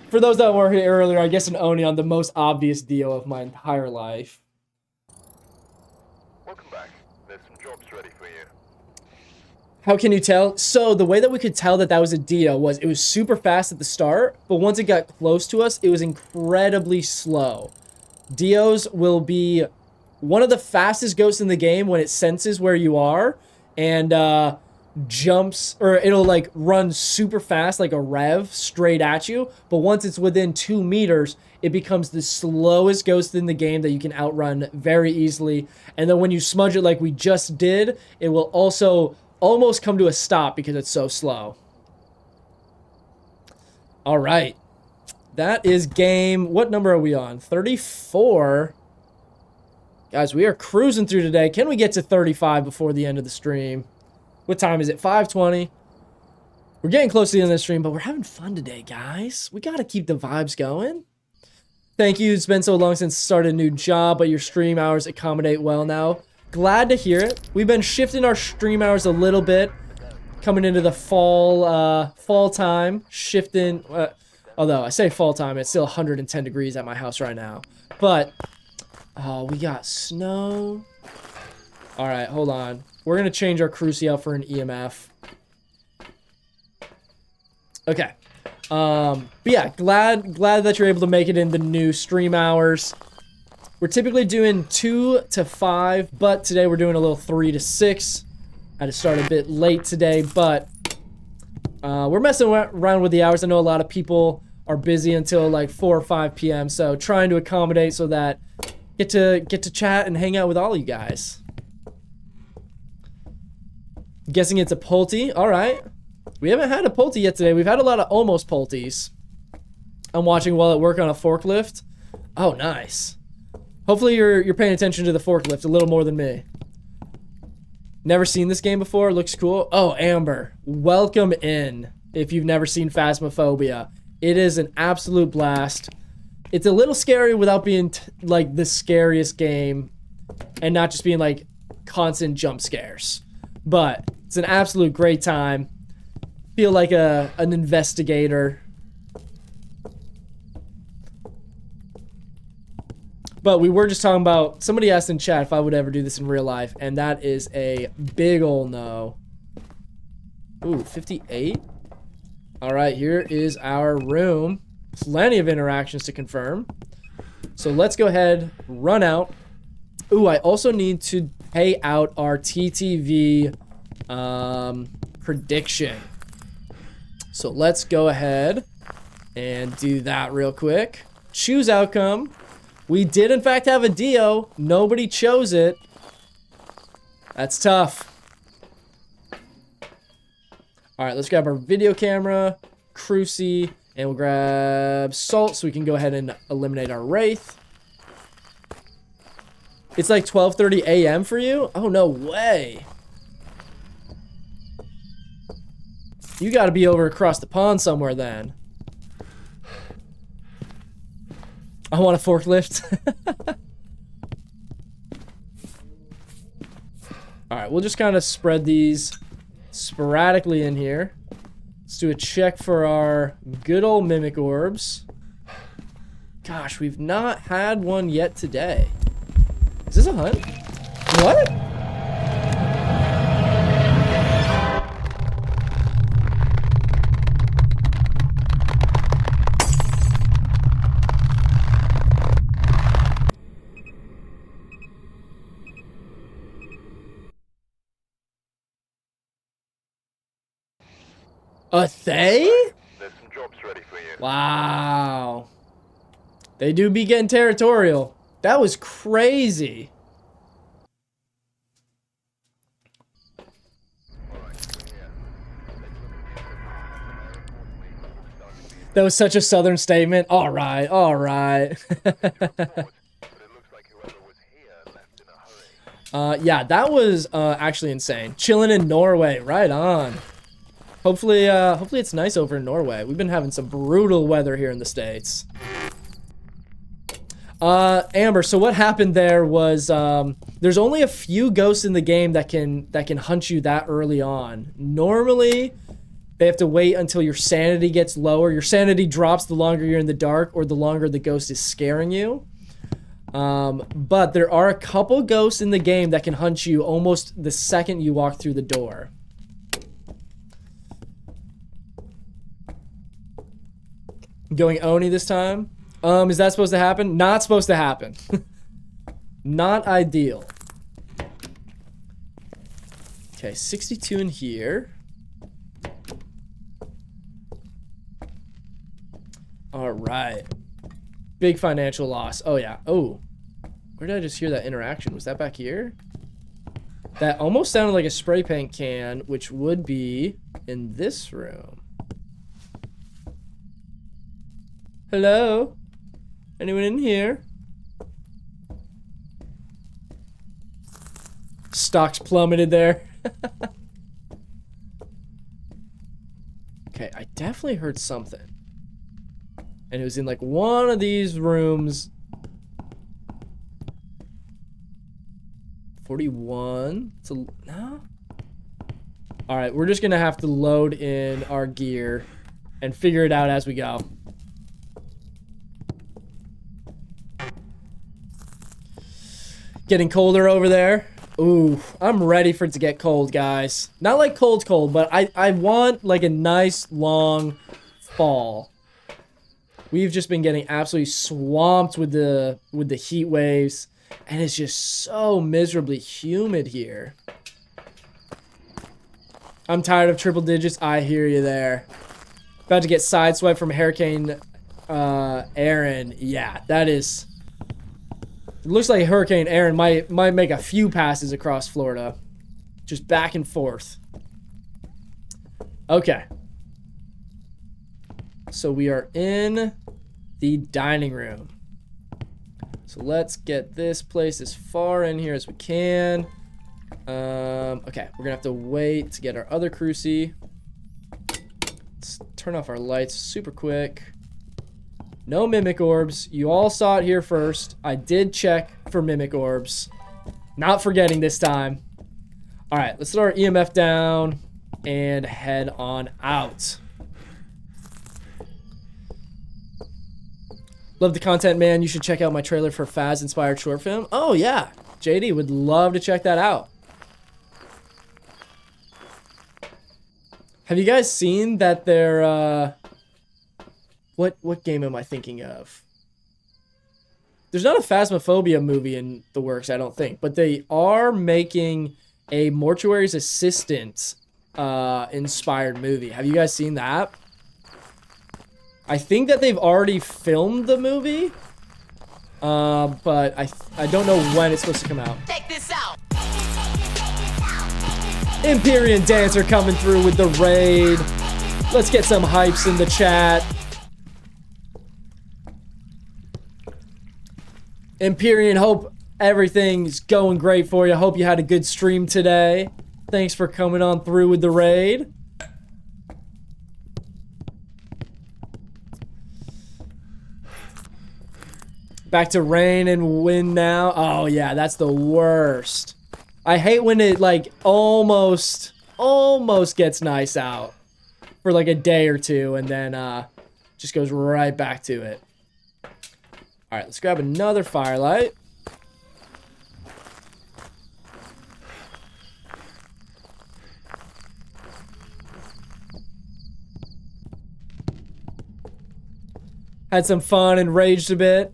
For those that weren't here earlier, I guess an Oni on the most obvious deal of my entire life. Welcome back. There's some jobs ready for you. How can you tell? So the way that we could tell that that was a Dio was it was super fast at the start, but once it got close to us, it was incredibly slow. Dios will be one of the fastest ghosts in the game when it senses where you are and jumps, or it'll like run super fast like a rev straight at you, but once it's within 2 meters, it becomes the slowest ghost in the game that you can outrun very easily. And then when you smudge it like we just did, it will also almost come to a stop because it's so slow. All right, that is game, what number are we on? 34. Guys, we are cruising through today. Can we get to 35 before the end of the stream? What time is it? 5:20. We're getting close to the end of the stream, but we're having fun today, guys. We got to keep the vibes going. Thank you. It's been so long since I started a new job, but your stream hours accommodate well now. Glad to hear it. We've been shifting our stream hours a little bit, coming into the fall time. Shifting, although I say fall time, it's still 110 degrees at my house right now. But, oh, we got snow. All right, hold on. We're going to change our Cruci out for an EMF. Okay. But yeah, glad that you're able to make it in the new stream hours. We're typically doing 2 to 5, but today we're doing a little 3 to 6. I had to start a bit late today, but we're messing around with the hours. I know a lot of people are busy until like 4 or 5 p.m., so trying to accommodate so that get to chat and hang out with all you guys. Guessing it's a Pulte. All right. We haven't had a Pulte yet today. We've had a lot of almost Pultes. I'm watching while at work on a forklift. Oh, nice. Hopefully you're paying attention to the forklift a little more than me. Never seen this game before. Looks cool. Oh, Amber. Welcome in if you've never seen Phasmophobia. It is an absolute blast. It's a little scary without being like the scariest game and not just being like constant jump scares. But it's an absolute great time. Feel like an investigator. But we were just talking about, somebody asked in chat if I would ever do this in real life, and that is a big ol' no. Ooh, 58. All right, here is our room. Plenty of interactions to confirm. So let's go ahead, run out. Ooh, I also need to pay out our TTV prediction. So let's go ahead and do that real quick. Choose outcome. We did, in fact, have a Dio. Nobody chose it. That's tough. All right, let's grab our video camera, Cruci, and we'll grab Salt so we can go ahead and eliminate our Wraith. It's like 12:30 a.m. for you? Oh, no way. You got to be over across the pond somewhere then. I want a forklift. Alright, we'll just kind of spread these sporadically in here. Let's do a check for our good old Mimic Orbs. Gosh, we've not had one yet today. Is this a hunt? What? A Thay? There's some jobs ready for you. Wow. They do be getting territorial. That was crazy. That was such a southern statement. All right, all right. Yeah, that was actually insane. Chilling in Norway, right on. Hopefully it's nice over in Norway. We've been having some brutal weather here in the States. Amber, so what happened there was there's only a few ghosts in the game that can hunt you that early on. Normally, they have to wait until your sanity gets lower. Your sanity drops the longer you're in the dark or the longer the ghost is scaring you. But there are a couple ghosts in the game that can hunt you almost the second you walk through the door. Going Oni this time? Is that supposed to happen? Not supposed to happen. Not ideal. Okay, 62 in here. All right. Big financial loss. Oh, yeah. Oh. Where did I just hear that interaction? Was that back here? That almost sounded like a spray paint can, which would be in this room. Hello? Anyone in here? Stocks plummeted there. Okay, I definitely heard something. And it was in like one of these rooms. 41. It's a, no? Alright, we're just gonna have to load in our gear and figure it out as we go. Getting colder over there. Ooh, I'm ready for it to get cold, guys. Not like cold, but I want like a nice long fall. We've just been getting absolutely swamped with the heat waves, and it's just so miserably humid here. I'm tired of triple digits. I hear you there. About to get sideswiped from Hurricane Aaron. Yeah, that is It looks like Hurricane Aaron might make a few passes across Florida. Just back and forth. Okay. So we are in the dining room. So let's get this place as far in here as we can. Okay, we're gonna have to wait to get our other cruci. Let's turn off our lights super quick. No mimic orbs. You all saw it here first. I did check for mimic orbs. Not forgetting this time. All right, let's throw our EMF down and head on out. Love the content, man. You should check out my trailer for Phas-inspired short film. Oh, yeah. JD would love to check that out. Have you guys seen that they're, What game am I thinking of? There's not a Phasmophobia movie in the works, I don't think. But they are making a Mortuary's Assistant inspired movie. Have you guys seen that? I think that they've already filmed the movie. But I don't know when it's supposed to come out. Check this out. Empyrean Dancer coming through with the raid. Let's get some hypes in the chat. Empyrean, hope everything's going great for you. Hope you had a good stream today. Thanks for coming on through with the raid. Back to rain and wind now. Oh yeah, that's the worst. I hate when it like almost gets nice out for like a day or two and then just goes right back to it. All right, let's grab another firelight. Had some fun and raged a bit.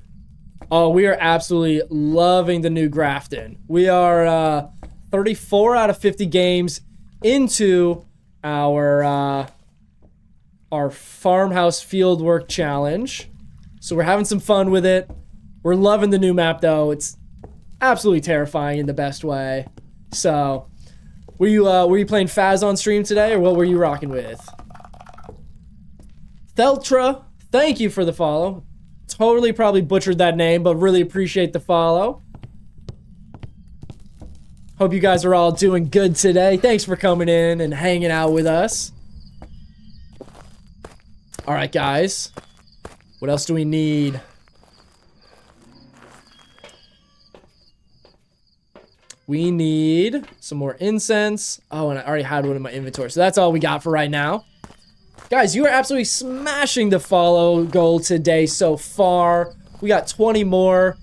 Oh, we are absolutely loving the new Grafton. We are 34 out of 50 games into our Farmhouse Fieldwork challenge. So we're having some fun with it. We're loving the new map, though. It's absolutely terrifying in the best way. So, were you playing Phas on stream today, or what were you rocking with? Theltra, thank you for the follow. Totally probably butchered that name, but really appreciate the follow. Hope you guys are all doing good today. Thanks for coming in and hanging out with us. All right, guys. What else do we need? We need some more incense. Oh, and I already had one in my inventory. So that's all we got for right now. Guys, you are absolutely smashing the follow goal today so far. We got 20 more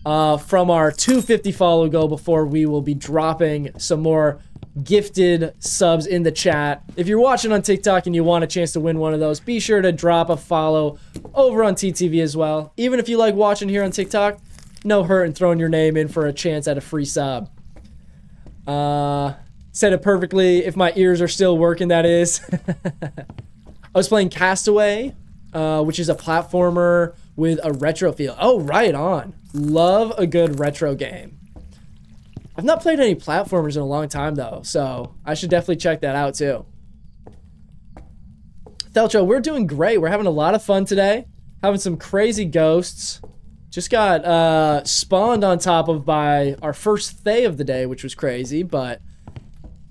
from our 250 follow goal before we will be dropping some more gifted subs in the chat. If you're watching on TikTok and you want a chance to win one of those, be sure to drop a follow over on TTV as well. Even if you like watching here on TikTok, no hurt in throwing your name in for a chance at a free sub. Said it perfectly. If my ears are still working, that is. I was playing Castaway, which is a platformer with a retro feel. Oh, right on. Love a good retro game. I've not played any platformers in a long time, though, so I should definitely check that out, too. Thelcho, we're doing great. We're having a lot of fun today. Having some crazy ghosts. Just got spawned on top of by our first Thay of the day, which was crazy, but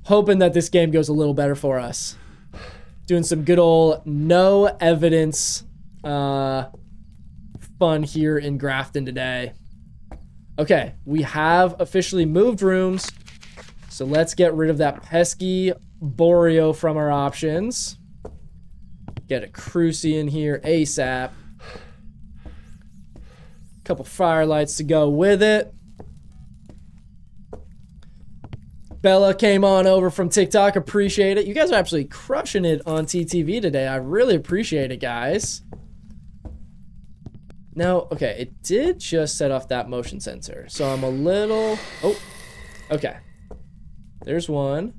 hoping that this game goes a little better for us. Doing some good old no evidence fun here in Grafton today. Okay, we have officially moved rooms, so let's get rid of that pesky Boreal from our options. Get a Cruci in here ASAP. Couple firelights to go with it. Bella came on over from TikTok. Appreciate it. You guys are absolutely crushing it on TTV today. I really appreciate it, guys. Now, okay, it did just set off that motion sensor. So I'm a little... Oh, okay. There's one.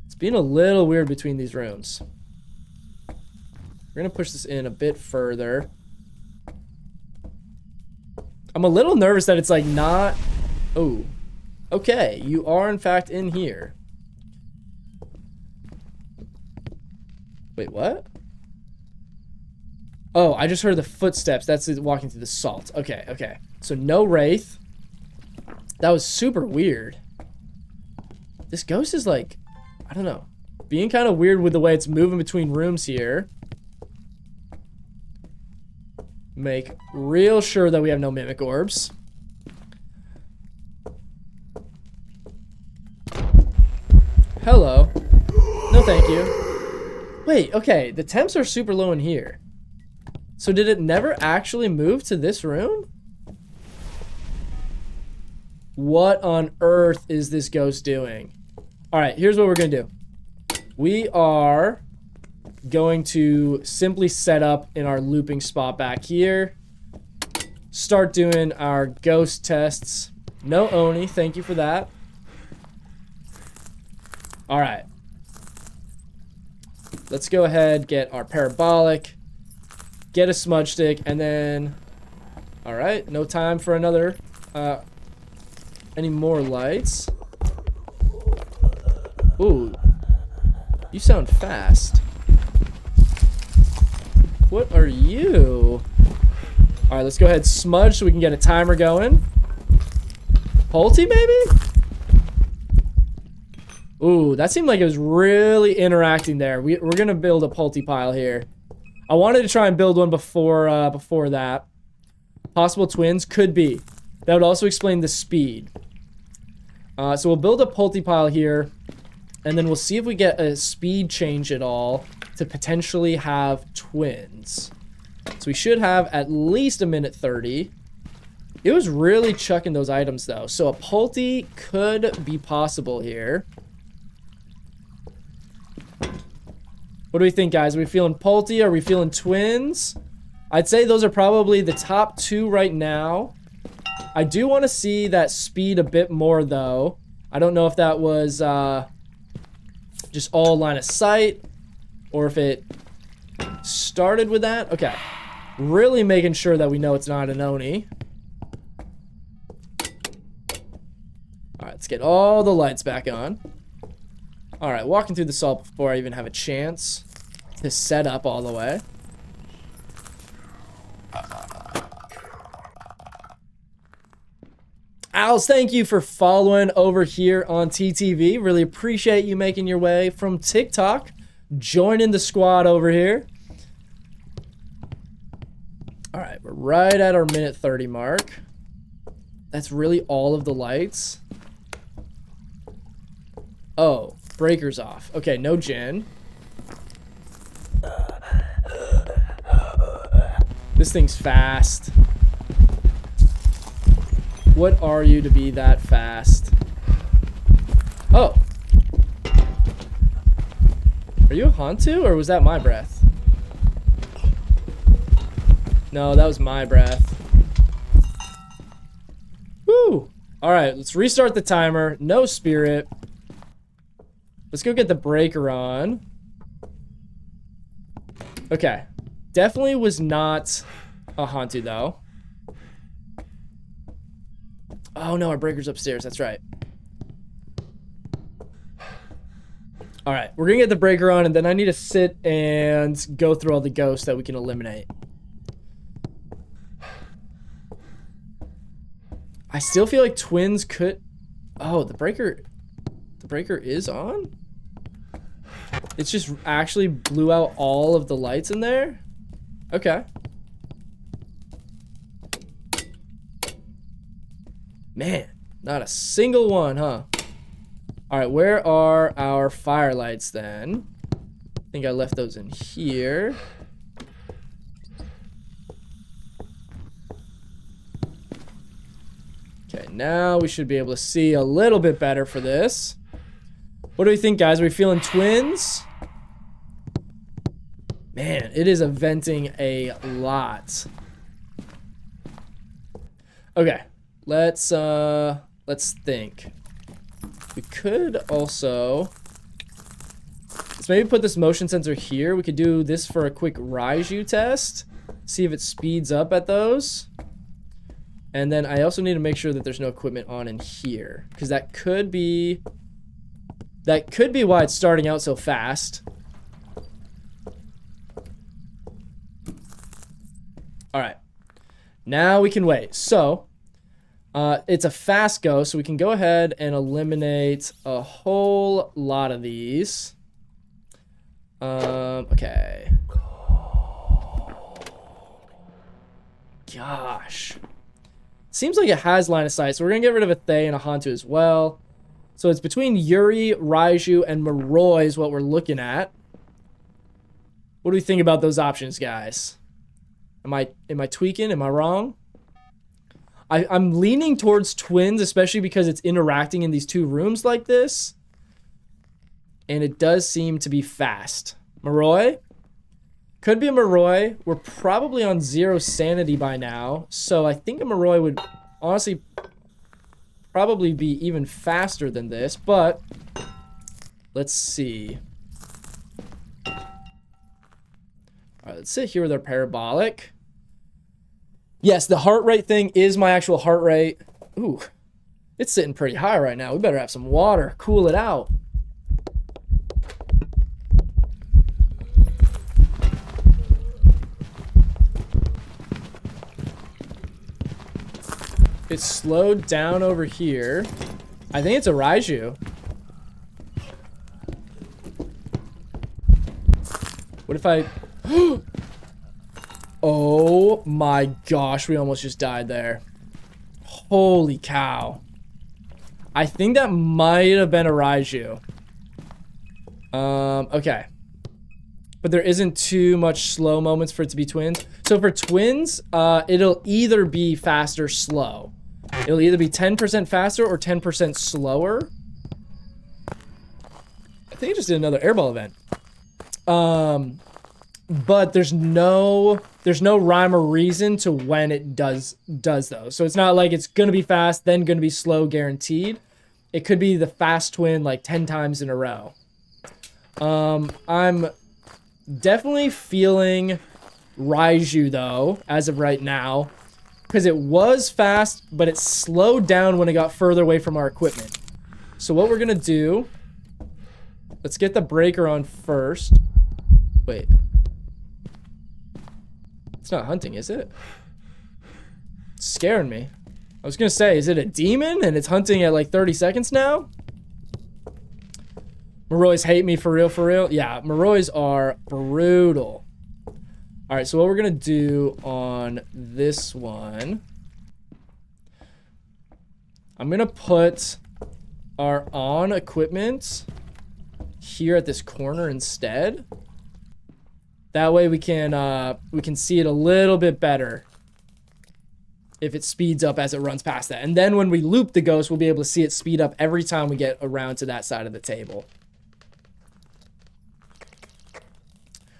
It's being a little weird between these rooms. We're going to push this in a bit further. I'm a little nervous that it's like not... Oh. Okay, you are in fact in here. Wait, what? Oh, I just heard the footsteps. That's it walking through the salt. Okay, okay. So no wraith. That was super weird. This ghost is like, I don't know, being kind of weird with the way it's moving between rooms here. Make real sure that we have no mimic orbs. Hello. No, thank you. Wait, okay, the temps are super low in here. So did it never actually move to this room? What on earth is this ghost doing? All right, here's what we're gonna do. We are going to simply set up in our looping spot back here. Start doing our ghost tests. No Oni, thank you for that. All right. Let's go ahead, get our parabolic, get a smudge stick, and then... All right, no time for another... any more lights? Ooh. You sound fast. What are you? Alright, let's go ahead and smudge so we can get a timer going. Pulte, maybe? Ooh, that seemed like it was really interacting there. We're gonna build a Pulte pile here. I wanted to try and build one before that. Possible twins? Could be. That would also explain the speed. So we'll build a Pulte pile here, and then we'll see if we get a speed change at all to potentially have twins. So we should have at least a minute 30. It was really chucking those items though. So a Pulte could be possible here. What do we think, guys? Are we feeling Pulte? Are we feeling twins? I'd say those are probably the top two right now. I do want to see that speed a bit more, though. I don't know if that was just all line of sight, or if it started with that. Okay. Really making sure that we know it's not an Oni. Alright, let's get all the lights back on. Alright, walking through the salt before I even have a chance to set up all the way. Als, thank you for following over here on TTV. Really appreciate you making your way from TikTok, joining the squad over here. All right, we're right at our minute 30 mark. That's really all of the lights. Oh, breaker's off. Okay, no Jin. This thing's fast. What are you to be that fast? Oh. Are you a Hantu, or was that my breath? No, that was my breath. Woo! Alright, let's restart the timer. No spirit. Let's go get the breaker on. Okay. Definitely was not a Hantu, though. Oh no, our breaker's upstairs. That's right. All right, we're gonna get the breaker on, and then I need to sit and go through all the ghosts that we can eliminate. I still feel like twins could... Oh, the breaker is on? It's just actually blew out all of the lights in there? Okay. Man, not a single one, huh? All right, where are our fire lights then? I think I left those in here. Okay, now we should be able to see a little bit better for this. What do we think, guys? Are we feeling twins? Man, it is venting a lot. Okay. Let's think. We could also... Let's maybe put this motion sensor here. We could do this for a quick Raiju test. See if it speeds up at those. And then I also need to make sure that there's no equipment on in here, because that could be why it's starting out so fast. All right, now we can wait. So it's a fast go, so we can go ahead and eliminate a whole lot of these. Okay. Gosh. Seems like it has line of sight, so we're gonna get rid of a Thay and a Hantu as well. So it's between Yuri, Raiju, and Moroi is what we're looking at. What do we think about those options, guys? Am I tweaking? Am I wrong? I'm leaning towards twins, especially because it's interacting in these two rooms like this. And it does seem to be fast. Moroi? Could be a Moroi. We're probably on 0 sanity by now. So I think a Moroi would honestly probably be even faster than this. But let's see. All right, let's sit here with our parabolic. Yes, the heart rate thing is my actual heart rate. Ooh, it's sitting pretty high right now. We better have some water, cool it out. It's slowed down over here. I think it's a Raiju. What if I... Oh my gosh, we almost just died there. Holy cow. I think that might have been a Raiju. Okay. But there isn't too much slow moments for it to be twins. So for twins, it'll either be fast or slow. It'll either be 10% faster or 10% slower. I think I just did another airball event. But there's no rhyme or reason to when it does those. So it's not like it's gonna be fast, then gonna be slow guaranteed. It could be the fast twin like 10 times in a row. I'm definitely feeling Raiju though, as of right now, because it was fast, but it slowed down when it got further away from our equipment. So what we're gonna do, let's get the breaker on first. Wait. It's not hunting, is it? It's scaring me. I was gonna say, is it a demon and it's hunting at like 30 seconds now? Morois hate me for real, for real. Yeah, Morois are brutal. All right, so what we're gonna do on this one, I'm gonna put our on equipment here at this corner instead. That way we can see it a little bit better if it speeds up as it runs past that. And then when we loop the ghost, we'll be able to see it speed up every time we get around to that side of the table.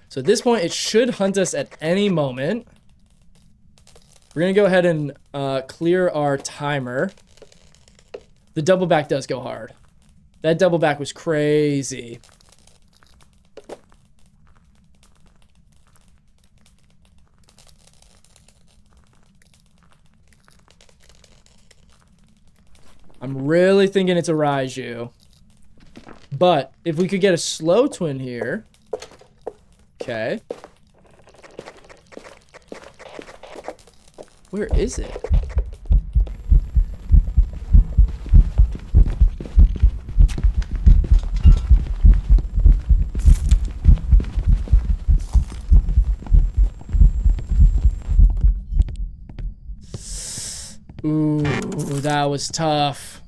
So at this point, it should hunt us at any moment. We're gonna go ahead and clear our timer. The double back does go hard. That double back was crazy. I'm really thinking it's a Raiju. But if we could get a slow twin here. Okay. Where is it? Ooh, that was tough.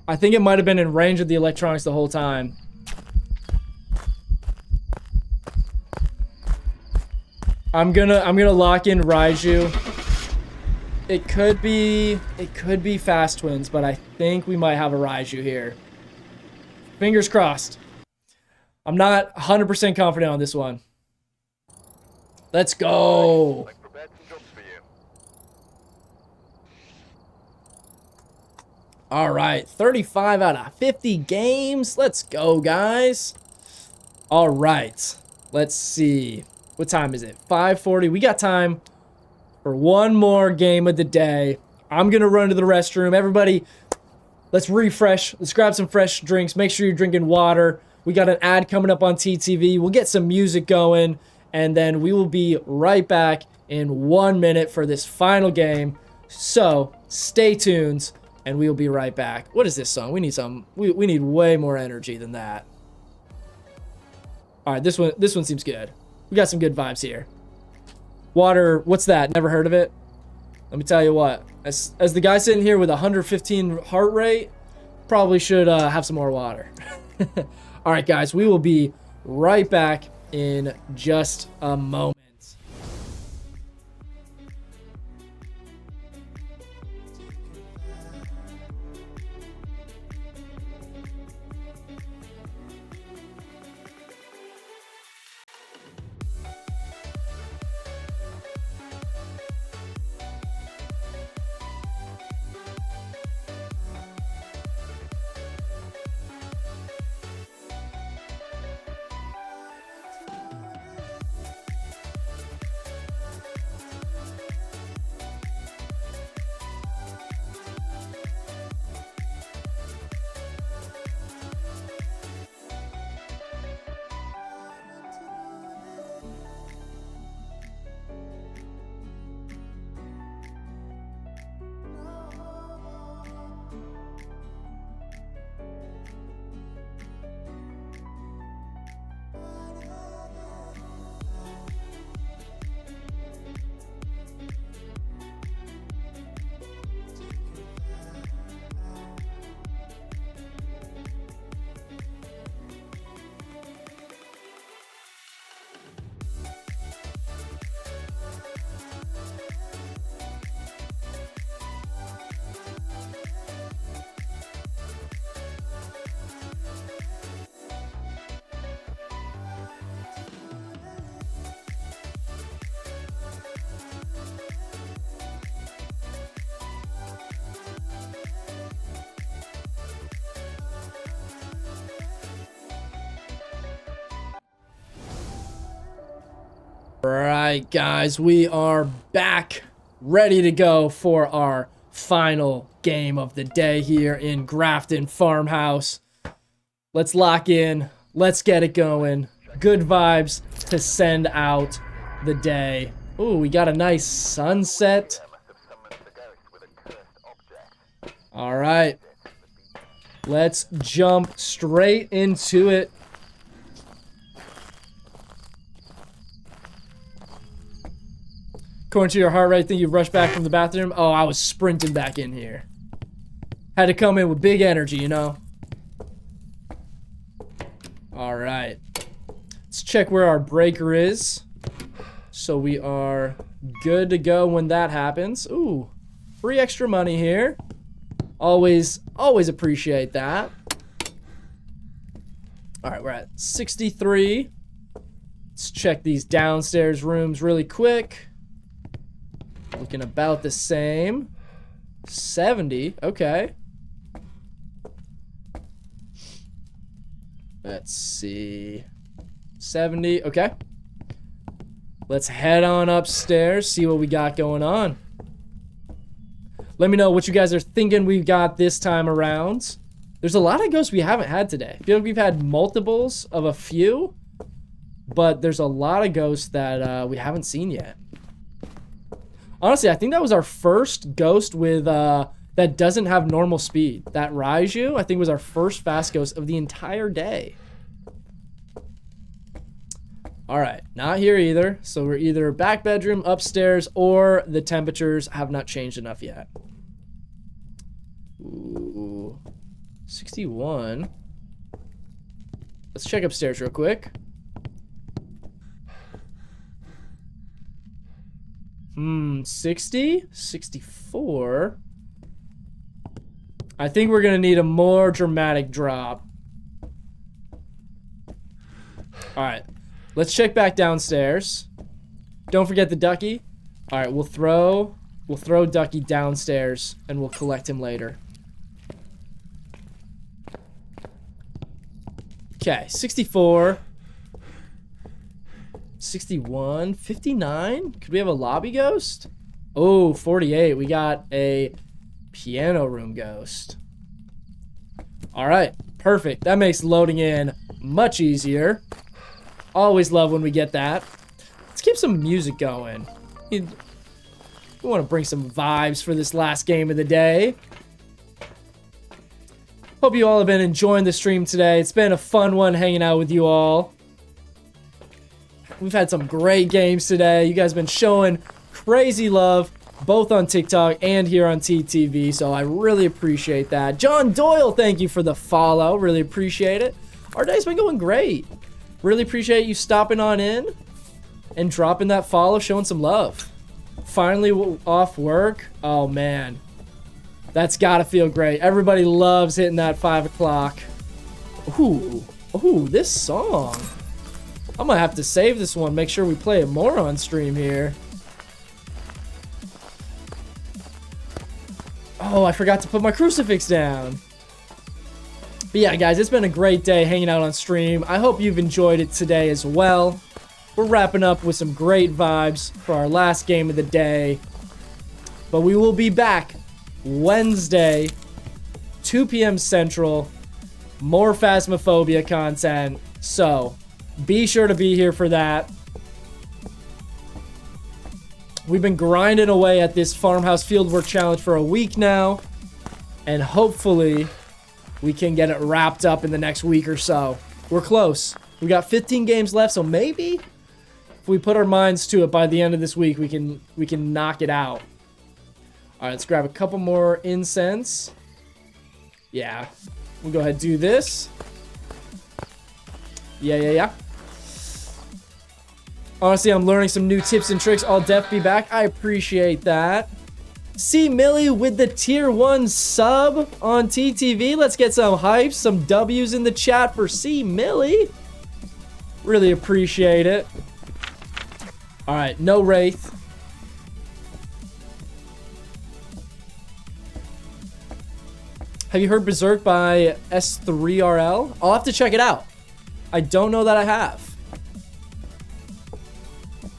I think it might have been in range of the electronics the whole time. I'm gonna lock in Raiju. It could be fast twins, but I think we might have a Raiju here. Fingers crossed. I'm not 100% confident on this one. Let's go. All right, 35 out of 50 games. Let's go, guys. All right, let's see. What time is it? 5:40. We got time for one more game of the day. I'm going to run to the restroom. Everybody, let's refresh. Let's grab some fresh drinks. Make sure you're drinking water. We got an ad coming up on TTV. We'll get some music going, and then we will be right back in 1 minute for this final game. So stay tuned, and we will be right back. What is this song? We need some. We need way more energy than that. All right, this one seems good. We got some good vibes here. Water. What's that? Never heard of it. Let me tell you what. As the guy sitting here with 115 heart rate, probably should have some more water. All right, guys, we will be right back in just a moment. Alright, guys, we are back, ready to go for our final game of the day here in Grafton Farmhouse. Let's lock in. Let's get it going. Good vibes to send out the day. Ooh, we got a nice sunset. Alright. Let's jump straight into it. According to your heart rate, think you've rushed back from the bathroom? Oh, I was sprinting back in here. Had to come in with big energy, you know? Alright. Let's check where our breaker is. So we are good to go when that happens. Ooh, free extra money here. Always appreciate that. Alright, we're at 63. Let's check these downstairs rooms really quick. Looking about the same. 70, okay. Let's see. 70, okay. Let's head on upstairs, see what we got going on. Let me know what you guys are thinking we got this time around. There's a lot of ghosts we haven't had today. I feel like we've had multiples of a few, but there's a lot of ghosts that we haven't seen yet. Honestly, I think that was our first ghost with that doesn't have normal speed. That Raiju, I think, was our first fast ghost of the entire day. All right, not here either. So we're either back bedroom, upstairs, or the temperatures have not changed enough yet. Ooh, 61. Let's check upstairs real quick. 60? 64? I think we're gonna need a more dramatic drop. Alright. Let's check back downstairs. Don't forget the ducky. Alright, we'll throw Ducky downstairs and we'll collect him later. Okay, 64. 61, 59. Could we have a lobby ghost? Oh, 48. We got a piano room ghost. All right, perfect. That makes loading in much easier. Always love when we get that. Let's keep some music going. We want to bring some vibes for this last game of the day. Hope you all have been enjoying the stream today. It's been a fun one hanging out with you all. We've had some great games today. You guys have been showing crazy love, both on TikTok and here on TTV, so I really appreciate that. John Doyle, thank you for the follow. Really appreciate it. Our day's been going great. Really appreciate you stopping on in and dropping that follow, showing some love. Finally off work. Oh, man. That's gotta feel great. Everybody loves hitting that 5 o'clock. Ooh, this song. I might have to save this one. Make sure we play it more on stream here. Oh, I forgot to put my crucifix down. But yeah, guys, it's been a great day hanging out on stream. I hope you've enjoyed it today as well. We're wrapping up with some great vibes for our last game of the day. But we will be back Wednesday, 2 p.m. Central. More Phasmophobia content. So, be sure to be here for that. We've been grinding away at this Farmhouse Fieldwork challenge for a week now. And hopefully, we can get it wrapped up in the next week or so. We're close. We got 15 games left, so maybe if we put our minds to it by the end of this week, we can knock it out. All right, let's grab a couple more incense. Yeah, we'll go ahead and do this. Yeah. Honestly, I'm learning some new tips and tricks. I'll def be back. I appreciate that. C Millie with the tier 1 sub on TTV. Let's get some hype, some W's in the chat for C Millie. Really appreciate it. All right, no Wraith. Have you heard Berserk by S3RL? I'll have to check it out. I don't know that I have.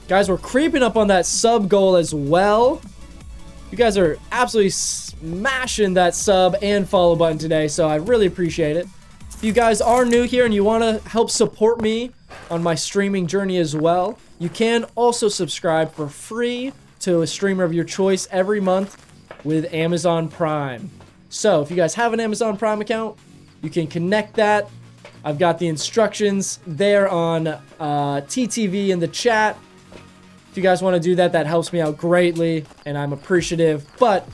Guys, we're creeping up on that sub goal as well. You guys are absolutely smashing that sub and follow button today, so I really appreciate it. If you guys are new here and you want to help support me on my streaming journey as well, you can also subscribe for free to a streamer of your choice every month with Amazon Prime. So if you guys have an Amazon Prime account, you can connect that. I've got the instructions there on TTV in the chat. If you guys want to do that, that helps me out greatly, and I'm appreciative. But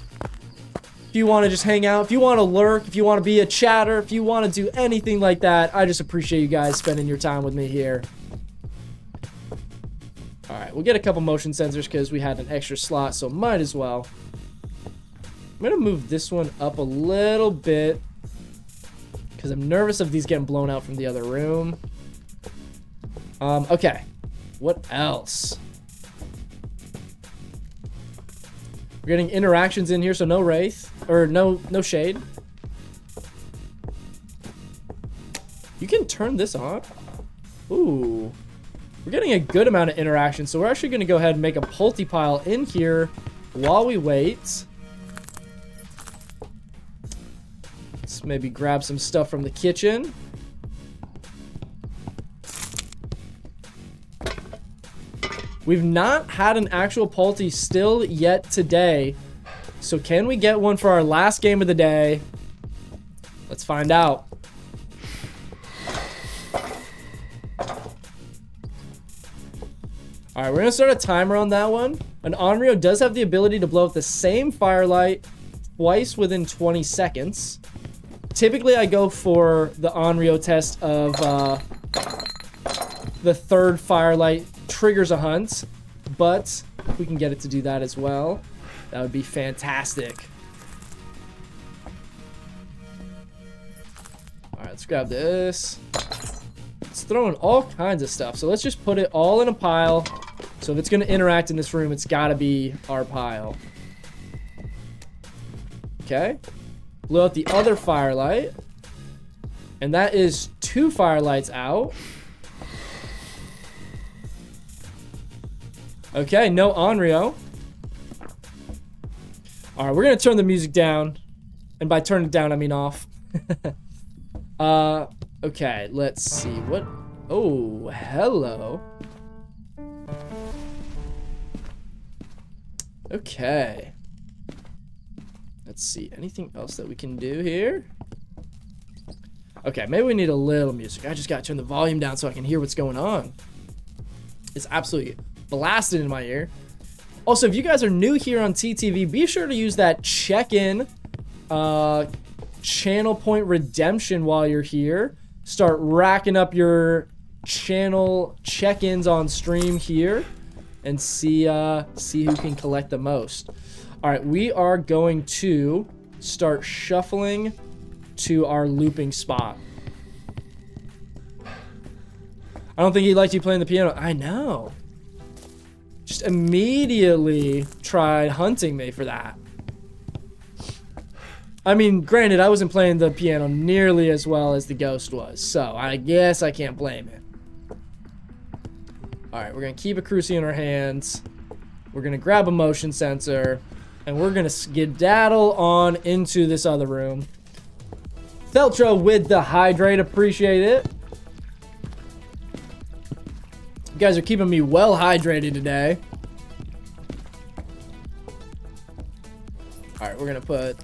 if you want to just hang out, if you want to lurk, if you want to be a chatter, if you want to do anything like that, I just appreciate you guys spending your time with me here. All right, we'll get a couple motion sensors because we had an extra slot, so might as well. I'm going to move this one up a little bit because I'm nervous of these getting blown out from the other room. Okay, what else? We're getting interactions in here, so no Wraith. Or no Shade. You can turn this on. Ooh. We're getting a good amount of interaction, so we're actually going to go ahead and make a Pulty pile in here while we wait. Let's maybe grab some stuff from the kitchen. We've not had an actual Pulty still yet today. So can we get one for our last game of the day? Let's find out. Alright, we're going to start a timer on that one. An Onryo does have the ability to blow up the same firelight twice within 20 seconds. Typically, I go for the Onryo test of the third firelight triggers a hunt, but if we can get it to do that as well, that would be fantastic. All right, let's grab this. It's throwing all kinds of stuff, so let's just put it all in a pile. So if it's going to interact in this room, it's got to be our pile. Okay. Blow out the other firelight, and that is 2 firelights out. Okay, no Onryo. All right, we're gonna turn the music down, and by turn it down, I mean off. Okay, let's see what. Oh, hello. Okay. Let's see, anything else that we can do here? Okay, maybe we need a little music. I just gotta turn the volume down so I can hear what's going on. It's absolutely blasted in my ear. Also, if you guys are new here on TTV, be sure to use that check-in channel point redemption while you're here. Start racking up your channel check-ins on stream here and see who can collect the most. All right, we are going to start shuffling to our looping spot. I don't think he liked you playing the piano. I know. Just immediately tried hunting me for that. I mean, granted, I wasn't playing the piano nearly as well as the ghost was, so I guess I can't blame it. All right, we're gonna keep a crucie in our hands. We're gonna grab a motion sensor, and we're gonna skedaddle on into this other room. Theltra with the hydrate, appreciate it. You guys are keeping me well hydrated today. All right, we're gonna put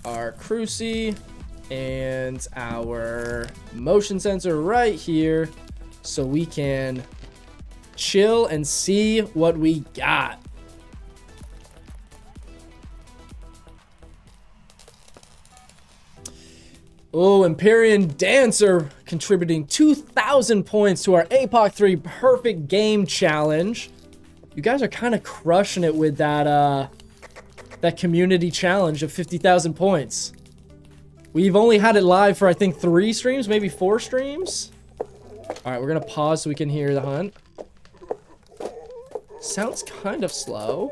our crucie and our motion sensor right here so we can chill and see what we got. Oh, Empyrean Dancer contributing 2,000 points to our APOC 3 Perfect Game Challenge. You guys are kind of crushing it with that community challenge of 50,000 points. We've only had it live for, I think, 3 streams, maybe 4 streams. All right, we're going to pause so we can hear the hunt. Sounds kind of slow.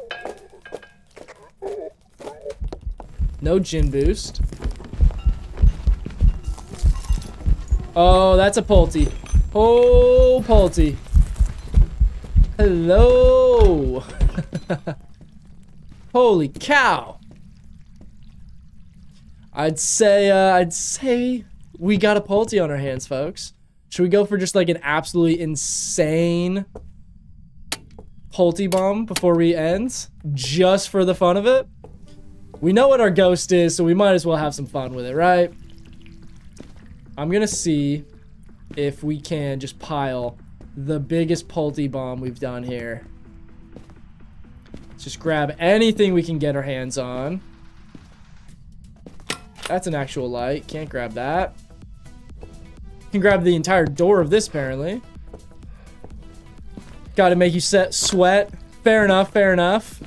No gin boost. Oh, that's a Pulte. Oh, Pulte. Hello. Holy cow. I'd say we got a Pulte on our hands, folks. Should we go for just like an absolutely insane Pulte bomb before we end? Just for the fun of it? We know what our ghost is, so we might as well have some fun with it, right? I'm gonna see if we can just pile the biggest Pulte bomb we've done here. Let's just grab anything we can get our hands on. That's an actual light. Can't grab that. Can grab the entire door of this, apparently. Gotta make you sweat. Fair enough, fair enough.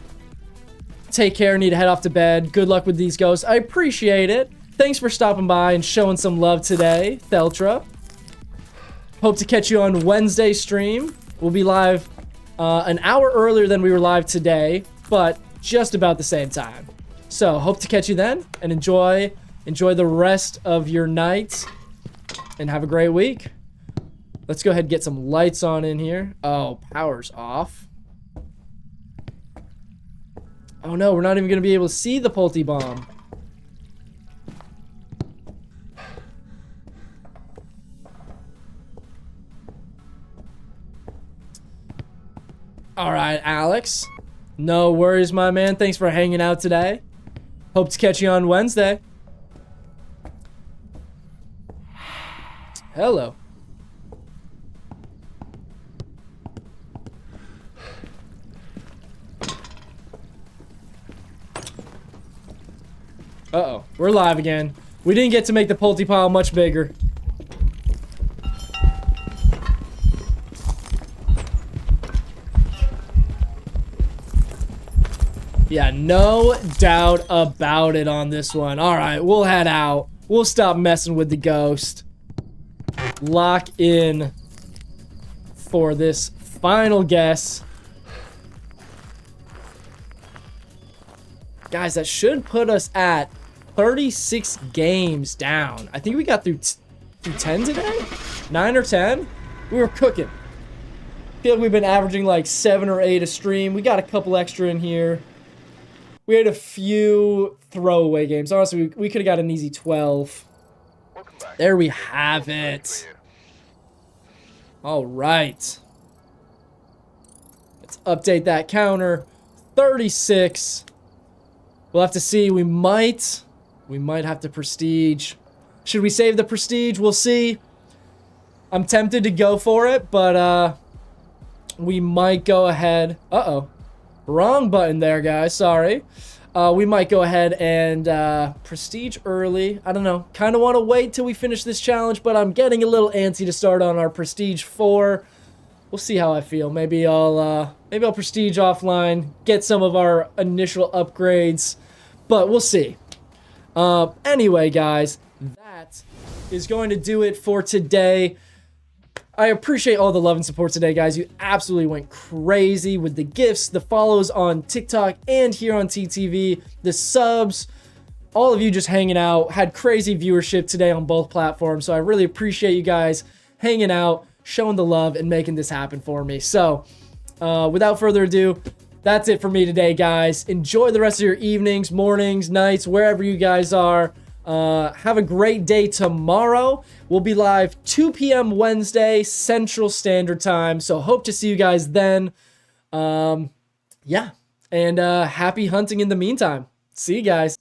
Take care, need to head off to bed. Good luck with these ghosts. I appreciate it. Thanks for stopping by and showing some love today, Theltra. Hope to catch you on Wednesday stream. We'll be live an hour earlier than we were live today, but just about the same time. So, hope to catch you then, and enjoy the rest of your night, and have a great week. Let's go ahead and get some lights on in here. Oh, power's off. Oh no, we're not even going to be able to see the Pulte bomb. All right, Alex. No worries, my man. Thanks for hanging out today. Hope to catch you on Wednesday. Hello. Uh-oh. We're live again. We didn't get to make the Pulte pile much bigger. Yeah, no doubt about it on this one. All right, we'll head out. We'll stop messing with the ghost. Lock in for this final guess. Guys, that should put us at 36 games down. I think we got through 10 today? 9 or 10? We were cooking. I feel like we've been averaging like 7 or 8 a stream. We got a couple extra in here. We had a few throwaway games. Honestly, we could have got an easy 12. Welcome back. There we Get some have jobs ready it. for you. All right. Let's update that counter. 36. We'll have to see. We might have to prestige. Should we save the prestige? We'll see. I'm tempted to go for it, but we might go ahead. Uh-oh. Wrong button there, guys. Sorry. We might go ahead and prestige early. I don't know. Kind of want to wait till we finish this challenge, but I'm getting a little antsy to start on our prestige 4. We'll see how I feel. Maybe I'll prestige offline, get some of our initial upgrades, but we'll see. Anyway, guys, that is going to do it for today. I appreciate all the love and support today, guys. You absolutely went crazy with the gifts, the follows on TikTok and here on TTV, the subs, all of you just hanging out. Had crazy viewership today on both platforms, so I really appreciate you guys hanging out, showing the love, and making this happen for me. So, without further ado, that's it for me today, guys. Enjoy the rest of your evenings, mornings, nights, wherever you guys are. Have a great day tomorrow. We'll be live 2 p.m. Wednesday, Central Standard Time. So hope to see you guys then. Yeah. And happy hunting in the meantime. See you guys.